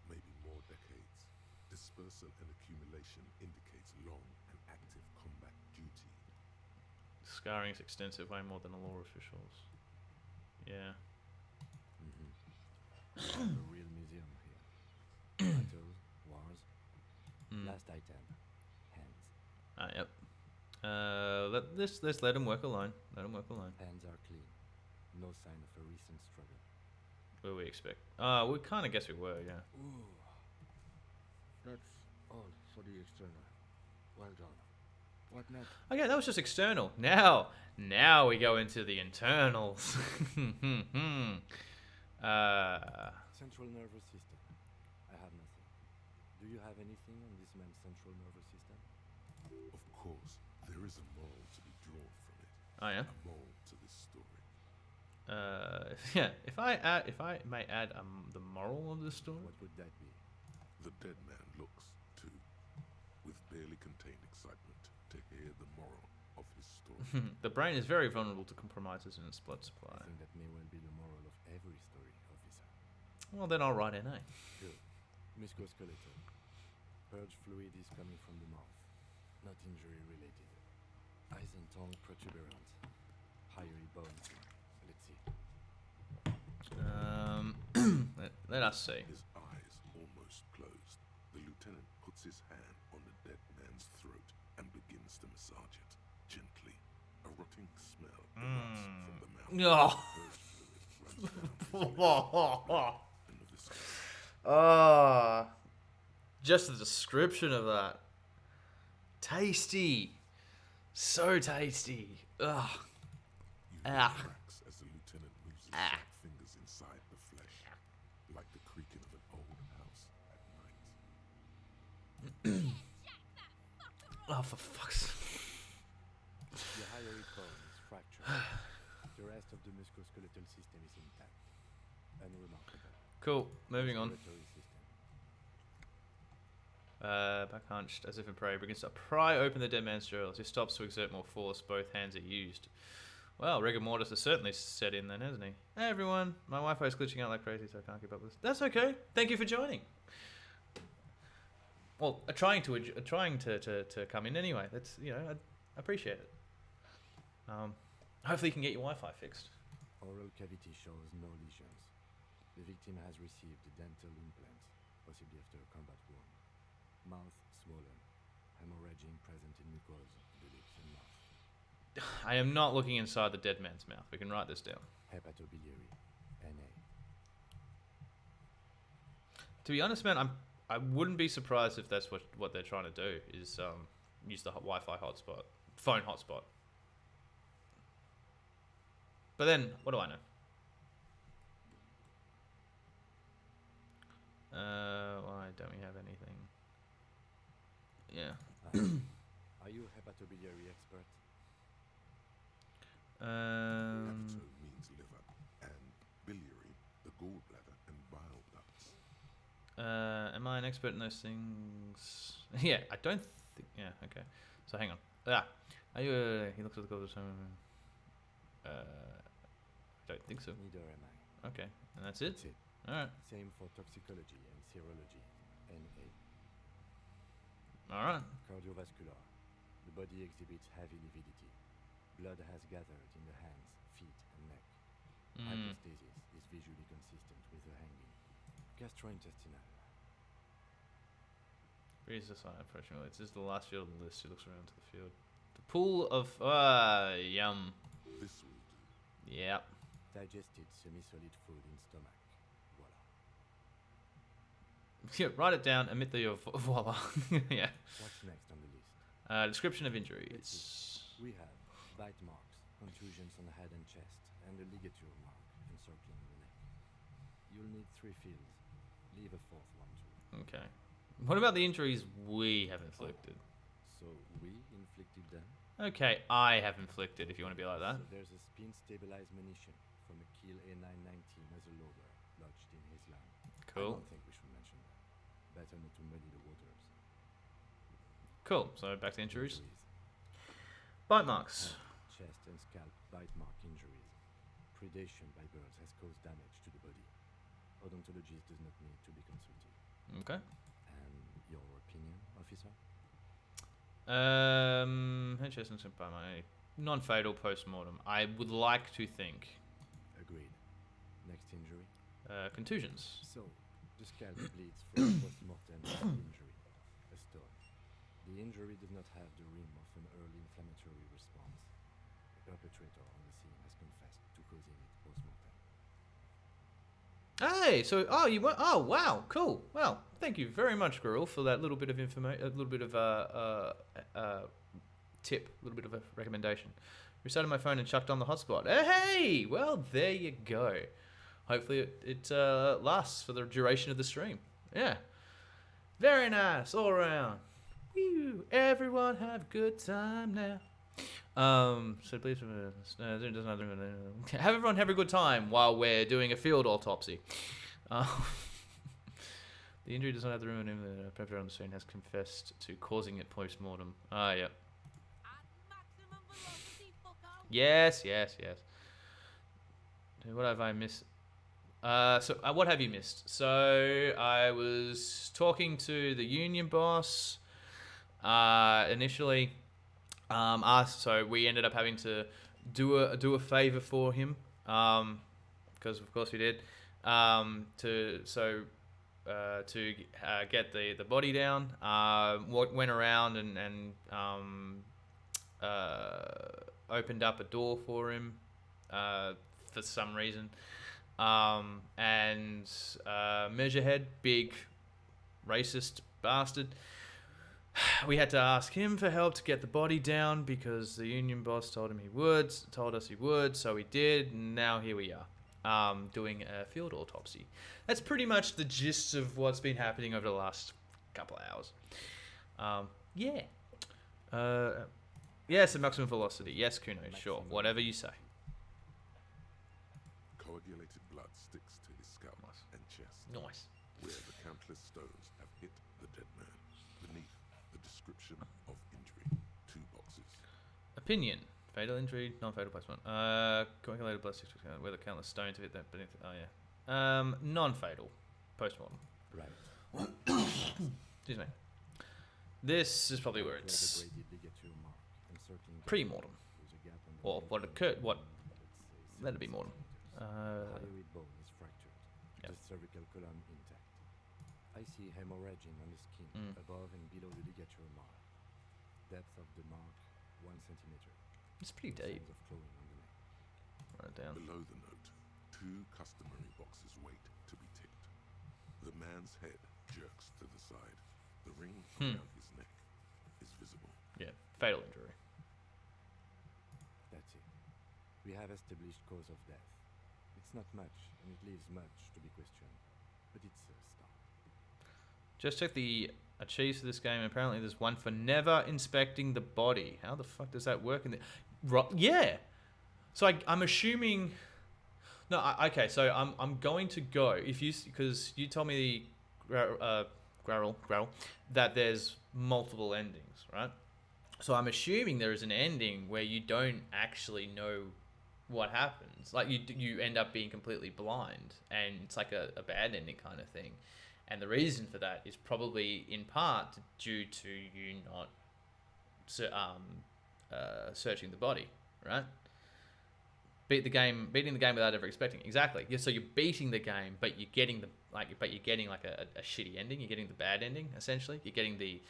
Speaker 2: maybe more decades, dispersal and accumulation indicates long and active combat duty.
Speaker 1: Scarring is extensive, way more than the law officials. Yeah.
Speaker 4: We have a real museum here. Battles, wars. Last item, hands.
Speaker 1: Yep. Let's let him work alone. Let him work alone.
Speaker 4: Hands are clean. No sign of a recent struggle.
Speaker 1: What do we expect? We kind of guess we were, yeah.
Speaker 11: Ooh. That's all for the external. Well done. What next?
Speaker 1: Okay, that was just external. Now we go into the internals.
Speaker 4: Central nervous system. I have nothing. Do you have anything on this man's central nervous system?
Speaker 2: Of course, there is a moral to be drawn from it.
Speaker 1: Oh yeah.
Speaker 2: A moral to this story.
Speaker 1: Yeah. If I may add the moral of the story.
Speaker 4: What would that be?
Speaker 2: The dead man looks, too, with barely contained excitement to hear the moral of his story.
Speaker 1: The brain is very vulnerable to compromises in its blood supply.
Speaker 4: I think that may well be the moral of every story, officer.
Speaker 1: Well, then I'll write NA.
Speaker 4: Good. Musculoskeletal. Purge fluid is coming from the mouth. Not injury related. Eyes and tongue protuberant. Hairy bones. Let's see.
Speaker 1: Let us see.
Speaker 2: His eyes almost closed. The lieutenant puts his hand on the dead man's throat and begins to massage it gently. A rotting smell emanates from the mouth.
Speaker 1: Oh. Just the description of that. Tasty. So tasty. Ugh.
Speaker 2: You hear cracks as the lieutenant moves his sharp fingers inside the flesh, like the creaking of an old house at night.
Speaker 1: Oh, for fuck's sake.
Speaker 4: The hyoid bone is fractured. The rest of the musculoskeletal system is intact. Unremarkable.
Speaker 1: Cool. Moving on.
Speaker 4: Respiratory system.
Speaker 1: Back hunched, as if in prayer, begins to pry open the dead man's jaws. He stops to exert more force. Both hands are used. Well, rigor mortis has certainly set in then, hasn't he? Hey everyone, my Wi-Fi is glitching out like crazy, so I can't keep up with this. That's okay. Thank you for joining. Well, trying to come in anyway. That's, you know, I appreciate it. Hopefully you can get your Wi-Fi fixed.
Speaker 4: Oral cavity shows no lesions. The victim has received a dental implant, possibly after a combat wound. Mouth swollen. Hemorrhaging present in mucosa, the lips and mouth.
Speaker 1: I am not looking inside the dead man's mouth. We can write this down.
Speaker 4: Hepatobiliary. NA.
Speaker 1: To be honest, man, I wouldn't be surprised if that's what they're trying to do is use the Wi-Fi hotspot, phone hotspot. But then, what do I know? Why don't we have anything? Yeah.
Speaker 4: Are you a hepatobiliary expert?
Speaker 2: Hepato means liver, and biliary, the gallbladder and bile ducts.
Speaker 1: Am I an expert in those things? Yeah, I don't think. Yeah, okay. So hang on. Are you? He looks at the goals. Don't think so.
Speaker 4: Neither am I.
Speaker 1: Okay, and that's it.
Speaker 4: That's it.
Speaker 1: All right.
Speaker 4: Same for toxicology and serology. NA.
Speaker 1: All right.
Speaker 4: Cardiovascular. The body exhibits heavy lividity. Blood has gathered in the hands, feet, and neck. Hypostasis is visually consistent with the hanging. Gastrointestinal.
Speaker 1: Reads the sign, unfortunately. This is the last field on the list. He looks around to the field. The pool of... yum.
Speaker 2: This will do.
Speaker 1: Yep.
Speaker 4: Digested semi-solid food in stomach. Voila.
Speaker 1: Yeah, write it down, omit the voila. Yeah.
Speaker 4: What's next on the list?
Speaker 1: Description of injuries.
Speaker 4: We have bite marks, contusions on the head and chest, and a ligature mark encircling the neck. You'll need 3 fields. Leave a 4th one too.
Speaker 1: Okay. What about the injuries we have inflicted?
Speaker 4: So we inflicted them?
Speaker 1: Okay, I have inflicted, if you want to be like that.
Speaker 4: So there's a spin-stabilized munition from a Kiel A919 as a loader lodged in his lung.
Speaker 1: Cool.
Speaker 4: I don't think we should mention that. Better not to muddy the waters.
Speaker 1: Cool, so back to injuries. Bite marks.
Speaker 4: Head, chest and scalp bite mark injuries. Predation by birds has caused damage to the body. Odontologist does not need to be consulted.
Speaker 1: Okay.
Speaker 4: And your opinion, officer?
Speaker 1: Head, chest, and scalp bite. Non-fatal post-mortem. I would like to think.
Speaker 4: Agreed. Next injury?
Speaker 1: Contusions.
Speaker 4: So, the scalp bleeds from a post-mortem injury. A stone. The injury does not have the rim of an early inflammatory response. The perpetrator on the scene has confessed to causing it post-mortem.
Speaker 1: Hey, so wow, cool. Well, thank you very much, girl, for that little bit of information, a little bit of tip, a little bit of a recommendation. Restarted my phone and chucked on the hotspot. Hey, well, there you go. Hopefully it lasts for the duration of the stream. Yeah, very nice all around. Woo. Everyone have a good time now. So please have everyone have a good time while we're doing a field autopsy. The injury does not have the room, and the perpetrator on the scene has confessed to causing it post-mortem. Ah, yeah. Yes. What have I missed? What have you missed? So I was talking to the union boss initially. So we ended up having to do a favor for him, because of course we did, to get the body down. Went around and opened up a door for him for some reason, and Measurehead, big racist bastard. We had to ask him for help to get the body down because the union boss told us he would, so he did, and now here we are, doing a field autopsy. That's pretty much the gist of what's been happening over the last couple of hours. Yes, at maximum velocity. Yes, Kuno, sure, whatever you say.
Speaker 2: Coagulated blood sticks to his scalp and chest.
Speaker 1: Nice.
Speaker 2: Where the countless stones have hit the dead man. Beneath the description of injury, 2 boxes.
Speaker 1: Opinion. Fatal injury, non-fatal placement. Coagulated blood sticks where the countless stones have hit that beneath. Oh yeah. Non-fatal. Post-mortem.
Speaker 4: Right.
Speaker 1: Excuse me. This is probably where it's pre-mortem. Or what occurred. What? Let it be mortem.
Speaker 4: Hyoid bone is fractured.
Speaker 1: Yep.
Speaker 4: The cervical column intact. I see hemorrhaging on the skin above and below the ligature mark. Depth of the mark 1 centimeter.
Speaker 1: It's pretty deep.
Speaker 4: Signs of clawing on the neck.
Speaker 1: Write it down.
Speaker 2: Below the note, 2 customary boxes wait to be ticked. The man's head jerks to the side. The ring around his neck is visible.
Speaker 1: Yeah, fatal injury.
Speaker 4: That's it. We have established cause of death. It's not much, and it leaves much to be questioned, but it's a start.
Speaker 1: Just check the achieves for this game. Apparently, there's one for never inspecting the body. How the fuck does that work in the? Yeah. So I'm assuming. No, okay. So I'm going to go because you told me Gravel that there's multiple endings, right? So I'm assuming there is an ending where you don't actually know what happens. Like you end up being completely blind, and it's like a bad ending kind of thing. And the reason for that is probably in part due to you not searching the body, right? beating the game without ever expecting it. Exactly. Yeah, so you're beating the game, but you're getting like a shitty ending. You're getting the bad ending, essentially. You're getting the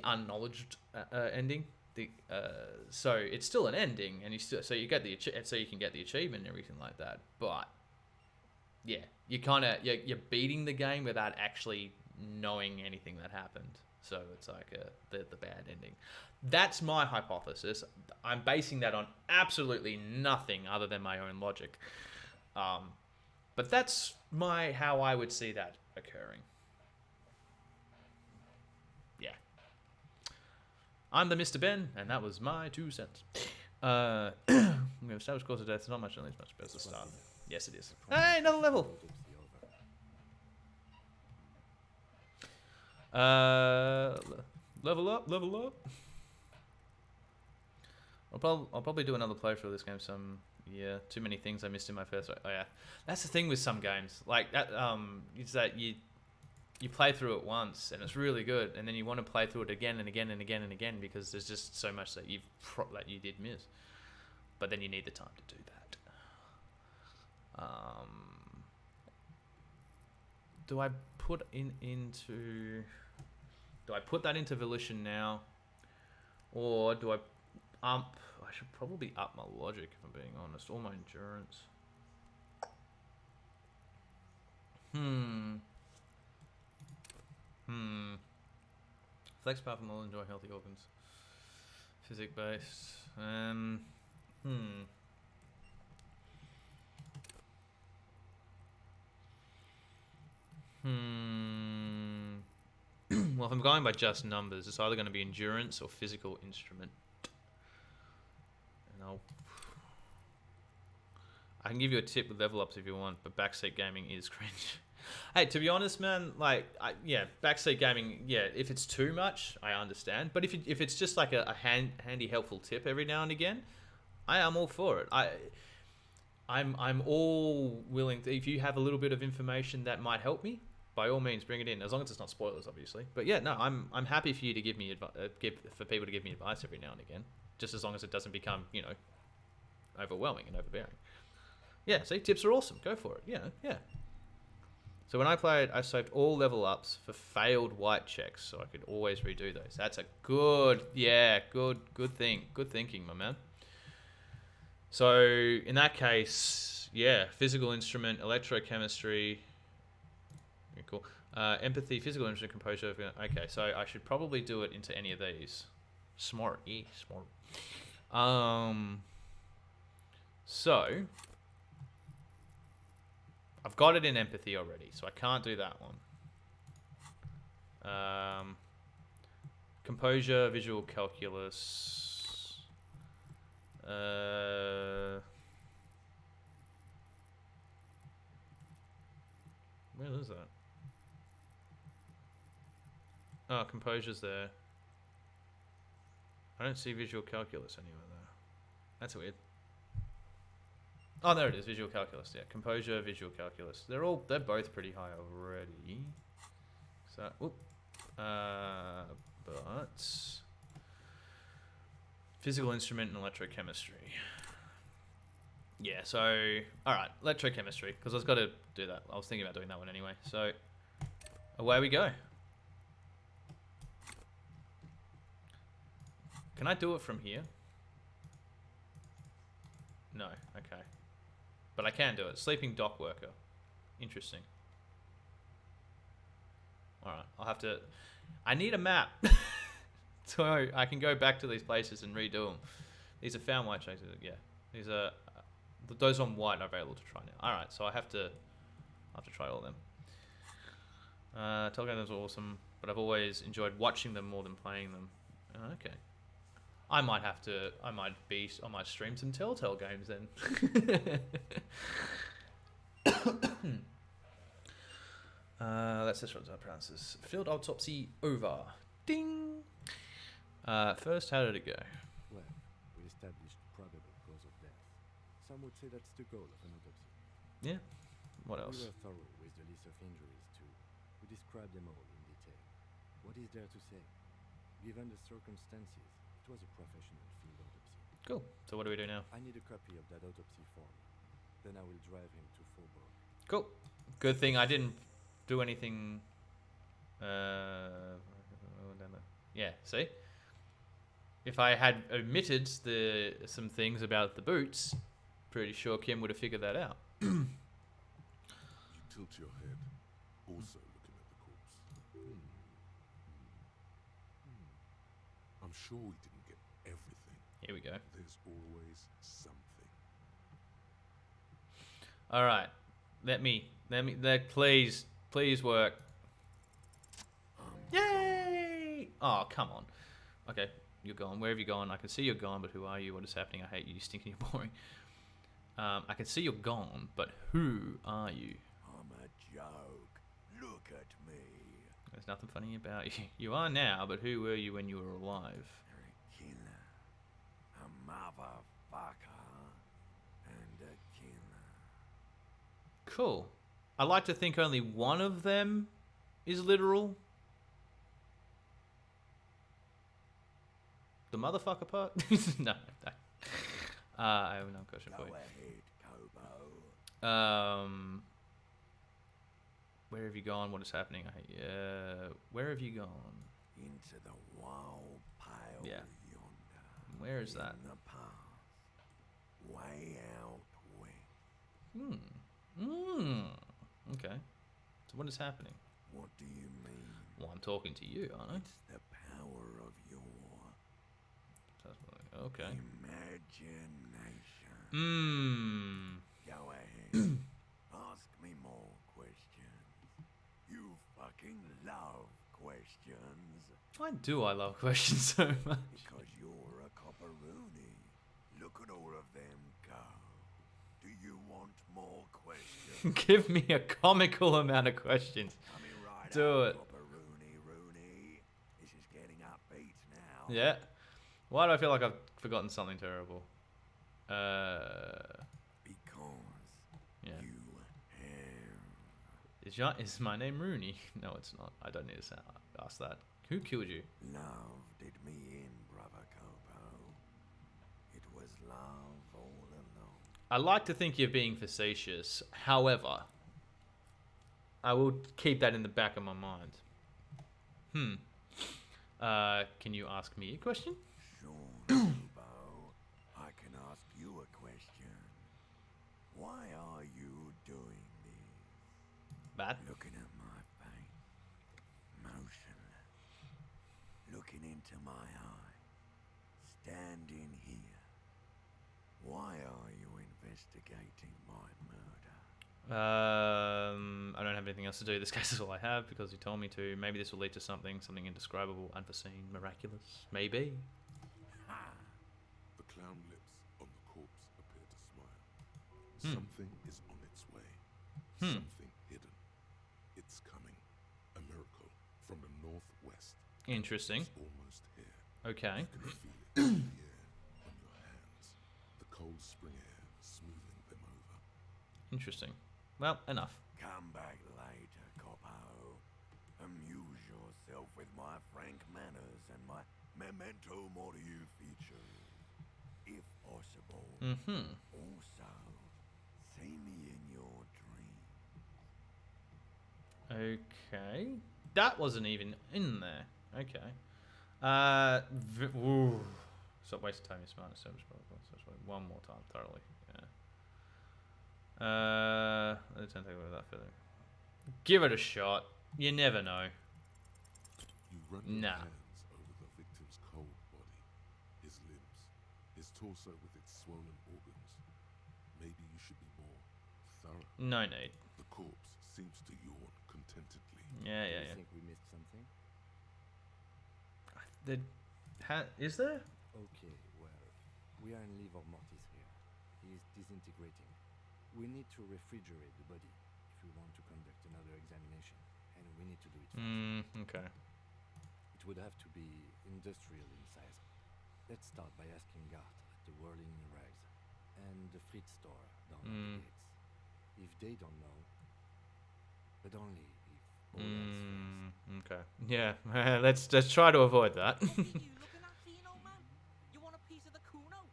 Speaker 1: unknowledged ending. So it's still an ending, and you get so you can get the achievement and everything like that. But yeah, you're beating the game without actually knowing anything that happened. So it's like the bad ending. That's my hypothesis. I'm basing that on absolutely nothing other than my own logic. But that's how I would see that occurring. Yeah. I'm the Mr. Ben, and that was my 2 cents. I'm going to establish cause of death. There's not much, at least much better to start. Yes, it is. Hey, another level! Level up, level up. I'll probably do another playthrough of this game. Too many things I missed in my first. Oh yeah, that's the thing with some games like that. Is that you play through it once and it's really good, and then you want to play through it again and again and again and again because there's just so much that you did miss. But then you need the time to do that. Do I put that into Volition now, or do I should probably up my logic if I'm being honest, or my endurance. Flex power from all enjoy healthy organs. Physic based. Well, if I'm going by just numbers, it's either going to be endurance or physical instrument. And I can give you a tip with level ups if you want, but backseat gaming is cringe. Hey, to be honest, man, backseat gaming, if it's too much, I understand. But if it's just like a handy, helpful tip every now and again, I am all for it. I'm all willing to, if you have a little bit of information that might help me, by all means, bring it in, as long as it's not spoilers, obviously. But yeah, no, I'm happy for you to give me for people to give me advice every now and again, just as long as it doesn't become, overwhelming and overbearing. Yeah, see, tips are awesome. Go for it. Yeah. So when I played, I saved all level ups for failed white checks, so I could always redo those. That's a good thing. Good thinking, my man. So in that case, physical instrument, electrochemistry. Cool. Empathy, physical instrument, composure. Okay, so I should probably do it into any of these. Smart. So I've got it in empathy already, so I can't do that one. Composure, visual calculus. Where is that? Oh, composure's there. I don't see visual calculus anywhere there. That's weird. Oh, there it is, visual calculus. Yeah, composure, visual calculus. They're both pretty high already. So, but physical instrument and electrochemistry. Yeah, so all right, electrochemistry, because I was got to do that. I was thinking about doing that one anyway. So away we go. Can I do it from here? No. Okay. But I can do it. Sleeping dock worker. Interesting. Alright, I'll have to... I need a map. So I can go back to these places and redo them. These are found white shakes. Yeah. These are... Those on white are available to try now. Alright, so I have to try all of them. Telltale games are awesome, but I've always enjoyed watching them more than playing them. Okay. I might stream some Telltale games then. Let's just what I pronounce this. Field autopsy over. Ding. First, how did it go?
Speaker 4: Well, we established probable cause of death. Some would say that's the goal of an autopsy.
Speaker 1: Yeah. What else?
Speaker 4: We were thorough with the list of injuries too. We described them all in detail. What is there to say? Given the circumstances, it was a professional field autopsy.
Speaker 1: Cool. So what do we do now?
Speaker 4: I need a copy of that autopsy form. Then I will drive him to Faubourg.
Speaker 1: Cool. Good thing I didn't do anything. Yeah. See, if I had omitted some things about the boots, pretty sure Kim would have figured that out.
Speaker 2: You tilt your head, also looking at the corpse. I'm sure we didn't get everything.
Speaker 1: Here we go.
Speaker 2: There's always something.
Speaker 1: All right. Please work. Yay! Oh, come on. Okay, you're gone. Where have you gone? I can see you're gone, but who are you? What is happening? I hate you. You stink and you're boring. I can see you're gone, but who are you?
Speaker 12: I'm a joke. Look at me.
Speaker 1: There's nothing funny about you. You are now, but who were you when you were alive?
Speaker 12: You're a killer. A motherfucker. And a killer.
Speaker 1: Cool. I like to think only one of them is literal. The motherfucker part? No. I have no question for you.
Speaker 12: Go ahead, Kobo.
Speaker 1: Where have you gone? What is happening? Where have you gone?
Speaker 12: Into the wild pale yonder.
Speaker 1: Where is that?
Speaker 12: In the past. Way out west.
Speaker 1: Okay. So what is happening?
Speaker 12: What do you mean?
Speaker 1: Well, I'm talking to you, aren't I?
Speaker 12: It's the power of your
Speaker 1: Okay.
Speaker 12: imagination. Go ahead. Ask me more questions. You fucking love questions.
Speaker 1: Why do I love questions so much?
Speaker 12: Because you're a copperoony. Look at all of them go. Do you want more questions?
Speaker 1: Give me a comical amount of questions.
Speaker 12: Coming right
Speaker 1: Do
Speaker 12: up,
Speaker 1: it.
Speaker 12: Copperoony Rooney. This is getting upbeat now.
Speaker 1: Yeah. Why do I feel like I've forgotten something terrible?
Speaker 12: Because
Speaker 1: Yeah.
Speaker 12: you have
Speaker 1: Is my name Rooney? No, it's not. I don't need to ask that. Who killed you?
Speaker 12: love did me in, brother Copo. It was love all along.
Speaker 1: I like to think you're being facetious. However, I will keep that in the back of my mind. Can you ask me a question?
Speaker 12: Sure, Copo. I can ask you a question. Why are you doing this?
Speaker 1: Bad.
Speaker 12: Looking at my face, motionless, looking into my eyes, standing here. Why are you investigating my murder?
Speaker 1: I don't have anything else to do. This case is all I have because you told me to. Maybe this will lead to something indescribable, unforeseen, miraculous. Maybe.
Speaker 2: The clown lips on the corpse appear to smile. Something is on its way. Something hidden. It's coming. A miracle from the northwest.
Speaker 1: Interesting.
Speaker 2: It's almost here.
Speaker 1: Okay.
Speaker 2: You can feel it in the air on your hands. The cold spring air smoothing them over.
Speaker 1: Interesting. Well, enough.
Speaker 12: Come back later, Copo. Amuse yourself with my frank manners and my memento mori features, if possible. Also, see me in your dreams.
Speaker 1: Okay. That wasn't even in there. Okay. Stop wasting time. You're smart. One more time, thoroughly. Yeah. Let's take away that feeling. Give it a shot. You never know.
Speaker 2: You run your
Speaker 1: Nah.
Speaker 2: hands over the victim's cold body, his limbs, his torso with its swollen organs. Maybe you should be more thorough.
Speaker 1: No need.
Speaker 2: The corpse seems to yawn contentedly.
Speaker 1: Yeah,
Speaker 4: Do
Speaker 1: yeah,
Speaker 4: you
Speaker 1: yeah.
Speaker 4: think we missed something?
Speaker 1: Is there?
Speaker 4: Okay, well, we are in livor mortis here. He is disintegrating. We need to refrigerate the body if we want to conduct another examination, and we need to do it fast.
Speaker 1: Okay.
Speaker 4: It would have to be industrial in size. Let's start by asking Gart at the Whirling Rags and the Fritz store down at the gates. If they don't know, but only if all else fails.
Speaker 1: Okay. Yeah. Let's try to avoid that.
Speaker 10: What are you looking at, Dino, man? You want a piece of the Kuno?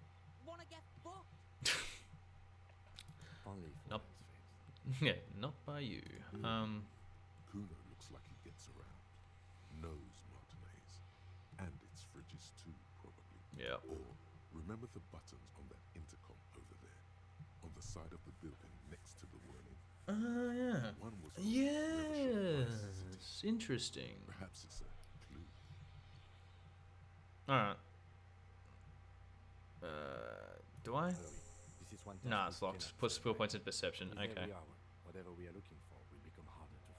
Speaker 1: Yeah, not by you.
Speaker 2: Kuno looks like he gets around. Knows Martinez. And its fridges too, probably.
Speaker 1: Yeah.
Speaker 2: Or remember the buttons on that intercom over there? On the side of the building next to the whirling?
Speaker 1: Yeah.
Speaker 2: One was
Speaker 1: Yes. Interesting.
Speaker 2: Perhaps it's a clue.
Speaker 1: Alright. Do I?
Speaker 4: This is one
Speaker 1: Nah,
Speaker 4: task
Speaker 1: it's
Speaker 4: we
Speaker 1: locked.
Speaker 4: cannot
Speaker 1: Put
Speaker 4: fail
Speaker 1: skill
Speaker 4: at.
Speaker 1: points in perception.
Speaker 4: With
Speaker 1: Okay.
Speaker 4: every hour, whatever we are looking for will become harder to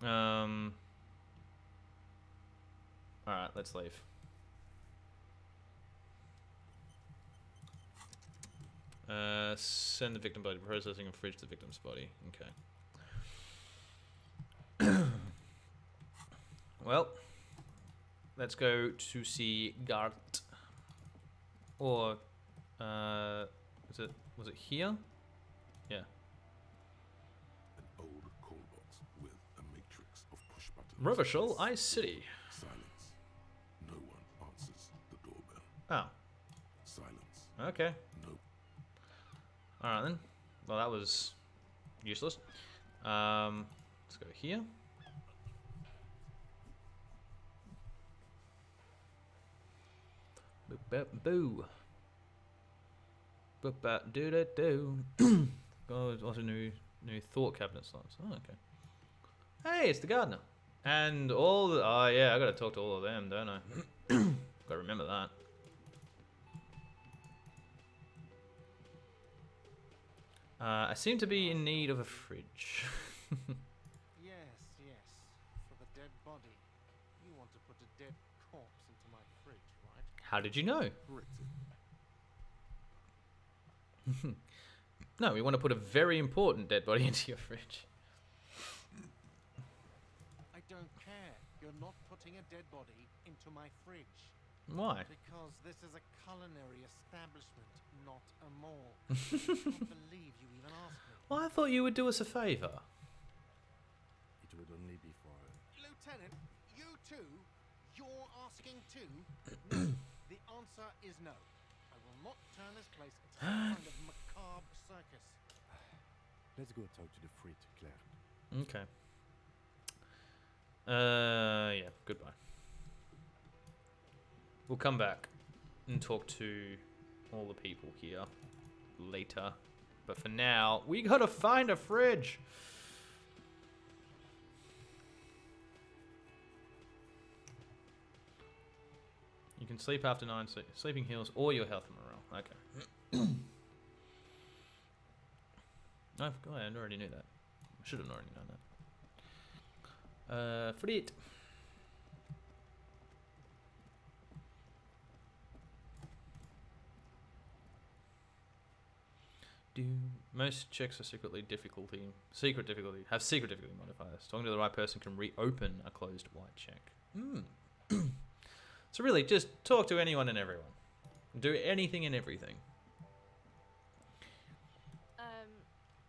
Speaker 4: find.
Speaker 1: Alright, let's leave. Send the victim body to processing and fridge the victim's body. Okay. Well, let's go to see Gart. Or, was it here? Yeah.
Speaker 2: An old call box with a matrix of push buttons.
Speaker 1: Revachol, Ice City.
Speaker 2: Silence. No one answers the doorbell.
Speaker 1: Oh.
Speaker 2: Silence.
Speaker 1: Okay.
Speaker 2: No.
Speaker 1: Alright then. Well, that was useless. Let's go here. Boo. Do. Oh, also new thought cabinet slots. Oh, okay. Hey, it's the gardener. And all the... Oh, yeah, I gotta talk to all of them, don't I? Gotta remember that. I seem to be in need of a fridge.
Speaker 3: Yes, yes. For the dead body. You want to put a dead corpse into my fridge, right?
Speaker 1: How did you know?
Speaker 2: Correct.
Speaker 1: No, we want to put a very important dead body into your fridge.
Speaker 3: I don't care. You're not putting a dead body into my fridge.
Speaker 1: Why?
Speaker 3: Because this is a culinary establishment, not a morgue. I can't believe you even asked me.
Speaker 1: Well, I thought you would do us a favour.
Speaker 4: It would only be for...
Speaker 3: Lieutenant, you too? You're asking too? No. The answer is no. I will not turn this place into some kind of macabre circus.
Speaker 4: Let's go talk to the frit, Claire.
Speaker 1: Okay. Yeah, goodbye. We'll come back and talk to all the people here later. But for now, we gotta find a fridge. You can sleep after 9 sleeping heals all your health and morale. Okay. I forgot, I already knew that. I should have already known that. Frit. Most checks are secret difficulty modifiers. Talking to the right person can reopen a closed white check. So really, just talk to anyone and everyone. Do anything and everything.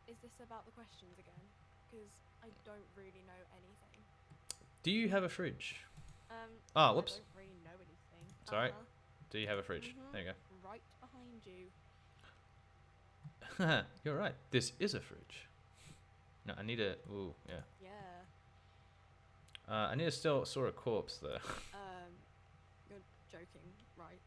Speaker 13: Is this about the questions again? Because I don't really know anything.
Speaker 1: Do you have a fridge?
Speaker 13: I
Speaker 1: Whoops.
Speaker 13: don't really know anything.
Speaker 1: Sorry. Do you have a fridge?
Speaker 13: Mhm.
Speaker 1: There you
Speaker 13: Right behind you.
Speaker 1: go. You're right. This is a fridge. No, I need a... Ooh, yeah.
Speaker 13: Yeah.
Speaker 1: I need to still saw a corpse there.
Speaker 13: You're joking, right?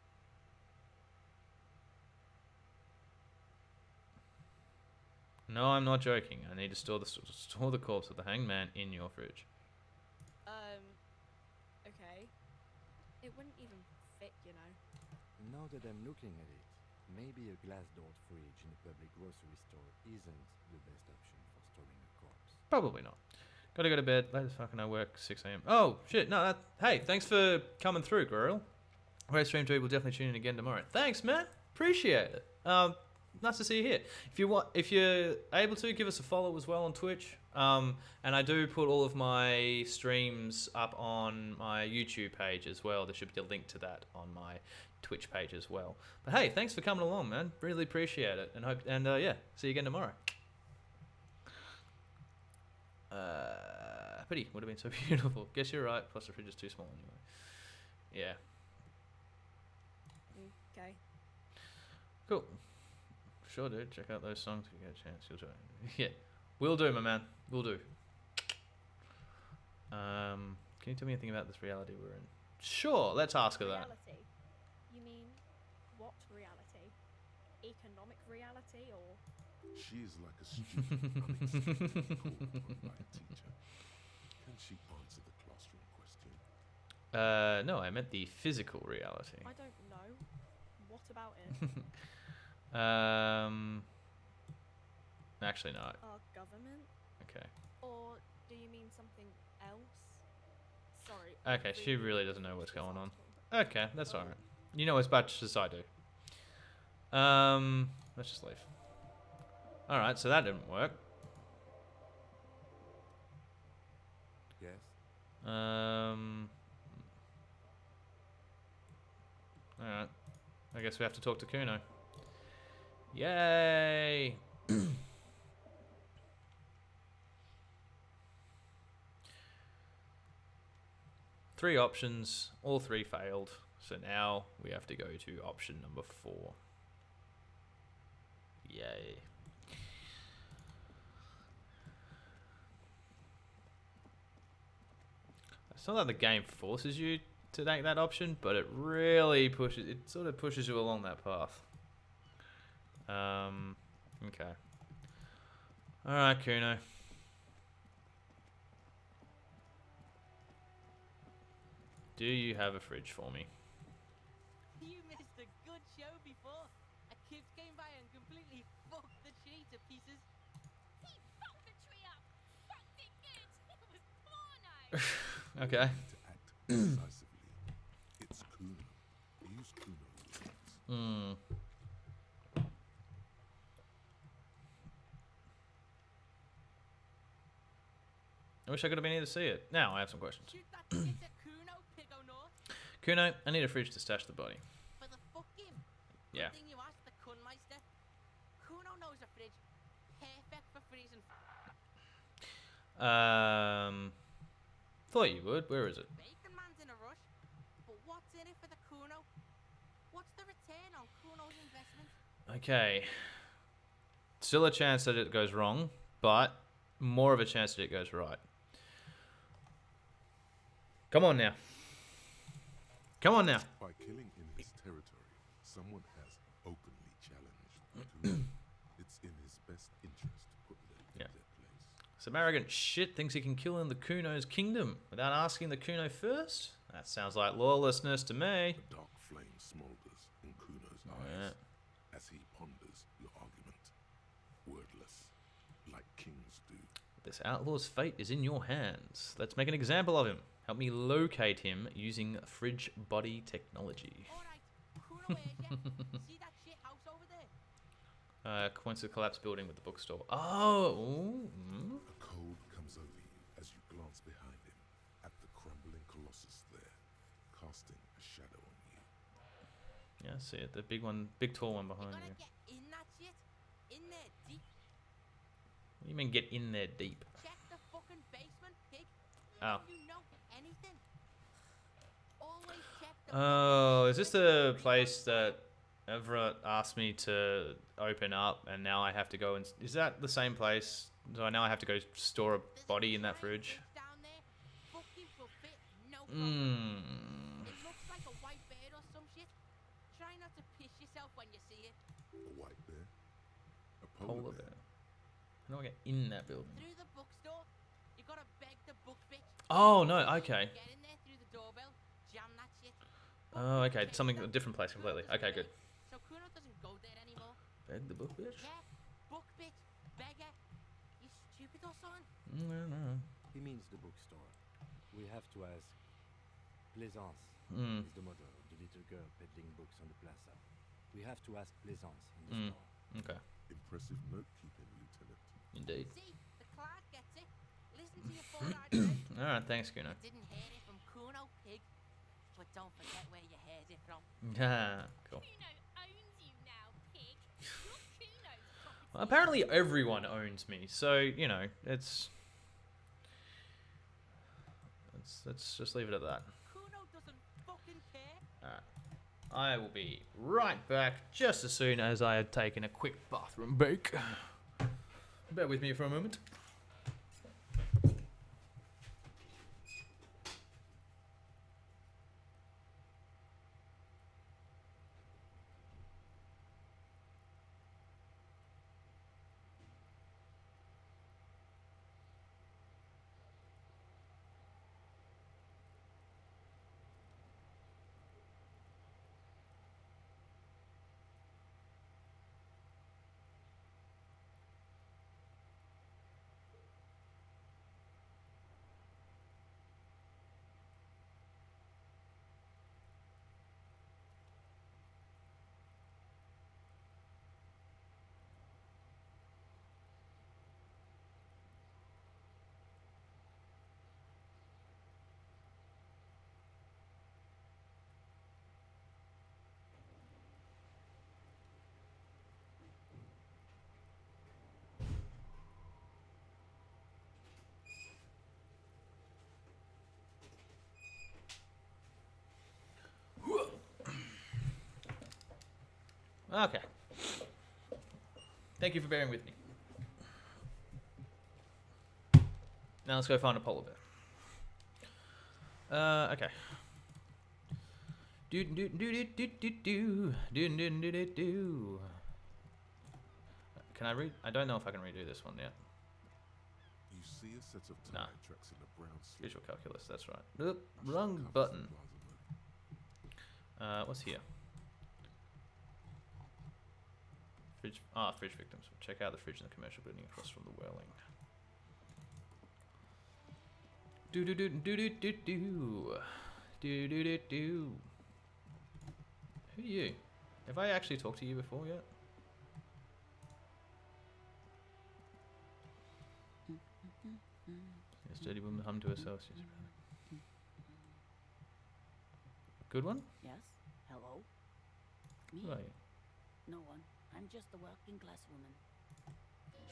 Speaker 1: No, I'm not joking. I need to store the corpse of the hanged man in your fridge.
Speaker 13: Okay. It wouldn't even fit, you know.
Speaker 4: Now that I'm looking at it, maybe a glass-doored fridge in a public grocery store isn't the best option for storing a corpse.
Speaker 1: Probably not. Gotta go to bed. Late as fucking I work 6 a.m. Oh, shit. No, that... Hey, thanks for coming through, girl. Great stream, too. We'll definitely tune in again tomorrow. Thanks, man. Appreciate it. Nice to see you here. If you're able to, give us a follow as well on Twitch. And I do put all of my streams up on my YouTube page as well. There should be a link to that on my Twitch page as well. But hey, thanks for coming along, man. Really appreciate it. And yeah, see you again tomorrow. Pity, would have been so beautiful. Guess you're right. Plus the fridge is too small anyway. Yeah.
Speaker 13: Okay.
Speaker 1: Cool. Sure, dude. Check out those songs if you get a chance. You'll do it. Yeah, will do, my man. Will do. Can you tell me anything about this reality we're in? Sure, let's ask her that.
Speaker 13: Reality? You mean what reality? Economic reality or?
Speaker 2: She is like a student unexpectedly called upon by a teacher. Can she answer the classroom question?
Speaker 1: No, I meant the physical reality.
Speaker 13: I don't know. What about it?
Speaker 1: Actually, no.
Speaker 13: Our government?
Speaker 1: Okay.
Speaker 13: Or do you mean something else? Sorry.
Speaker 1: Okay, she really doesn't know what's going on. Okay, that's alright. You know as much as I do. Let's just leave. Alright, so that didn't work.
Speaker 4: Yes.
Speaker 1: Alright. I guess we have to talk to Kuno. Yay! 3 options, all 3 failed. So now we have to go to option number 4. Yay. It's not that the game forces you to take that option, but it really pushes, it sort of pushes you along that path. Okay. Alright, Kuno. Do you have a fridge for me?
Speaker 10: You missed a good show before. A kid came by and completely fucked the tree to pieces.
Speaker 8: He fucked the tree up. Fucked it good. It was porno.
Speaker 1: Okay.
Speaker 2: To act decisively. It's Kuno. Use Kuno words.
Speaker 1: I wish I could have been here to see it. Now I have some questions.
Speaker 10: Shoot that shit at Kuno, Pigo North.
Speaker 1: Kuno, I need a fridge to stash the body.
Speaker 10: For the fuck him.
Speaker 1: Yeah.
Speaker 10: Good thing you asked the Kunmeister. Kuno knows a fridge. Perfect for freezing.
Speaker 1: Thought you would. Where is it?
Speaker 10: Bacon Man's in a rush. But what's in it for the Kuno? What's the return on Kuno's investment?
Speaker 1: Okay. Still a chance that it goes wrong, but more of a chance that it goes right. Come on now. Come on now.
Speaker 2: By killing in his territory, someone has openly challenged Kuno. It's in his best interest to put them in their place.
Speaker 1: Some arrogant shit thinks he can kill in the Kuno's kingdom without asking the Kuno first? That sounds like lawlessness to me.
Speaker 2: The dark flame smolders in Kuno's eyes as he ponders your argument. Wordless, like kings do.
Speaker 1: This outlaw's fate is in your hands. Let's make an example of him. Help me locate him using fridge body technology.
Speaker 10: Alright, Kuno hears ya. See that shit house over there?
Speaker 1: Coincident collapsed building with the bookstore. Oh.
Speaker 2: A cold comes over you as you glance behind him at the crumbling colossus there, casting a shadow on you.
Speaker 1: Yeah, I see it. The big one, big tall one behind
Speaker 10: Gonna
Speaker 1: you.
Speaker 10: get in that shit? In there deep?
Speaker 1: What do you mean get in there deep?
Speaker 10: Check the fucking basement, pig.
Speaker 1: Oh.
Speaker 10: If you know anything. Always check the
Speaker 1: Oh, is this the place that Everett asked me to open up and now I have to go and... Is that the same place? So now I have to go store a body in that fridge?
Speaker 10: down there. Fucking will fit, no problem. It looks like a white bear or some shit. Try not to piss yourself when you see it.
Speaker 2: A white bear? A
Speaker 1: Polar bear. How do I get in that building?
Speaker 10: Through the bookstore, you gotta beg the book bitch.
Speaker 1: Oh, no, okay.
Speaker 10: Get in there through the doorbell, jam that shit.
Speaker 1: Oh, okay. Something, a different place completely. Okay, good.
Speaker 10: So Kuno doesn't go there anymore.
Speaker 1: Beg the book, bitch?
Speaker 10: Yeah, book bitch, beggar. You stupid or something?
Speaker 1: No.
Speaker 4: He means the bookstore. We have to ask. Plaisance is the mother of the little girl peddling books on the plaza. We have to ask Plaisance in the store.
Speaker 1: Okay.
Speaker 2: Impressive note-keeping, Lieutenant.
Speaker 1: Indeed.
Speaker 10: See, the clerk gets it. Listen to your full argument.
Speaker 1: Alright, thanks, Kuno.
Speaker 10: You didn't hear it from Kuno, pig. But don't forget where you heard it from.
Speaker 1: Ah, cool.
Speaker 8: Kuno owns you now, pig. You're Kuno's property.
Speaker 1: Well, apparently everyone owns me, so, you know, it's... Let's just leave it at that.
Speaker 10: Kuno doesn't fucking care.
Speaker 1: Alright. I will be right back just as soon as I had taken a quick bathroom break. Bear with me for a moment. Okay. Thank you for bearing with me. Now let's go find a polar bear. Okay. Can I read? I don't know if I can redo this one yet.
Speaker 2: You see a set of tire tracks in a brown slip.
Speaker 1: Visual calculus, that's right. Oop, wrong button. What's here? Fridge. Fridge victims. Check out the fridge in the commercial building across from the whirling. Do do do do do do do do do do do. Who are you? Have I actually talked to you before yet? This dirty woman hummed to herself. Good one?
Speaker 14: Yes? Hello? Me?
Speaker 1: Who are you?
Speaker 14: No one. I'm just a working class woman.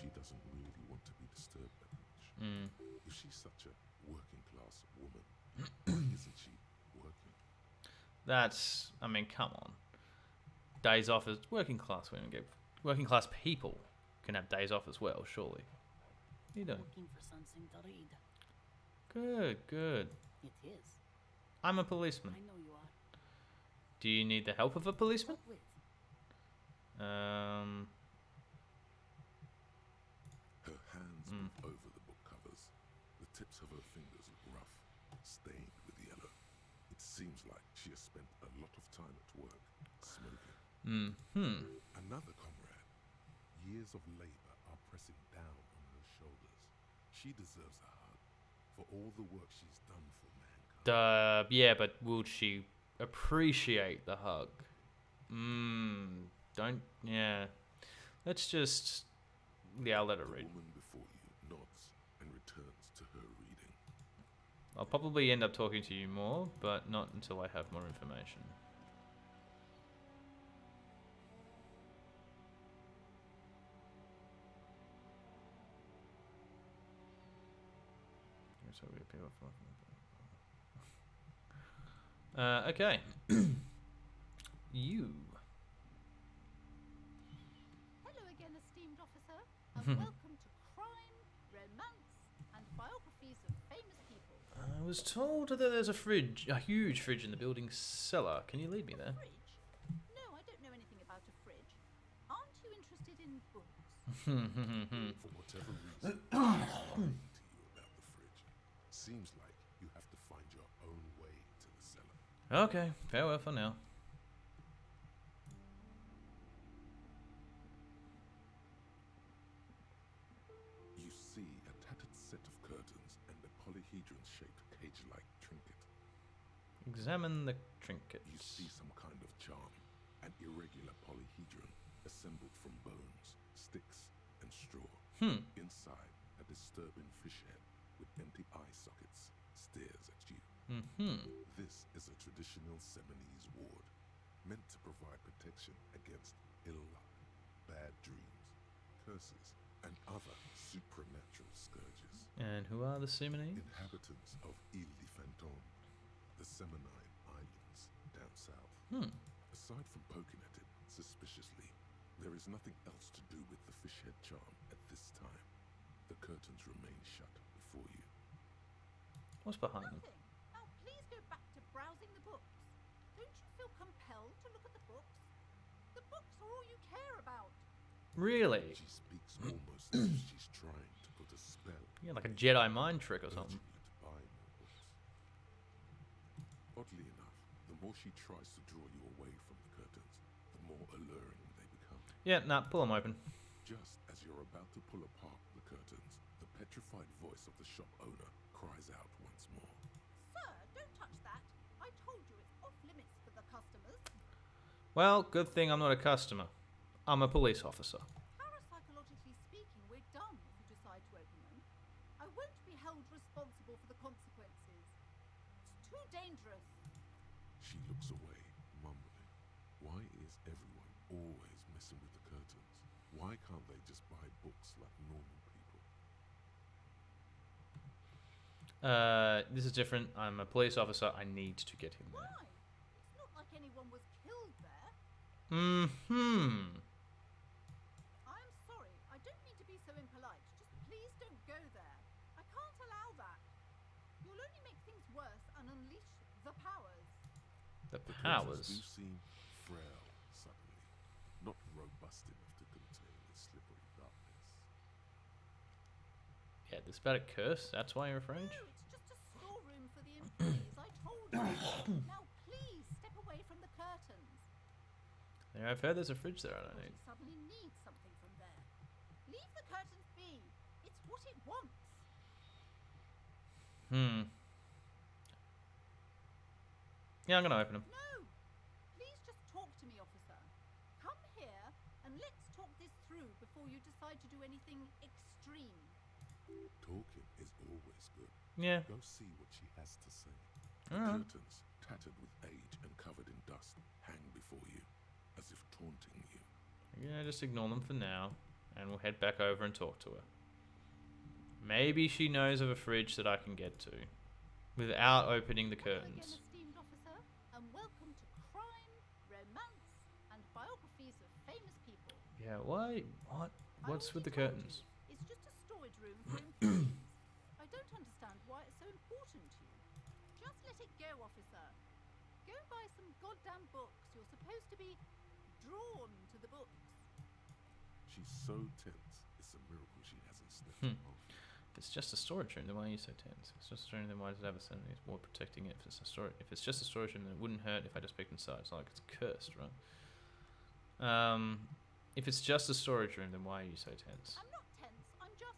Speaker 2: She doesn't really want to be disturbed that much. If she's such a working class woman, why isn't she working?
Speaker 1: That's, I mean, come on. Days off as working class women get, working class people can have days off as well, surely. What are you doing?
Speaker 14: Looking for something to read.
Speaker 1: Good, good.
Speaker 14: It is.
Speaker 1: I'm a policeman.
Speaker 14: I know you are.
Speaker 1: Do you need the help of a policeman?
Speaker 14: What with?
Speaker 2: Her hands move over the book covers. The tips of her fingers look rough, stained with yellow. It seems like she has spent a lot of time at work, smoking. Another comrade. Years of labor are pressing down on her shoulders. She deserves a hug for all the work she's done for mankind.
Speaker 1: Yeah, but will she appreciate the hug? Yeah. Let's just, yeah, I'll let her read.
Speaker 2: The woman before you nods and returns to her reading.
Speaker 1: I'll probably end up talking to you more, but not until I have more information. Okay. You.
Speaker 6: Hello again, esteemed officer, and welcome to crime, romance, and biographies of famous people.
Speaker 1: I was told that there's a fridge, a huge fridge in the building cellar. Can you lead me there?
Speaker 6: Fridge? No, I don't know anything about a fridge. Aren't you interested in books?
Speaker 2: For whatever reason, she's lying to you about the fridge. Seems like you have to find your own way to the cellar.
Speaker 1: Okay, farewell for now.
Speaker 2: You see a tattered set of curtains and a polyhedron-shaped cage-like trinket.
Speaker 1: Examine the trinket.
Speaker 2: You see some kind of charm, an irregular polyhedron assembled from bones, sticks, and straw. Inside, a disturbing fish head with empty eye sockets stares at you. This is a traditional Seminese ward, meant to provide protection against ill luck, bad dreams, curses, and other supernatural scourges.
Speaker 1: And who are the Seminese?
Speaker 2: Inhabitants of Ile de Fantôme, the Seminine Islands down south. A Aside from poking at it suspiciously, there is nothing else to do with the fish head charm at this time. The curtains remain shut before you.
Speaker 1: What's behind them?
Speaker 6: Nothing. Now please go back to browsing the books. Don't you feel compelled to look at the books? The books are all you care about.
Speaker 1: Really?
Speaker 2: She speaks almost as if she's trying to put a spell.
Speaker 1: Yeah, like a Jedi mind trick or something.
Speaker 2: urging you to buy more books. Oddly enough, the more she tries to draw you away from the curtains, the more alluring they become.
Speaker 1: Yeah, nah, pull them open.
Speaker 2: Just as you're about to pull apart the curtains, the petrified voice of the shop owner cries out once more.
Speaker 6: Sir, don't touch that. I told you it's off limits for the customers.
Speaker 1: Well, good thing I'm not a customer. I'm a police officer.
Speaker 6: Parapsychologically speaking, we're done if you decide to open them. I won't be held responsible for the consequences. It's too dangerous.
Speaker 2: She looks away, mumbling. Why is everyone always messing with the curtains? Why can't they just buy books like normal people?
Speaker 1: This is different. I'm a police officer. I need to get him there.
Speaker 6: Why? It's not like anyone was killed there.
Speaker 1: Mm-hmm.
Speaker 6: I'm sorry. I don't mean to be so impolite. Just please don't go there. I can't allow that. You'll only make things worse and unleash the powers.
Speaker 1: The
Speaker 2: The curtains
Speaker 1: powers.
Speaker 2: do seem frail suddenly, not robust enough to contain the slippery darkness.
Speaker 1: Yeah, this about a curse? That's why you're afraid?
Speaker 6: No, it's just a storeroom for the employees. I told you. Now please step away from the curtains.
Speaker 1: Yeah, I've heard there's a fridge there I don't need.
Speaker 6: It suddenly needs something from there. Leave the curtains be. It's what it wants.
Speaker 1: Yeah, I'm gonna open them.
Speaker 6: No! Please just talk to me, officer. Come here and let's talk this through before you decide to do anything extreme.
Speaker 2: Talking is always good.
Speaker 1: Yeah.
Speaker 2: Go see what she has to say. The
Speaker 1: Alright.
Speaker 2: curtains, tattered with age and covered in dust, hang before you, as if taunting you.
Speaker 1: Yeah, just ignore them for now, and we'll head back over and talk to her. Maybe she knows of a fridge that I can get to, without opening the
Speaker 6: Hello again,
Speaker 1: curtains.
Speaker 6: esteemed officer, and welcome to crime, romance, and biographies of famous people.
Speaker 1: Yeah, why? What? What's with the curtains?
Speaker 6: It's just a storage room for employees. I don't understand why it's so important to you. Just let it go, officer. Go buy some goddamn books. You're supposed to be drawn to the books.
Speaker 2: She's so tense, it's a miracle she hasn't snapped
Speaker 1: Hmm.
Speaker 2: it off.
Speaker 1: If it's just a storage room, then why are you so tense? If it's just a storage room, then why does it have a sentence? It's more protecting it. If it's just a storage room, then it wouldn't hurt if I just picked inside. It's not like it's cursed, right? If it's just a storage room, then why are you so tense?
Speaker 6: I'm not tense. I'm just...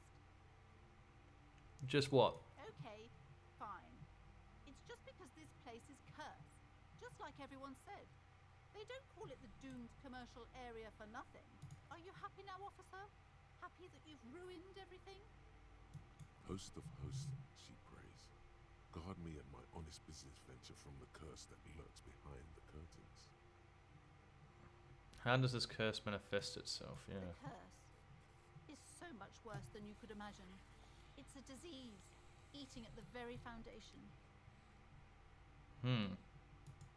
Speaker 1: Just what?
Speaker 6: Okay, fine. It's just because this place is cursed. Just like everyone said. They don't call it the doomed commercial area for nothing. Are you happy now, officer? Happy that you've ruined everything?
Speaker 2: Host of hosts, she prays. Guard me and my honest business venture from the curse that lurks behind the curtains.
Speaker 1: How does this curse manifest itself? Yeah.
Speaker 6: The curse is so much worse than you could imagine. It's a disease, eating at the very foundation.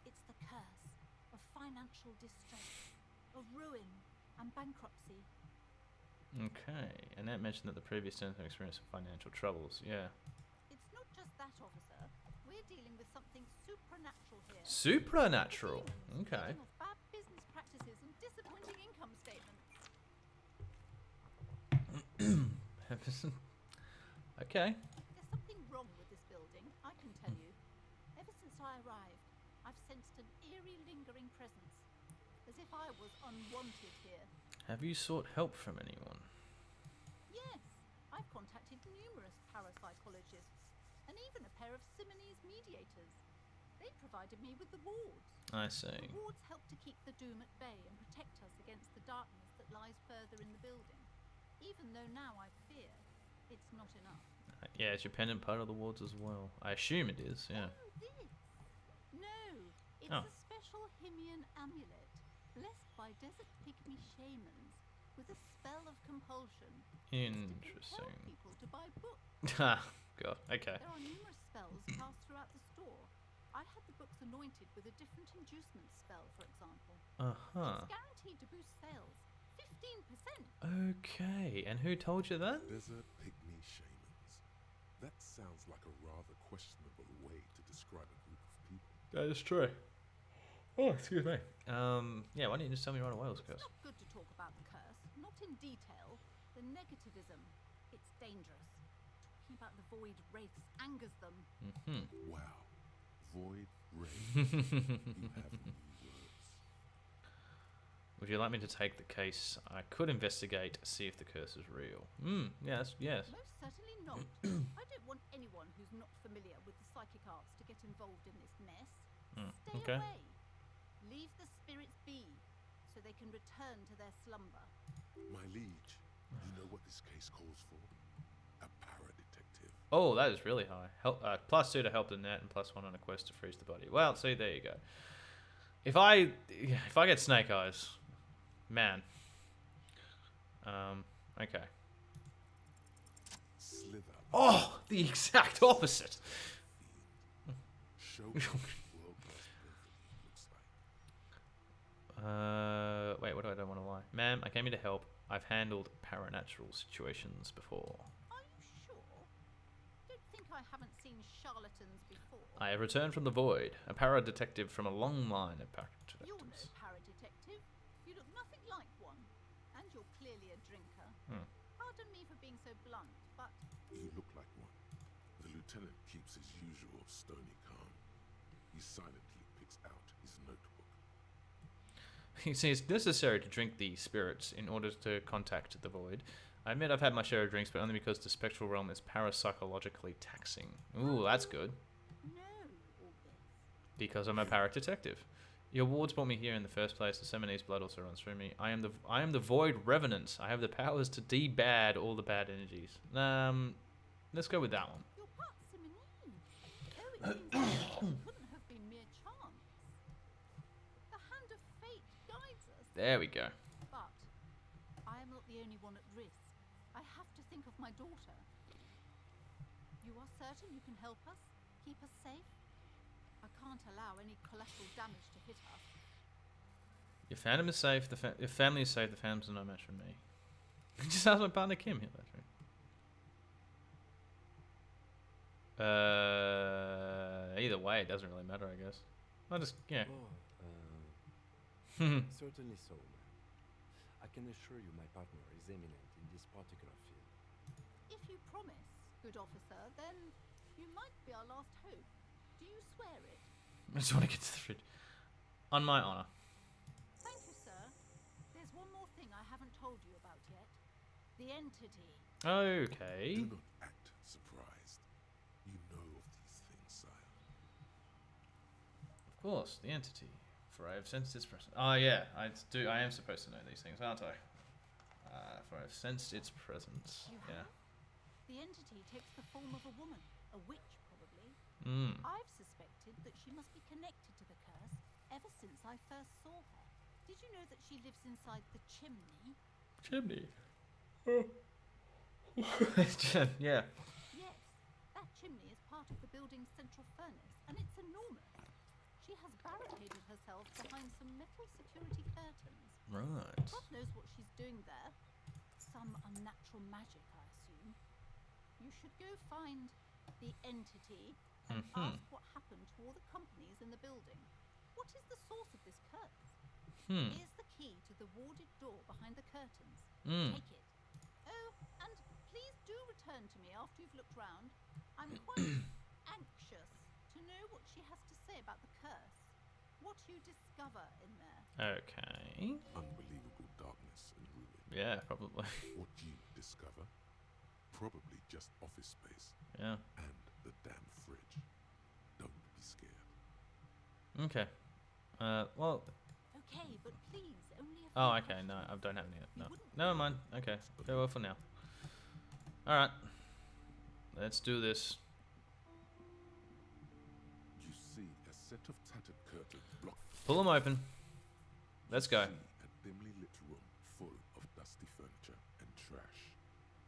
Speaker 6: It's the curse of financial distress, of ruin and bankruptcy.
Speaker 1: Okay, and that mentioned that the previous tenants have experienced financial troubles. Yeah.
Speaker 6: It's not just that, officer. We're dealing with something supernatural here.
Speaker 1: Supernatural. Okay.
Speaker 6: Speaking of bad business practices and disappointing income statements.
Speaker 1: Okay.
Speaker 6: There's something wrong with this building, I can tell you. Ever since I arrived, I've sensed an eerie, lingering presence, as if I was unwanted here.
Speaker 1: Have you sought help from anyone?
Speaker 6: Yes, I've contacted numerous parapsychologists, and even a pair of Simonese mediators. They provided me with the wards.
Speaker 1: I see.
Speaker 6: The wards help to keep the doom at bay and protect us against the darkness that lies further in the building. Even though now I fear it's not enough.
Speaker 1: Yeah, it's your pendant part of the wards as well. I assume it is, yeah.
Speaker 6: Oh, this? No, it's
Speaker 1: Oh.
Speaker 6: a special Himian amulet, blessed by desert pygmy shamans, with a spell of compulsion.
Speaker 1: Interesting.
Speaker 6: To compel people to buy books.
Speaker 1: Ah, God, okay.
Speaker 6: There are numerous spells cast throughout the store. I had the books books anointed with a different inducement spell, for example.
Speaker 1: Uh-huh.
Speaker 6: It's guaranteed to boost sales 15%.
Speaker 1: Okay, and who told you that?
Speaker 2: Desert pygmy shamans. That sounds like a rather questionable way to describe a group of people.
Speaker 1: That is true. Oh, excuse me. Yeah, why don't you just tell me right away, Wales curse?
Speaker 6: It's not good to talk about the curse, not in detail. The negativism, it's dangerous. Talking about the void wraiths angers them.
Speaker 2: Wow. Void wraiths. You have new words.
Speaker 1: Would you like me to take the case? I could investigate, see if the curse is real. Yes, yes.
Speaker 6: Most certainly not. I don't want anyone who's not familiar with the psychic arts to get involved in this mess. Stay
Speaker 1: okay.
Speaker 6: away. Leave the spirits be, so they can return to their slumber.
Speaker 2: My liege, you know what this case calls for? A paradetective.
Speaker 1: Oh, that is really high. Help, +2 to help the net and +1 on a quest to freeze the body. Well, see, there you go. If I get snake eyes, man. Okay.
Speaker 2: Slither.
Speaker 1: Oh, the exact opposite.
Speaker 2: Show me what world-class perfect looks like.
Speaker 1: Wait, what do I don't want to lie? Ma'am, I came here to help. I've handled paranatural situations before.
Speaker 6: Are you sure? Don't think I haven't seen charlatans before.
Speaker 1: I have returned from the void, a para-detective from a long line of para-detectives.
Speaker 6: You're no paradetective. You look nothing like one. And you're clearly a drinker. Pardon me for being so blunt, but...
Speaker 2: You look like one. The lieutenant keeps his usual stony calm. He silently picks out his notebook.
Speaker 1: You see, it's necessary to drink the spirits in order to contact the void. I admit I've had my share of drinks, but only because the spectral realm is parapsychologically taxing. Ooh, that's good.
Speaker 6: No, all this.
Speaker 1: Because I'm a para-detective. Your wards brought me here in the first place. The Seminese blood also runs through me. I am the Void Revenant. I have the powers to de-bad all the bad energies. Let's go with that one.
Speaker 6: You're part Simonine. Oh, it seems it couldn't have been mere chance. The hand of fate guides us.
Speaker 1: There we go.
Speaker 6: But I am not the only one at risk. I have to think of my daughter. You are certain you can help us? Keep us safe? I can't allow any collateral damage to hit us.
Speaker 1: Your fandom is safe. Your family is safe. The fandom's no match for me. Just ask my partner Kim here. That's right. Either way, it doesn't really matter, I guess. I'll just, yeah.
Speaker 4: Certainly so. I can assure you my partner is eminent in this particular field.
Speaker 6: If you promise, good officer, then you might be our last hope. Do you swear it?
Speaker 1: I just want to get to the fridge. On my honor.
Speaker 6: Thank you, sir. There's one more thing I haven't told you about yet. The entity.
Speaker 1: Okay.
Speaker 2: Do not act surprised. You know of these things, sire.
Speaker 1: Of course, the entity. For I have sensed its presence. Oh yeah, I am supposed to know these things, aren't I? For I have sensed its presence.
Speaker 6: You
Speaker 1: Yeah.
Speaker 6: have? The entity takes the form of a woman, a witch probably. I've suspected that she must be connected to the curse ever since I first saw her. Did you know that she lives inside the chimney?
Speaker 1: Chimney. Yeah.
Speaker 6: Yes, that chimney is part of the building's central furnace, and it's enormous. She has barricaded herself behind some metal security curtains.
Speaker 1: Right.
Speaker 6: God knows what she's doing there. Some unnatural magic, I assume. You should go find the entity and ask what happened to all the companies in the building. What is the source of this curse? Here's the key to the warded door behind the curtains. Take it. Oh, and please do return to me after you've looked round. I'm quite anxious to know what she has to say about the curse. What you discover in there.
Speaker 1: Okay.
Speaker 2: Unbelievable darkness and ruin.
Speaker 1: Yeah, probably.
Speaker 2: What you discover? Probably just office space.
Speaker 1: Yeah.
Speaker 2: And the damn fridge. Don't be scared.
Speaker 1: Okay. Well.
Speaker 6: Okay, but please, only if.
Speaker 1: Oh, okay. No, I don't have any. No. Never mind. Okay. Farewell for now. All right. Let's do this.
Speaker 2: You see a set of tattered curtains blocked.
Speaker 1: Pull them open. Let's go.
Speaker 2: A dimly lit room full of dusty furniture and trash.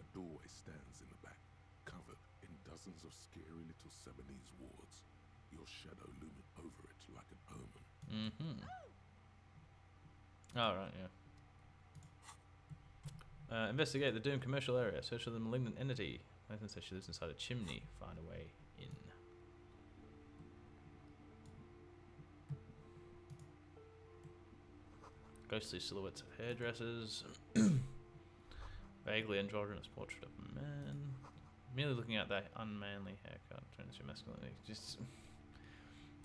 Speaker 2: A doorway stands in the back, covered in dozens of scary little Seminese wards. your shadow looming over it like an omen.
Speaker 1: Mm-hmm. Oh, right, yeah. Investigate the doomed commercial area. Search for the malignant entity. Nathan says she lives inside a chimney. Find a way in. Ghostly silhouettes of hairdressers. Vaguely androgynous portrait of a man. Merely looking at that unmanly haircut turns your masculinity. Just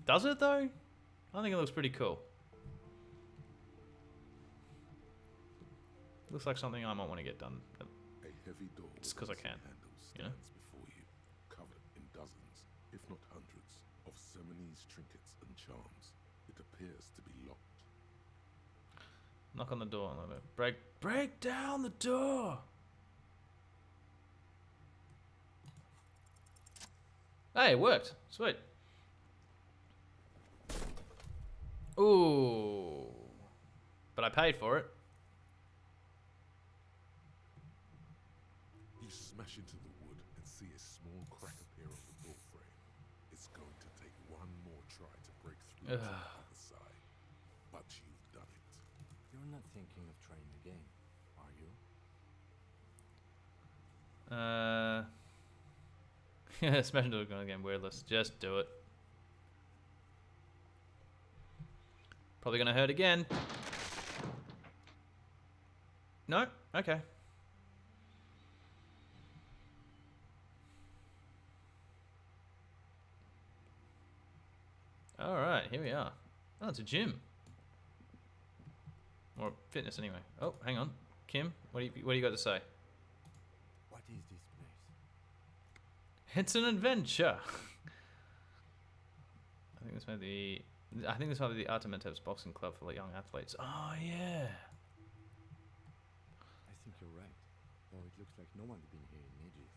Speaker 1: does it though? I think it looks pretty cool. Looks like something I might want to get done.
Speaker 2: A heavy door
Speaker 1: Just because I can. You know?
Speaker 2: stands before you, covered in dozens, if not hundreds, of Seminese trinkets and charms. It appears to be locked.
Speaker 1: Knock on the door. Break down the door. Hey, it worked. Sweet. Ooh. But I paid for it.
Speaker 2: You smash into the wood and see a small crack appear on the door frame. It's going to take one more try to break through to the other side. But you've done it.
Speaker 4: You're not thinking of trying again, are you?
Speaker 1: Smash into it again. Weirdless. Just do it. Probably gonna hurt again. No? Okay. Alright, here we are. Oh, it's a gym. Or fitness anyway. Oh, hang on. Kim, what do you got to say?
Speaker 4: What is this place?
Speaker 1: It's an adventure. I think this might be the Artementev's boxing club for young athletes. Oh yeah.
Speaker 4: I think you're right. Though it looks like no one's been here in ages.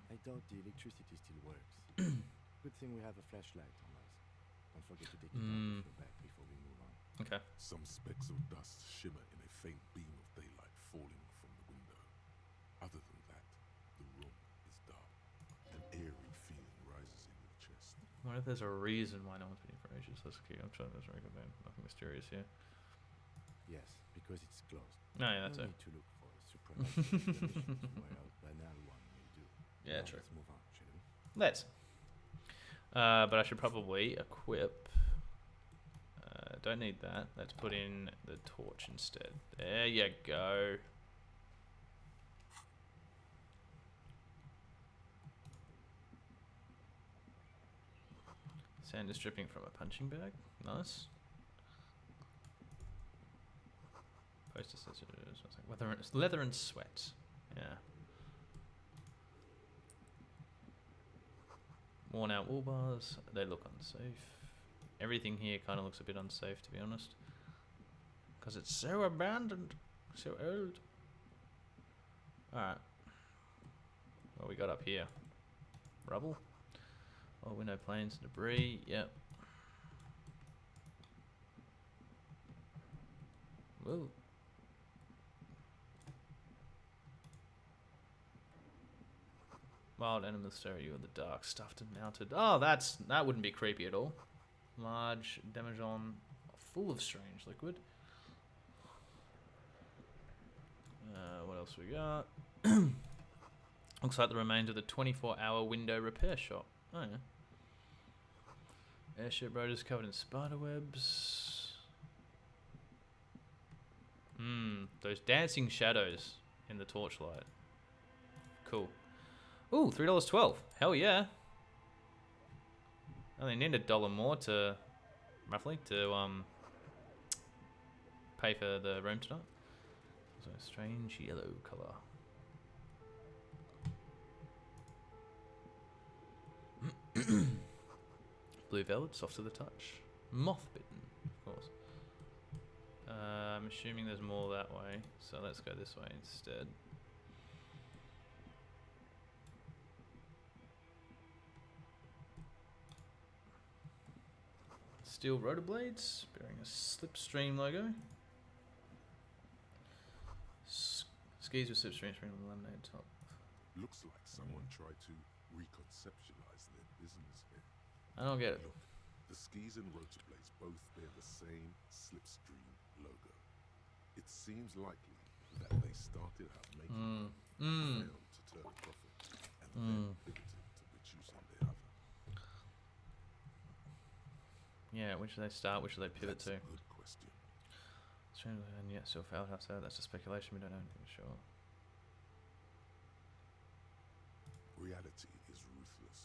Speaker 4: I doubt the electricity still works. Good thing we have a flashlight on us. Don't forget to take it out of your bag before we move on.
Speaker 1: Okay.
Speaker 2: Some specks of dust shimmer in a faint beam of daylight falling from the window. Other than that, the room is dark. An eerie feeling rises in your chest.
Speaker 1: I wonder if there's a reason why no one's been here for ages. That's key. I'm trying to very good man. Nothing mysterious here.
Speaker 4: Yes, because it's closed.
Speaker 1: No, yeah, that's
Speaker 4: no
Speaker 1: it.
Speaker 4: need to look for a supernatural revelation where a banal one may do.
Speaker 1: Yeah,
Speaker 4: Now
Speaker 1: true.
Speaker 4: Let's move on, shall we?
Speaker 1: Let's. But I should probably equip. Don't need that. Let's put in the torch instead. There you go. Sand is dripping from a punching bag. Nice. Poster says it is leather and sweat. Yeah. Worn out wool bars. They look unsafe. Everything here kind of looks a bit unsafe, to be honest. Because it's so abandoned. So old. Alright. What we got up here? Rubble? Oh, window planes, debris. Yep. Whoa. Wild animals stare at you in the dark, stuffed and mounted. Oh, that wouldn't be creepy at all. Large demijohn, full of strange liquid. What else we got? Looks like the remains of the 24-hour window repair shop. Oh yeah. Airship rotors covered in spider webs. Those dancing shadows in the torchlight. Cool. Ooh, $3.12. Hell yeah. I only need $1 more to, roughly, to pay for the room tonight. So strange yellow color. Blue velvet, soft to the touch. Moth bitten, of course. I'm assuming there's more that way, so let's go this way instead. Steel rotor blades, bearing a Slipstream logo. Skis with Slipstream screen on the laminated top.
Speaker 2: Looks like someone tried to reconceptualize their business here.
Speaker 1: I don't get it.
Speaker 2: Look, The skis and rotor blades both bear the same slipstream logo. It seems likely that they started out making failed to turn a profit, and then pivoted to producing the other.
Speaker 1: Yeah, which do they start? Which do they pivot
Speaker 2: That's
Speaker 1: to?
Speaker 2: a good question.
Speaker 1: And yet still failed. How so? That's a speculation. We don't know anything for sure.
Speaker 2: Reality is ruthless.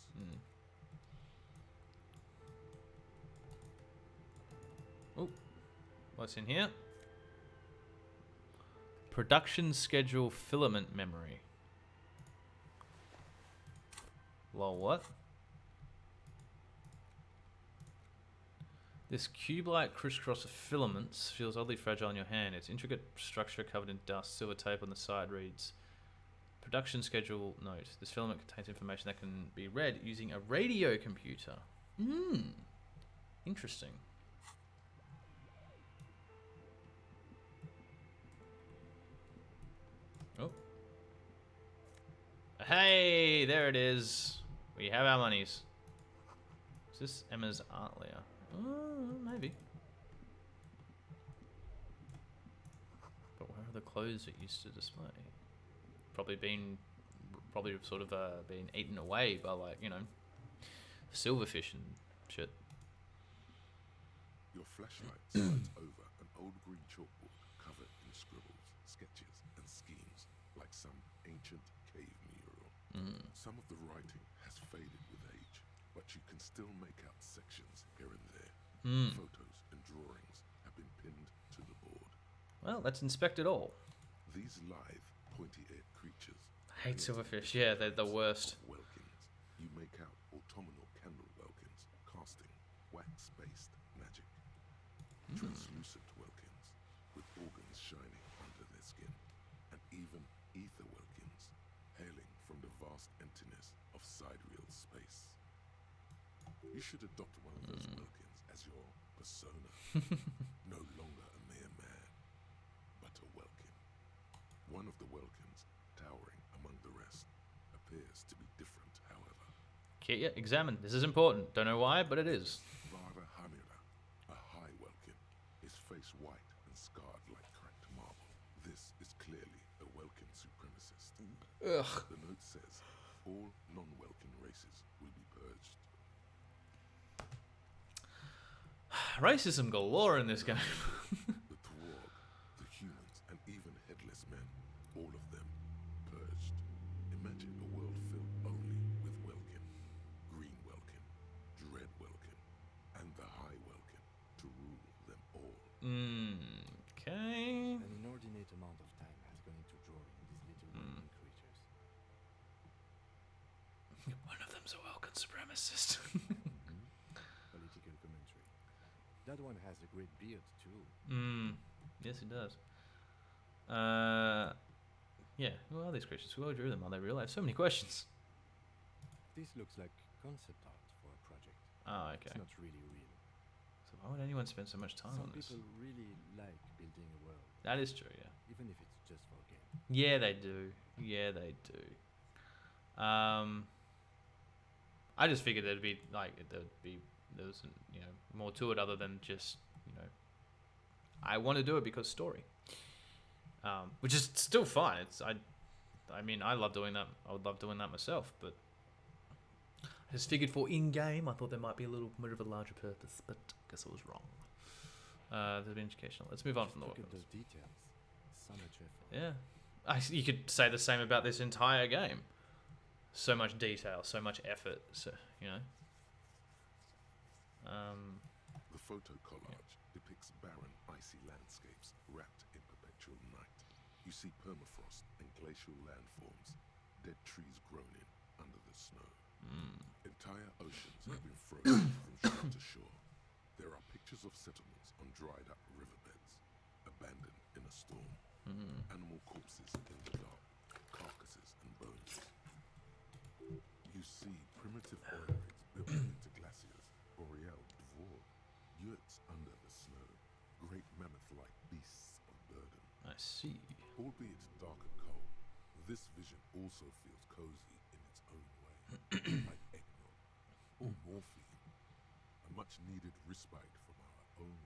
Speaker 1: Oh, what's in here? Production schedule filament memory. Lol, what? This cube-like crisscross of filaments feels oddly fragile in your hand. Its intricate structure covered in dust. Silver tape on the side reads, production schedule note. This filament contains information that can be read using a radio computer. Interesting. Oh. Hey, there it is. We have our monies. Is this Emma's art layer? Maybe. But where are the clothes it used to display? Probably sort of been eaten away by, like, you know, silverfish and shit.
Speaker 2: Your flashlight slides over an old green chalkboard covered in scribbles, sketches, and schemes like some ancient cave mural. Some of the writing has faded with age, but you can still make out sections here and there. Photos and drawings have been pinned to the board.
Speaker 1: Well, let's inspect it all.
Speaker 2: These lithe, pointy-eared creatures.
Speaker 1: I hate silverfish. Yeah, they're the worst.
Speaker 2: Welkins. You make out autumnal candle welkins, casting wax-based magic. Translucent welkins, with organs shining under their skin, and even ether welkins, hailing from the vast emptiness of sidereal space. You should adopt one of those welkins as your persona. No longer a mere man, but a welkin. One of the welkins, towering among the rest, appears to be different, however.
Speaker 1: Okay, yeah, examine. This is important. Don't know why, but it is.
Speaker 2: Vara Hamira, a high welkin, his face white and scarred like cracked marble. This is clearly a welkin supremacist.
Speaker 1: Ugh.
Speaker 2: The note says, all non-welkin races will be purged.
Speaker 1: Racism galore in this game.
Speaker 2: The Twarg, the humans, and even headless men, all of them purged. Imagine a world filled only with welkin, green welkin, dread welkin, and the high welkin to rule them all.
Speaker 1: Okay.
Speaker 4: An inordinate amount of time has gone into drawing these little welkin creatures.
Speaker 1: One of them's a welcome supremacist.
Speaker 4: Political commentary. That one has a great beard too.
Speaker 1: Yes, it does. Yeah. Who are these creatures? Who drew them? Are they real? I have so many questions.
Speaker 4: This looks like concept art for a project.
Speaker 1: Oh, okay.
Speaker 4: It's not really real.
Speaker 1: So why would anyone spend so much time
Speaker 4: Some
Speaker 1: on this?
Speaker 4: people really like building a world.
Speaker 1: That is true, yeah.
Speaker 4: Even if it's just for a game.
Speaker 1: Yeah, they do. Yeah, they do. I just figured there was you know, more to it other than just, you know, I want to do it because story. Which is still fine. I mean, I love doing that. I would love doing that myself, but I just figured for in-game, I thought there might be a little bit of a larger purpose, but I guess I was wrong. There's been educational. Let's move on from the
Speaker 4: Look
Speaker 1: weapons.
Speaker 4: at those details. So much effort.
Speaker 1: Yeah. You could say the same about this entire game. So much detail, so much effort, so, you know.
Speaker 2: The photo collage depicts barren, icy landscapes wrapped in perpetual night. You see permafrost and glacial landforms, dead trees groaning under the snow. Entire oceans have been frozen from shore to shore. There are pictures of settlements on dried-up riverbeds, abandoned in a storm. Animal corpses in the dark, carcasses and bones. You see primitive oil rigs built into glaciers, boreal dwarf, yurts under the snow, great mammoth-like beasts of burden.
Speaker 1: I see.
Speaker 2: Albeit dark and cold, this vision also feels cozy in its own way, like eggnog or morphine, a much needed respite from our own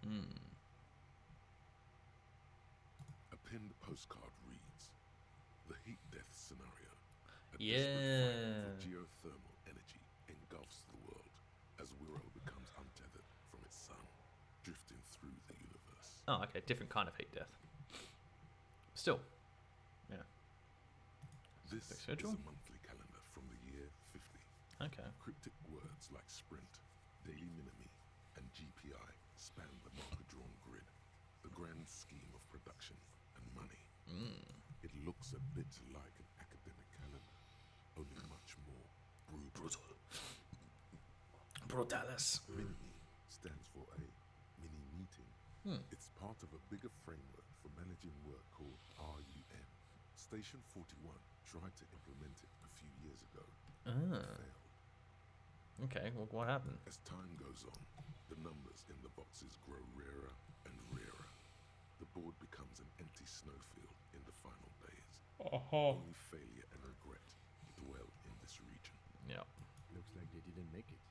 Speaker 2: world. A pinned postcard reads, "The heat death scenario. A desperate fight for geothermal energy engulfs the world as Wirral becomes untethered from its sun, drifting through the universe."
Speaker 1: Oh, okay, different kind of heat death. Still, yeah.
Speaker 2: This is a monthly calendar from the year 50.
Speaker 1: Okay.
Speaker 2: Cryptic words like sprint, daily minimi, and GPI span the marker-drawn grid, the grand scheme of production and money. It looks a bit like an academic calendar, only much more brutal.
Speaker 1: Brutalis.
Speaker 2: Minimi stands for a mini-meeting. It's part of a bigger framework for managing work called RUM. Station 41 tried to implement it a few years ago. Failed.
Speaker 1: Okay, well, what happened?
Speaker 2: As time goes on, the numbers in the boxes grow rarer and rarer. The board becomes an empty snowfield in the final days. Only failure and regret dwell in this region.
Speaker 1: Yeah.
Speaker 4: Looks like they didn't make it.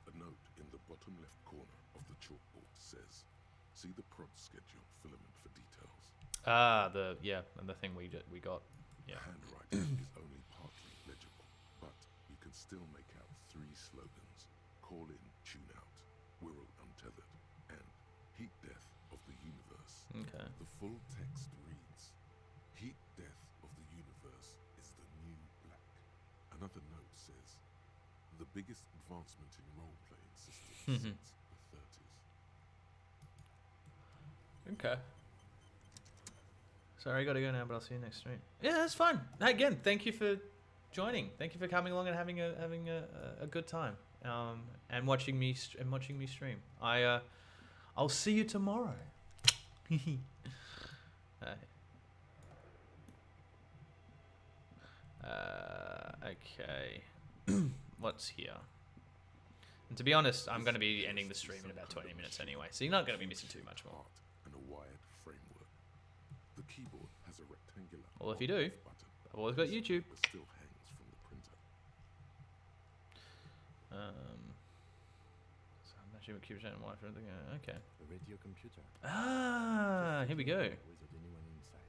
Speaker 2: A note in the bottom left corner of the chalkboard says, "See the prod schedule filament for details."
Speaker 1: And the thing we got. Yeah.
Speaker 2: Handwriting is only partly legible, but you can still make out 3 slogans: "Call in, tune out," "Wirral untethered," and "Heat death of the universe."
Speaker 1: Okay.
Speaker 2: The full text reads, "Heat death of the universe is the new black." Another note says, "The biggest advancement in role-playing systems since the 30s.
Speaker 1: Okay. Sorry, I gotta go now, but I'll see you next stream. Yeah, that's fine. Again, thank you for joining. Thank you for coming along and having a good time. And watching me stream. I'll see you tomorrow. Okay. What's here? And to be honest, I'm going to be ending the stream in about 20 minutes anyway, so you're not going to be missing too much more.
Speaker 2: And a wired framework. The keyboard has a rectangular
Speaker 1: Well, if you do,
Speaker 2: button.
Speaker 1: I've always got YouTube.
Speaker 2: That still hangs from the printer.
Speaker 1: So I'm actually with Cube and Wi-Fi for everything. Okay.
Speaker 4: A radio computer.
Speaker 1: Ah, here we go.
Speaker 4: Without anyone inside.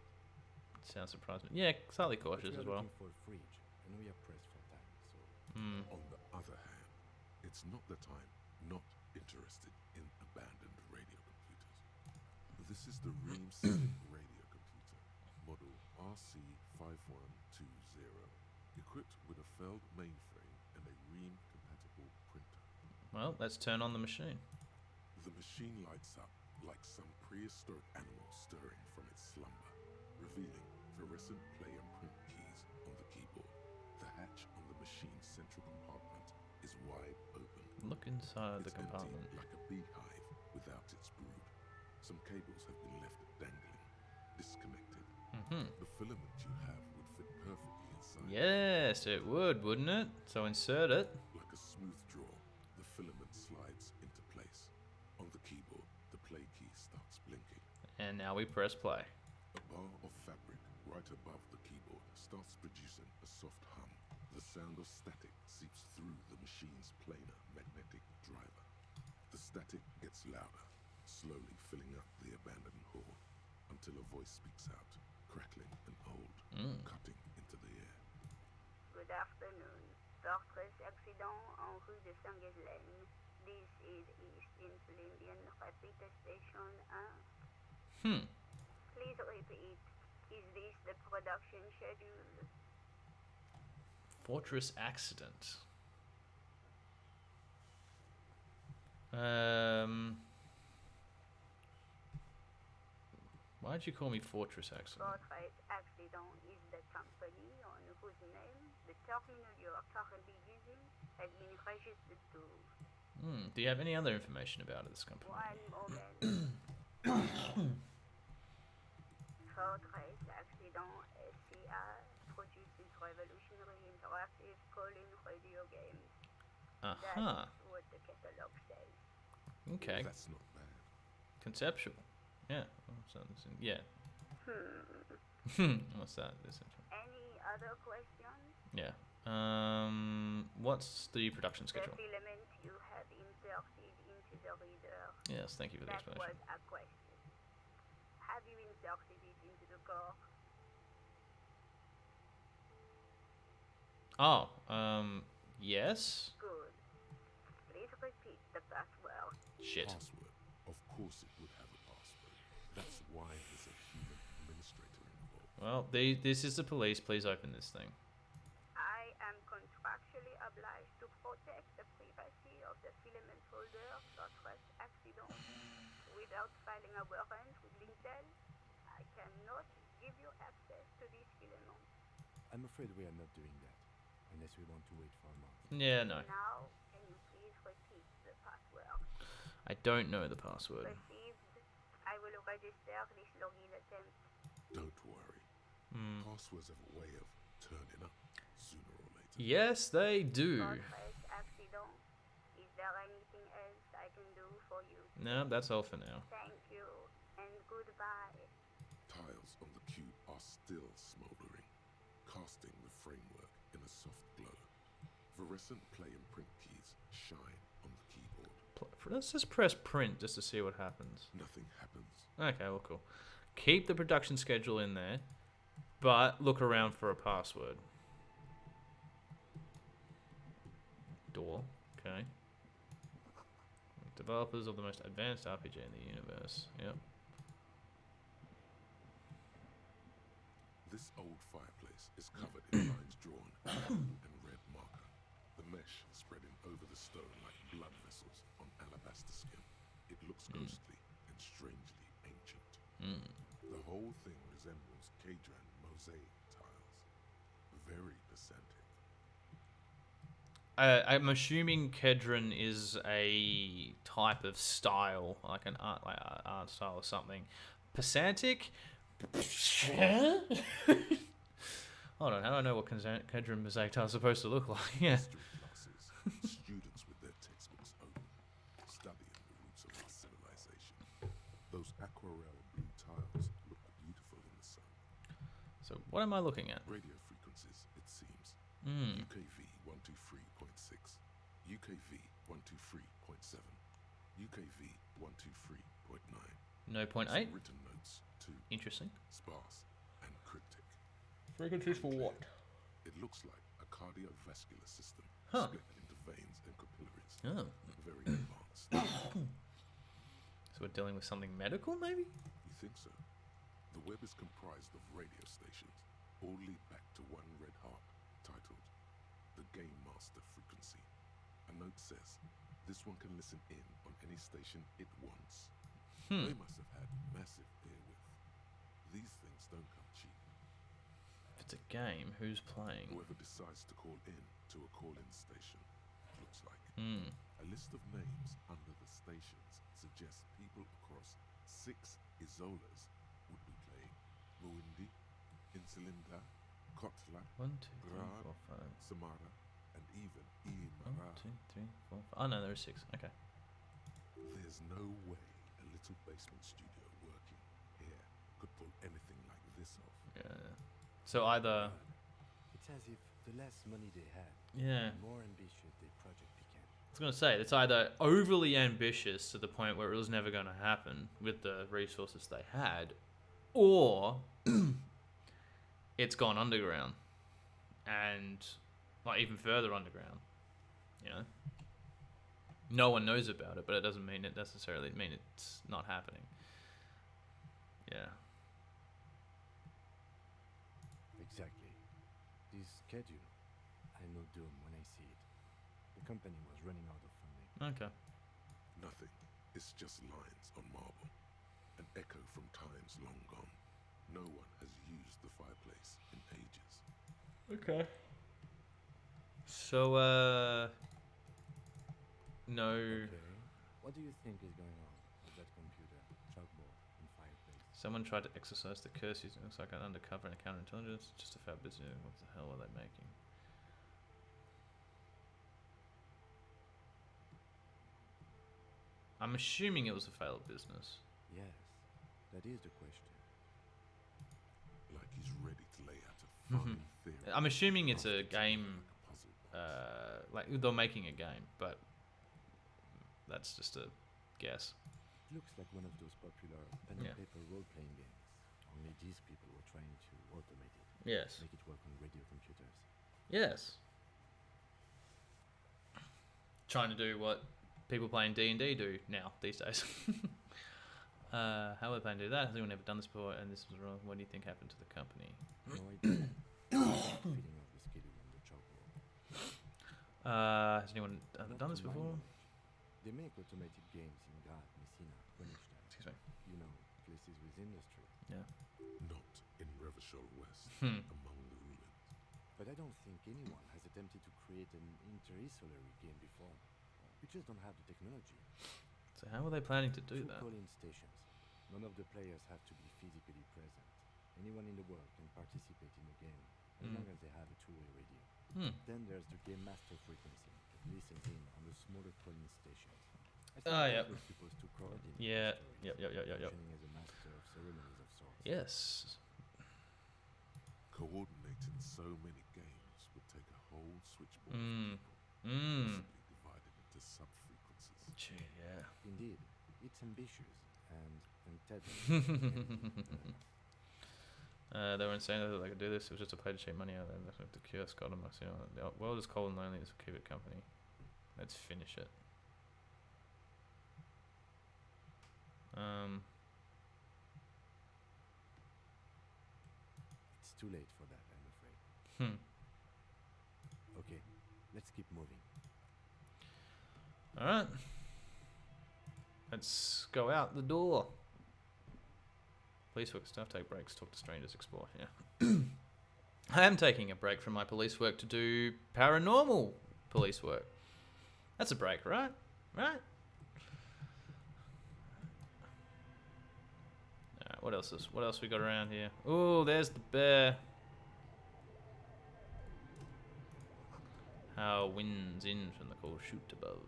Speaker 1: Sounds surprising. Yeah, slightly cautious as well.
Speaker 4: Looking for a fridge, and we are pressed for time, so.
Speaker 2: On the other hand, it's not that I'm not interested in abandoned radio computers. This is the Ream 7 radio computer, model RC5120, equipped with a Feld mainframe and a Ream-compatible printer.
Speaker 1: Well, let's turn on the machine.
Speaker 2: The machine lights up like some prehistoric animal stirring from its slumber, revealing fluorescent play and print keys on the keyboard. The hatch on the machine's central compartment is wide open.
Speaker 1: Look inside the
Speaker 2: It's
Speaker 1: compartment.
Speaker 2: empty like a beehive without its brood. Some cables have been left dangling, disconnected. The filament you have would fit perfectly inside.
Speaker 1: Yes, it would, wouldn't it? So insert it.
Speaker 2: Like a smooth draw, the filament slides into place. On the keyboard, the play key starts blinking.
Speaker 1: And now we press play.
Speaker 2: A bar of fabric right above the keyboard starts producing a soft hum. The sound of static seeps through the machine's planar magnetic driver. The static gets louder, slowly filling up the abandoned hall, until a voice speaks out, crackling and old, cutting into the air.
Speaker 15: Good afternoon. Fortress accident en rue de Saint-Ghislaine. This is East Insulindian Rapid Station 1. Please repeat. Is this the production schedule?
Speaker 1: Fortress accident. Why'd you call me Fortress accident?
Speaker 15: Fortress accident is the company on whose name the terminal you are currently using has been registered to.
Speaker 1: Do you have any other information about this company?
Speaker 15: One moment. Fortress accident SCA produces revolutionary interactive call-in radio games. That's what the catalog says.
Speaker 1: Okay.
Speaker 2: That's not bad.
Speaker 1: Conceptual. Yeah. Yeah. What's that?
Speaker 15: Any other questions?
Speaker 1: Yeah. What's the production schedule?
Speaker 15: The filament you have inserted into the reader.
Speaker 1: Yes, thank you for the
Speaker 15: That
Speaker 1: explanation.
Speaker 15: was a question. Have you inserted it into the core?
Speaker 1: Oh, yes.
Speaker 15: Good. Please repeat the password.
Speaker 1: Shit.
Speaker 2: Password. Of course it would have a password. That's why there's a human administrator involved.
Speaker 1: Well, this is the police. Please open this thing.
Speaker 15: I am contractually obliged to protect the privacy of the filament holder such accident. Without filing a warrant with Lintel, I cannot give you access to this filament.
Speaker 4: I'm afraid we are not doing that, unless we want to wait for a month.
Speaker 1: Yeah, no.
Speaker 15: Now, can you please repeat the password?
Speaker 1: I don't know the password.
Speaker 15: Received. I will register this login attempt.
Speaker 2: Don't worry. Passwords have a way of turning up sooner or later.
Speaker 1: Yes, they do.
Speaker 15: Accident. Is there anything else I can do for you?
Speaker 1: No, that's all for now.
Speaker 15: Thank you, and goodbye.
Speaker 2: Tiles on the cube are still smoldering, casting the framework in a soft glow. Fluorescent play and print keys shine on the keyboard.
Speaker 1: Let's just press print just to see what happens.
Speaker 2: Nothing happens.
Speaker 1: Okay, well, cool. Keep the production schedule in there, but look around for a password. Door. Okay. Developers of the most advanced RPG in the universe. Yep.
Speaker 2: This old fireplace is covered in lines drawn in blue and red marker. The mesh spreading over the stone like blood vessels on alabaster skin. It looks ghostly and strangely ancient. The whole thing resembles Cadran mosaic tiles. Very pesantic.
Speaker 1: I'm assuming Kedron is a type of style, like an art style or something. Pesantic? Hold on, how do I know what Kedron mosaic tiles are supposed to look like? Yeah.
Speaker 2: History classes, students with their textbooks open, studying the roots of our civilization. Those aquarelle blue tiles look beautiful in the sun.
Speaker 1: So what am I looking at?
Speaker 2: Radio frequencies, it seems. UKV 123.6, UKV 123.7, UKV 123.9.
Speaker 1: No point
Speaker 2: Some
Speaker 1: 8?
Speaker 2: written notes too.
Speaker 1: Interesting.
Speaker 2: Sparse and cryptic.
Speaker 1: Frequencies for what?
Speaker 2: It looks like a cardiovascular system
Speaker 1: Huh.
Speaker 2: split into veins and capillaries.
Speaker 1: Oh.
Speaker 2: Very advanced.
Speaker 1: So we're dealing with something medical, maybe?
Speaker 2: You think so? The web is comprised of radio stations, all lead back to one red harp, titled the Game Master Frequency. A note says, this one can listen in on any station it wants. They must have had massive bandwidth. These things don't come cheap.
Speaker 1: If it's a game, who's playing?
Speaker 2: Whoever decides to call in to a call-in station, it looks like. A list of names under the stations suggests people across 6 Isolas would be playing. Burundi, Insulinda, Kotla,
Speaker 1: 1, 2, 3,
Speaker 2: Grad,
Speaker 1: 4, 5.
Speaker 2: Samara, and even
Speaker 1: 1,
Speaker 2: Imara.
Speaker 1: 2, 3, 4, 5. Oh no, there are 6. Okay.
Speaker 2: There's no way a little basement studio working here could pull anything like this off.
Speaker 1: Yeah. So either.
Speaker 4: It's as if the less money they had,
Speaker 1: Yeah.
Speaker 4: the more ambitious their project became.
Speaker 1: I was gonna say it's either overly ambitious to the point where it was never gonna happen with the resources they had, or it's gone underground, and like even further underground. You know, no one knows about it, but it doesn't mean it necessarily mean it's not happening. Yeah.
Speaker 4: Exactly. This schedule, I know doom when I see it. The company was running out of funding.
Speaker 1: Okay.
Speaker 2: Nothing. It's just lines on marble. An echo from times long gone. No one has used the fireplace in ages.
Speaker 1: Okay. So, no.
Speaker 4: Okay. What do you think is going on with that computer, chalkboard, and fireplace?
Speaker 1: Someone tried to exercise the curse using looks like an undercover and counterintelligence. Just a fair business. What the hell are they making? I'm assuming it was a failed business.
Speaker 4: Yes, that is the question.
Speaker 2: Like he's ready to lay out a fine theory.
Speaker 1: I'm assuming it's a game like they're making a game, but that's just a guess.
Speaker 4: It looks like one of those popular pen and paper role-playing games. Only these people were trying to automate it.
Speaker 1: Yes.
Speaker 4: Make it work on radio computers.
Speaker 1: Yes. Trying to do what people playing D&D do now these days. How are they planning to do that? Has anyone ever done this before? And this was wrong. What do you think happened to the company?
Speaker 4: No idea. Feeding off the schedule on the chalkboard.
Speaker 1: Has anyone ever done this before?
Speaker 4: They make automated games in Graz, Messina, Königstein.
Speaker 1: Excuse me.
Speaker 4: You know, places with industry.
Speaker 1: Yeah.
Speaker 2: Not in Revachol West, among the ruins.
Speaker 4: But I don't think anyone has attempted to create an inter-isolary game before. We just don't have the technology.
Speaker 1: So how are they planning to do that?
Speaker 4: Call-in stations. None of the players have to be physically present. Anyone in the world can participate in the game, as long as they have a two-way radio. Then there's the game master frequency that listens in on the smaller call-in stations. I think we're supposed to coordinate.
Speaker 1: Yeah. Yep.
Speaker 4: Functioning as a master of ceremonies of sorts.
Speaker 1: Yes.
Speaker 2: Coordinating so many games would take a whole switchboard of people, possibly divided into sub-frequencies.
Speaker 1: Gee, yeah.
Speaker 4: Indeed, it's ambitious and untethered.
Speaker 1: They were insane that they could do this. It was just a play to cheat money out of them. The cure Scott and Max. The world is cold and lonely. This will keep it company. Let's finish it.
Speaker 4: It's too late for that, I'm afraid. Okay, let's keep moving.
Speaker 1: Alright. Let's go out the door. Police work stuff, take breaks, talk to strangers, explore. Yeah. I am taking a break from my police work to do paranormal police work. That's a break, right? Right? Alright, what else we got around here? Oh, there's the bear. How winds in from the cold chute above.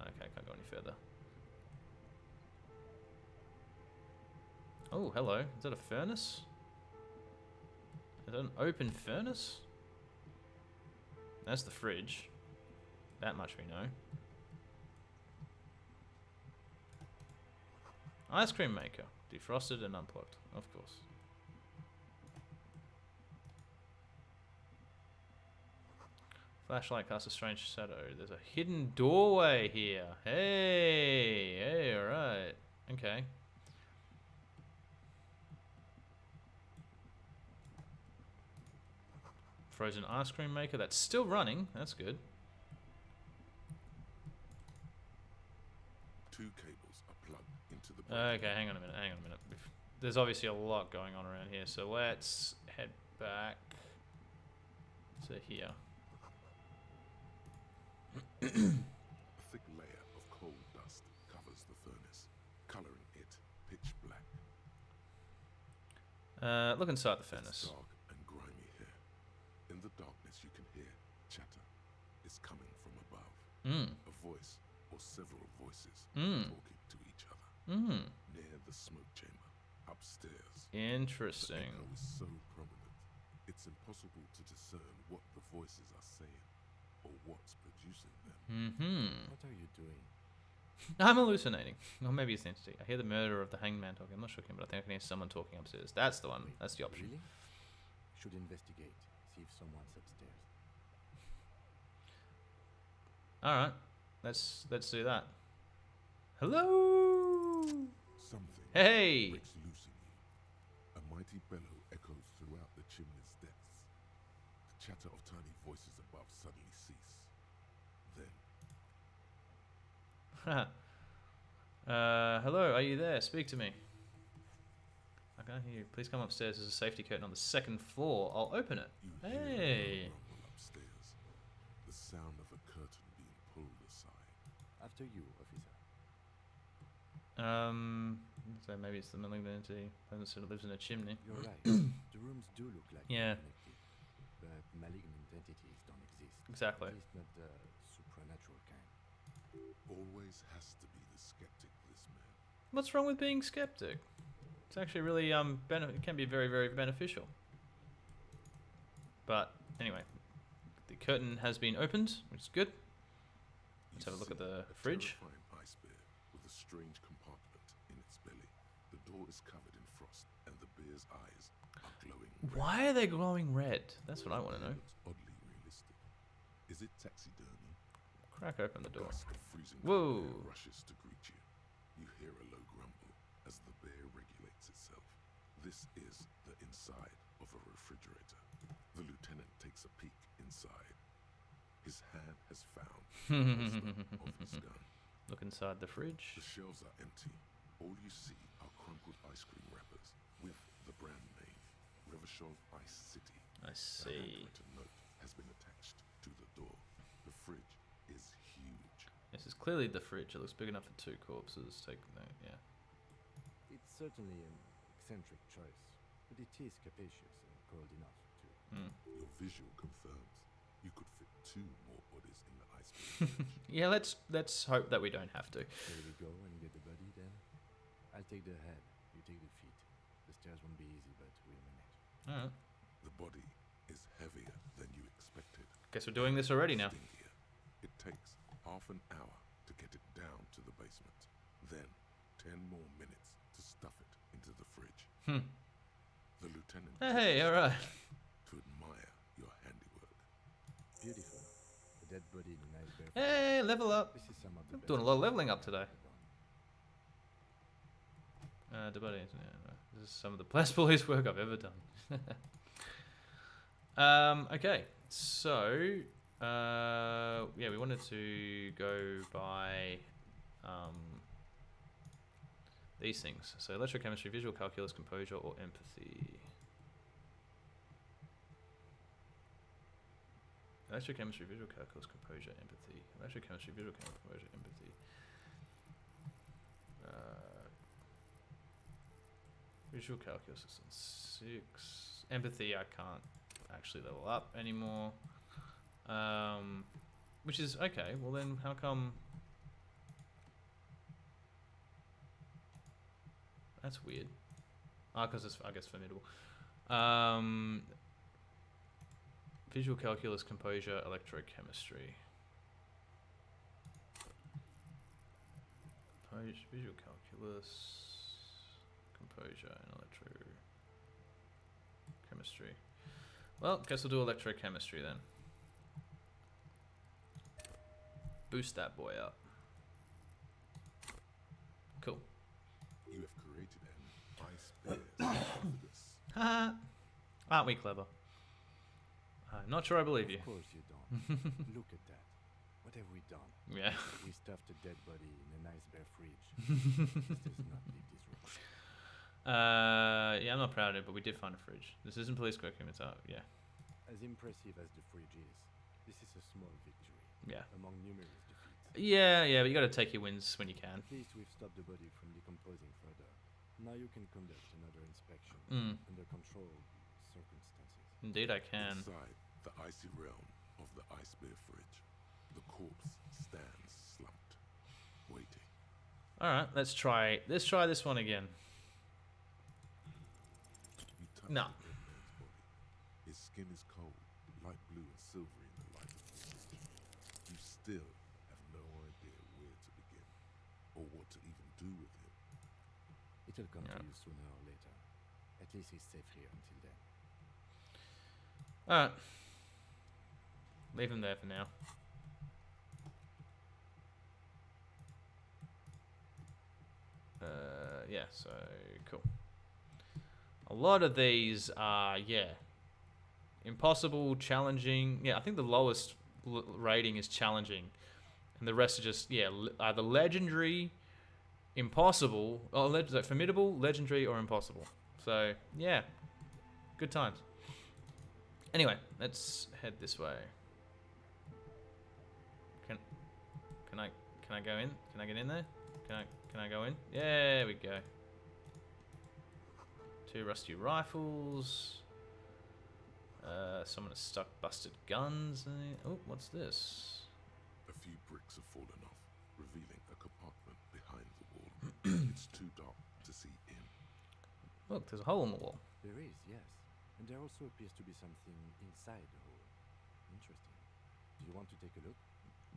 Speaker 1: Okay, can't go any further. Oh, hello. Is that a furnace? Is that an open furnace? That's the fridge. That much we know. Ice cream maker. Defrosted and unplugged. Of course. Flashlight casts a strange shadow. There's a hidden doorway here. Hey, alright. Okay. Frozen ice cream maker. That's still running. That's good.
Speaker 2: Two cables are plugged into the...
Speaker 1: Okay, hang on a minute. There's obviously a lot going on around here, so let's head back to here.
Speaker 2: A thick layer of coal dust covers the furnace, coloring it pitch black.
Speaker 1: Look inside the furnace.
Speaker 2: It's dark and grimy here. In the darkness you can hear chatter. It's coming from above. A voice or several voices talking to each other. Near the smoke chamber, upstairs.
Speaker 1: Interesting.
Speaker 2: The echo is so prominent, it's impossible to discern what the voices are saying or what's producing them.
Speaker 4: What are you doing?
Speaker 1: I'm hallucinating. Or maybe it's an entity. I hear the murder of the hanged man talking. I'm not sure, but I think I can hear someone talking upstairs. That's the one.
Speaker 4: Wait,
Speaker 1: that's the option.
Speaker 4: Really? Should investigate. See if someone's upstairs.
Speaker 1: Alright. Let's do that. Hello!
Speaker 2: Something
Speaker 1: Hey!
Speaker 2: breaks loose in you. A mighty bellow echoes throughout the chimney's depths. The chatter of tiny voices above suddenly cease. Then
Speaker 1: hello, are you there? Speak to me. I can't hear you. Please come upstairs. There's a safety curtain on the second floor. I'll open it.
Speaker 2: you
Speaker 1: Hey!
Speaker 2: hear a rumble upstairs. The sound of a curtain being pulled aside.
Speaker 4: After you, officer.
Speaker 1: So maybe it's the malignant entity that lives in a chimney.
Speaker 4: You're right. The rooms do look like
Speaker 1: Yeah.
Speaker 4: they're connected, but malignant entities don't exist.
Speaker 1: Exactly.
Speaker 4: At least not the supernatural kind.
Speaker 2: Always has to be the skeptic, this man.
Speaker 1: What's wrong with being skeptic? It's actually really it can be very, very beneficial. But anyway, curtain has been opened, which is good. Let's have a look at the fridge.
Speaker 2: Terrifying ice bear with a strange compartment in its belly. The door is covered in frost, and the bear's eyes are glowing red.
Speaker 1: Why are they glowing red? That's what I want to know.
Speaker 2: Looks oddly realistic. Is it taxidermy?
Speaker 1: Crack open the
Speaker 2: A
Speaker 1: door.
Speaker 2: gust of freezing
Speaker 1: Whoa.
Speaker 2: cold air rushes to greet you. You hear a low grumble as the bear regulates itself. This is the inside of a refrigerator. The lieutenant takes a peek inside. His hand has found the holster of his gun.
Speaker 1: Look inside the fridge.
Speaker 2: The shelves are empty. All you see are crumpled ice cream wrappers with the brand name, Revachol Ice City.
Speaker 1: I see.
Speaker 2: A handwritten note has been attached to the door. The fridge is huge.
Speaker 1: This is clearly the fridge. It looks big enough for 2 corpses. Take note, yeah.
Speaker 4: It's certainly an eccentric choice, but it is capacious and cold enough too.
Speaker 2: Your visual confirms you could fit 2 more bodies in the ice cream.
Speaker 1: Yeah, let's hope that we don't have to.
Speaker 4: Shall we go and get the body then? I'll take the head, you take the feet. The stairs won't be easy, but we'll manage.
Speaker 1: Alright.
Speaker 2: The body is heavier than you expected.
Speaker 1: Guess we're doing this already now.
Speaker 2: Stinkier. It takes half an hour to get it down to the basement. Then 10 more minutes to stuff it into the fridge. The lieutenant
Speaker 1: Hey, alright.
Speaker 2: to admire your handiwork.
Speaker 4: Beautiful. A dead body in a nice bare
Speaker 1: Hey, level up.
Speaker 4: This is some of the
Speaker 1: I'm
Speaker 4: best
Speaker 1: doing a lot of
Speaker 4: work
Speaker 1: leveling up
Speaker 4: I've
Speaker 1: today.
Speaker 4: ever done.
Speaker 1: The body, yeah, this is some of the best police work I've ever done. Okay, so yeah, we wanted to go by these things. So electrochemistry, visual calculus, composure, or empathy. Electrochemistry, visual calculus, composure, empathy. Electrochemistry, visual calculus, composure, empathy. Visual calculus is on 6. Empathy I can't actually level up anymore. Which is okay. Well then, how come? That's weird. Because it's, I guess, formidable. Visual calculus, composure, electrochemistry. Visual calculus, composure, and electrochemistry. Well, guess we'll do electrochemistry then. Boost that boy up. Cool.
Speaker 2: You have created an ice bear's esophagus.
Speaker 1: Haha. Aren't we clever? I'm not sure I believe you.
Speaker 4: Of course you don't. Look at that. What have we done?
Speaker 1: Yeah.
Speaker 4: We stuffed a dead body in a nice bare fridge. This does not leave this room.
Speaker 1: Yeah, I'm not proud of it, but we did find a fridge. This isn't police cooking, it's out, yeah.
Speaker 4: As impressive as the fridge is, this is a small victory.
Speaker 1: Yeah.
Speaker 4: Among numerous defeats.
Speaker 1: Yeah, but you gotta take your wins when you can.
Speaker 4: At least we've stopped the body from decomposing further. Now you can conduct another inspection under controlled circumstances.
Speaker 1: Indeed I can.
Speaker 2: Inside the icy realm of the ice bear fridge, the corpse stands slumped, waiting.
Speaker 1: Alright, let's try this one again.
Speaker 2: You touch
Speaker 1: No.
Speaker 2: the dead man's body. His skin is cold, light blue and silvery in the light of the fridge. You still have no idea where to begin, or what to even do with him.
Speaker 4: It'll come to you sooner or later. At least he's safe here until then.
Speaker 1: Alright. Leave him there for now. Yeah, so cool. A lot of these are, yeah, impossible, challenging. Yeah, I think the lowest rating is challenging. And the rest are just, yeah, either legendary, impossible, or formidable, legendary, or impossible. So, yeah, good times. Anyway, let's head this way. Can I go in? Can I get in there? Can I go in? Yeah, there we go. 2 rusty rifles. Someone has stuck busted guns. Oh, what's this?
Speaker 2: A few bricks have fallen off, revealing a compartment behind the wall. It's too dark to see in.
Speaker 1: Look, there's a hole in the wall.
Speaker 4: There is, yes. And there also appears to be something inside the hole. Interesting. want to take a look?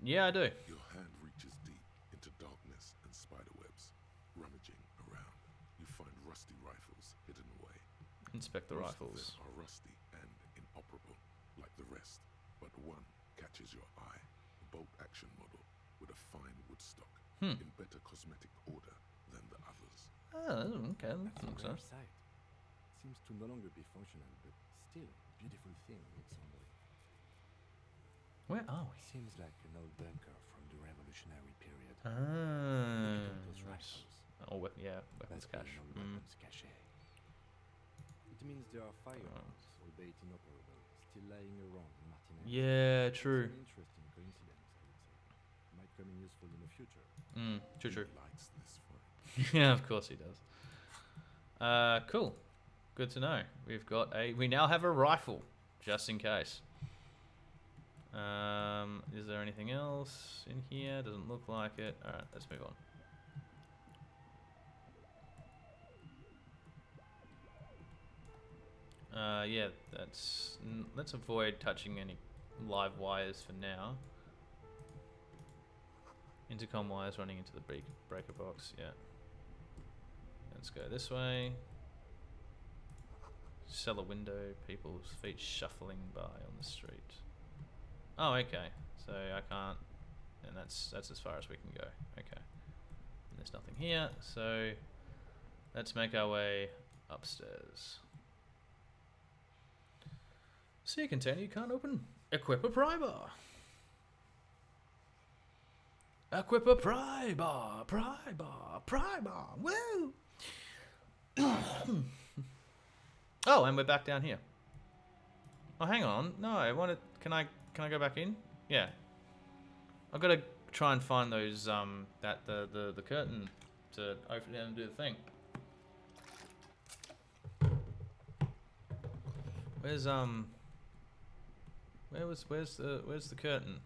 Speaker 1: Yeah, I do.
Speaker 2: Your hand reaches deep into darkness and spiderwebs, rummaging around. You find rusty rifles hidden away.
Speaker 1: Inspect the
Speaker 2: Most
Speaker 1: rifles.
Speaker 2: of them are rusty and inoperable, like the rest, but one catches your eye. A bolt-action model with a fine wood stock, in better cosmetic order than the others.
Speaker 1: Oh, okay. That
Speaker 4: That's a
Speaker 1: makes
Speaker 4: rare
Speaker 1: sense.
Speaker 4: sight. Seems to no longer be functional, but still beautiful thing in its own way.
Speaker 1: Where are we?
Speaker 4: Seems like an old bunker from the revolutionary period.
Speaker 1: Ah,
Speaker 4: Look at those
Speaker 1: right.
Speaker 4: rifles.
Speaker 1: Oh, yeah, weapons
Speaker 4: Must be
Speaker 1: cache.
Speaker 4: an old weapons cache. It means there are firearms, albeit inoperable, still lying around in Martinez.
Speaker 1: Yeah, true.
Speaker 4: It's an interesting coincidence, I would say. Might come in useful in the future.
Speaker 1: True.
Speaker 2: He likes this fight.
Speaker 1: Yeah, of course he does. Cool. Good to know. We now have a rifle, just in case. Is there anything else in here? Doesn't look like it. Alright, let's move on. Yeah, let's avoid touching any live wires for now. Intercom wires running into the breaker box, yeah. Let's go this way. Cellar window, people's feet shuffling by on the street. Oh, okay. So I can't, and that's as far as we can go. Okay. And there's nothing here, so let's make our way upstairs. See a container you can't open. Equip a pry bar. Equip a pry bar. Woo! Oh, and we're back down here. Oh, hang on. No, I wanted. Can I go back in? Yeah. I've got to try and find those the curtain to open it and do the thing. Where's the curtain?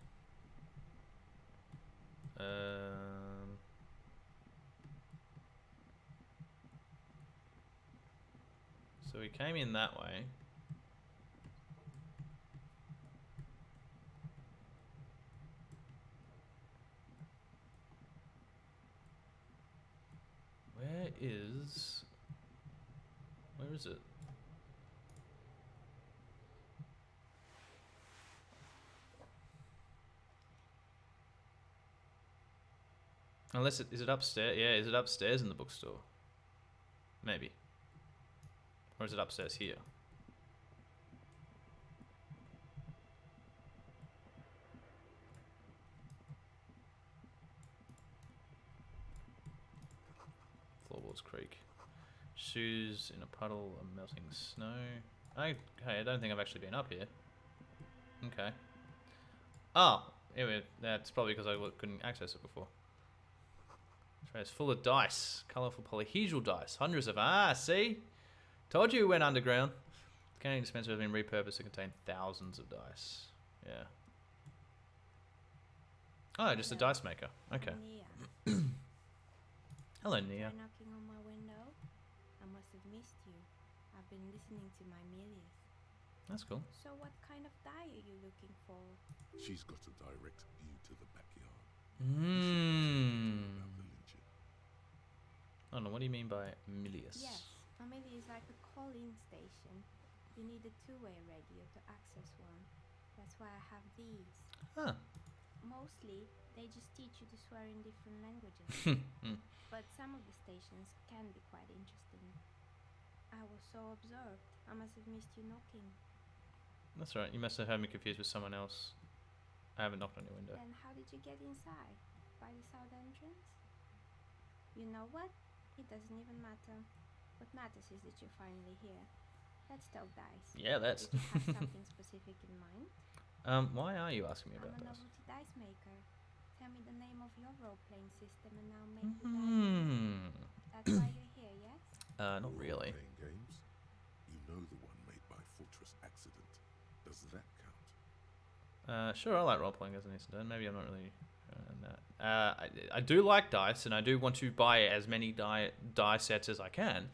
Speaker 1: So we came in that way. Where is it? Unless is it upstairs? Yeah, is it upstairs in the bookstore? Maybe. Or is it upstairs here? Floorboards creak. Shoes in a puddle of melting snow. I don't think I've actually been up here. Okay. Oh, anyway, that's probably because I couldn't access it before. Tray is full of dice. Colourful polyhedral dice. Hundreds of... see? Told you it went underground. The canning dispenser has been repurposed to contain thousands of dice. Yeah. Oh, just a dice maker. Okay. Hello, Nia.
Speaker 8: Try knocking on my window. I must have missed you. I've been listening to my Milius.
Speaker 1: That's cool.
Speaker 8: So what kind of die are you looking for?
Speaker 2: She's got a direct view to the backyard.
Speaker 1: I don't know, what do you mean by Milius?
Speaker 8: Yes, a Milius is like a call-in station. You need a two-way radio to access one. That's why I have these.
Speaker 1: Huh.
Speaker 8: Mostly, they just teach you to swear in different languages. But some of the stations can be quite interesting. I was so absorbed. I must have missed you knocking.
Speaker 1: That's right. You must have had me confused with someone else. I haven't knocked on your window.
Speaker 8: Then how did you get inside? By the south entrance? You know what? It doesn't even matter. What matters is that you're finally here. Let's talk dice.
Speaker 1: Yeah, let's.
Speaker 8: Did you have something specific in mind?
Speaker 1: Why are you asking me about
Speaker 8: I'm a
Speaker 1: this?
Speaker 8: novelty dice maker. Tell me the name of your role-playing system and I'll make the dice. That's why you're here, yes?
Speaker 1: Not really.
Speaker 2: Playing games? You know the one made by Fortress Accident. Does that count?
Speaker 1: Sure, I like role-playing as an incident. Maybe I'm not really I do like dice, and I do want to buy as many die sets as I can.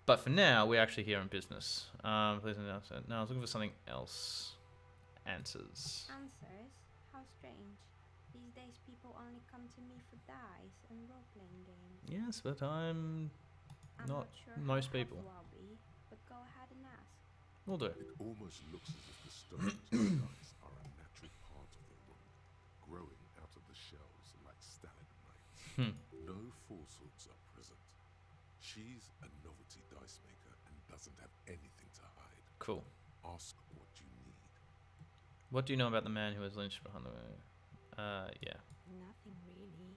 Speaker 1: But for now, we're actually here in business. Please announce it. No, I was looking for something else. answers.
Speaker 8: Answers? How strange. These days people only come to me for dice and role-playing games.
Speaker 1: Yes, but I'm not
Speaker 8: sure
Speaker 1: most
Speaker 8: how
Speaker 1: people.
Speaker 8: helpful I'll be, but go ahead and ask.
Speaker 1: Will do.
Speaker 2: It almost looks as if the stones and dice are a natural part of the room, growing out of the shells like stalagmites. No falsehoods are present. She's a novelty dice maker and doesn't have anything to hide.
Speaker 1: Cool.
Speaker 2: Ask what you need.
Speaker 1: What do you know about the man who was lynched behind the... yeah.
Speaker 8: Nothing really.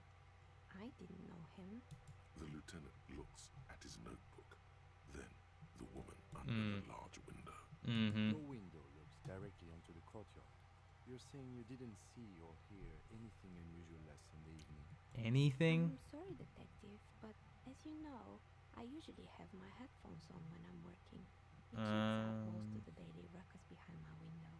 Speaker 8: I didn't know him.
Speaker 2: The lieutenant looks at his notebook. Then the woman under the large window.
Speaker 4: The window looks directly onto the courtyard. You're saying you didn't see or hear anything unusual last Sunday evening?
Speaker 1: Anything?
Speaker 8: I'm sorry, detective, but as you know, I usually have my headphones on when I'm working. It keeps out most of the daily ruckus behind my window.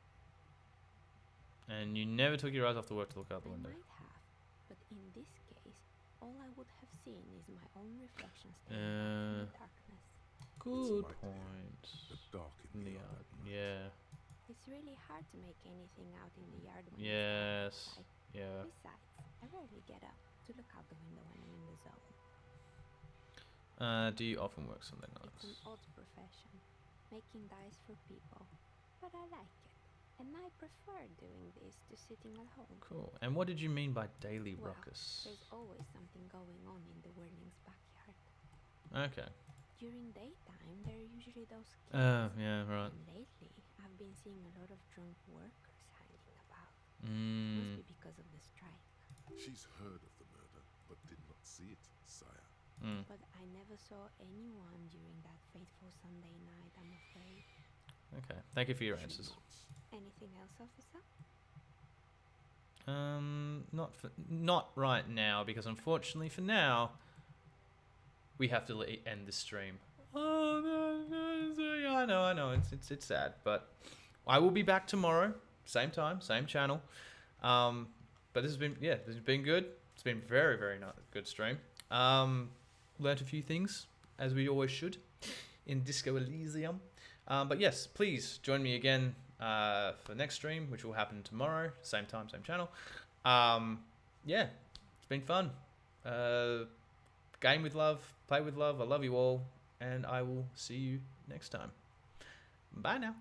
Speaker 1: And you never took your eyes off the work to look out the window.
Speaker 8: I might have, but in this case, all I would have seen is my own reflection staring out in the darkness.
Speaker 1: Good point.
Speaker 2: Dark in the yard.
Speaker 1: Yeah.
Speaker 8: It's really hard to make anything out in the yard when
Speaker 1: Yes.
Speaker 8: it's dark outside.
Speaker 1: Yeah.
Speaker 8: Besides, I rarely get up to look out the window when I'm in the zone.
Speaker 1: Do you often work Sunday
Speaker 8: It's
Speaker 1: nights?
Speaker 8: an odd profession, making dice for people, but I like it. And I prefer doing this to sitting at home.
Speaker 1: Cool. And what did you mean by daily
Speaker 8: Well,
Speaker 1: ruckus?
Speaker 8: there's always something going on in the Whirling's backyard.
Speaker 1: Okay.
Speaker 8: During daytime, there are usually those kids.
Speaker 1: Oh, yeah, right.
Speaker 8: And lately, I've been seeing a lot of drunk workers hanging about.
Speaker 1: Mm.
Speaker 8: Must be because of the strike.
Speaker 2: She's heard of the murder, but did not see it, sire.
Speaker 8: But I never saw anyone during that fateful Sunday night, I'm afraid.
Speaker 1: Okay. Thank you for your answers.
Speaker 8: Anything else, officer?
Speaker 1: Not right now, because unfortunately for now, we have to end the stream. Oh no, I know, it's sad, but I will be back tomorrow, same time, same channel. But this has been good. It's been very, very good stream. Learned a few things, as we always should, in Disco Elysium. But yes, please join me again for next stream, which will happen tomorrow, same time, same channel. Yeah, it's been fun. Game with love, play with love. I love you all, and I will see you next time. Bye now.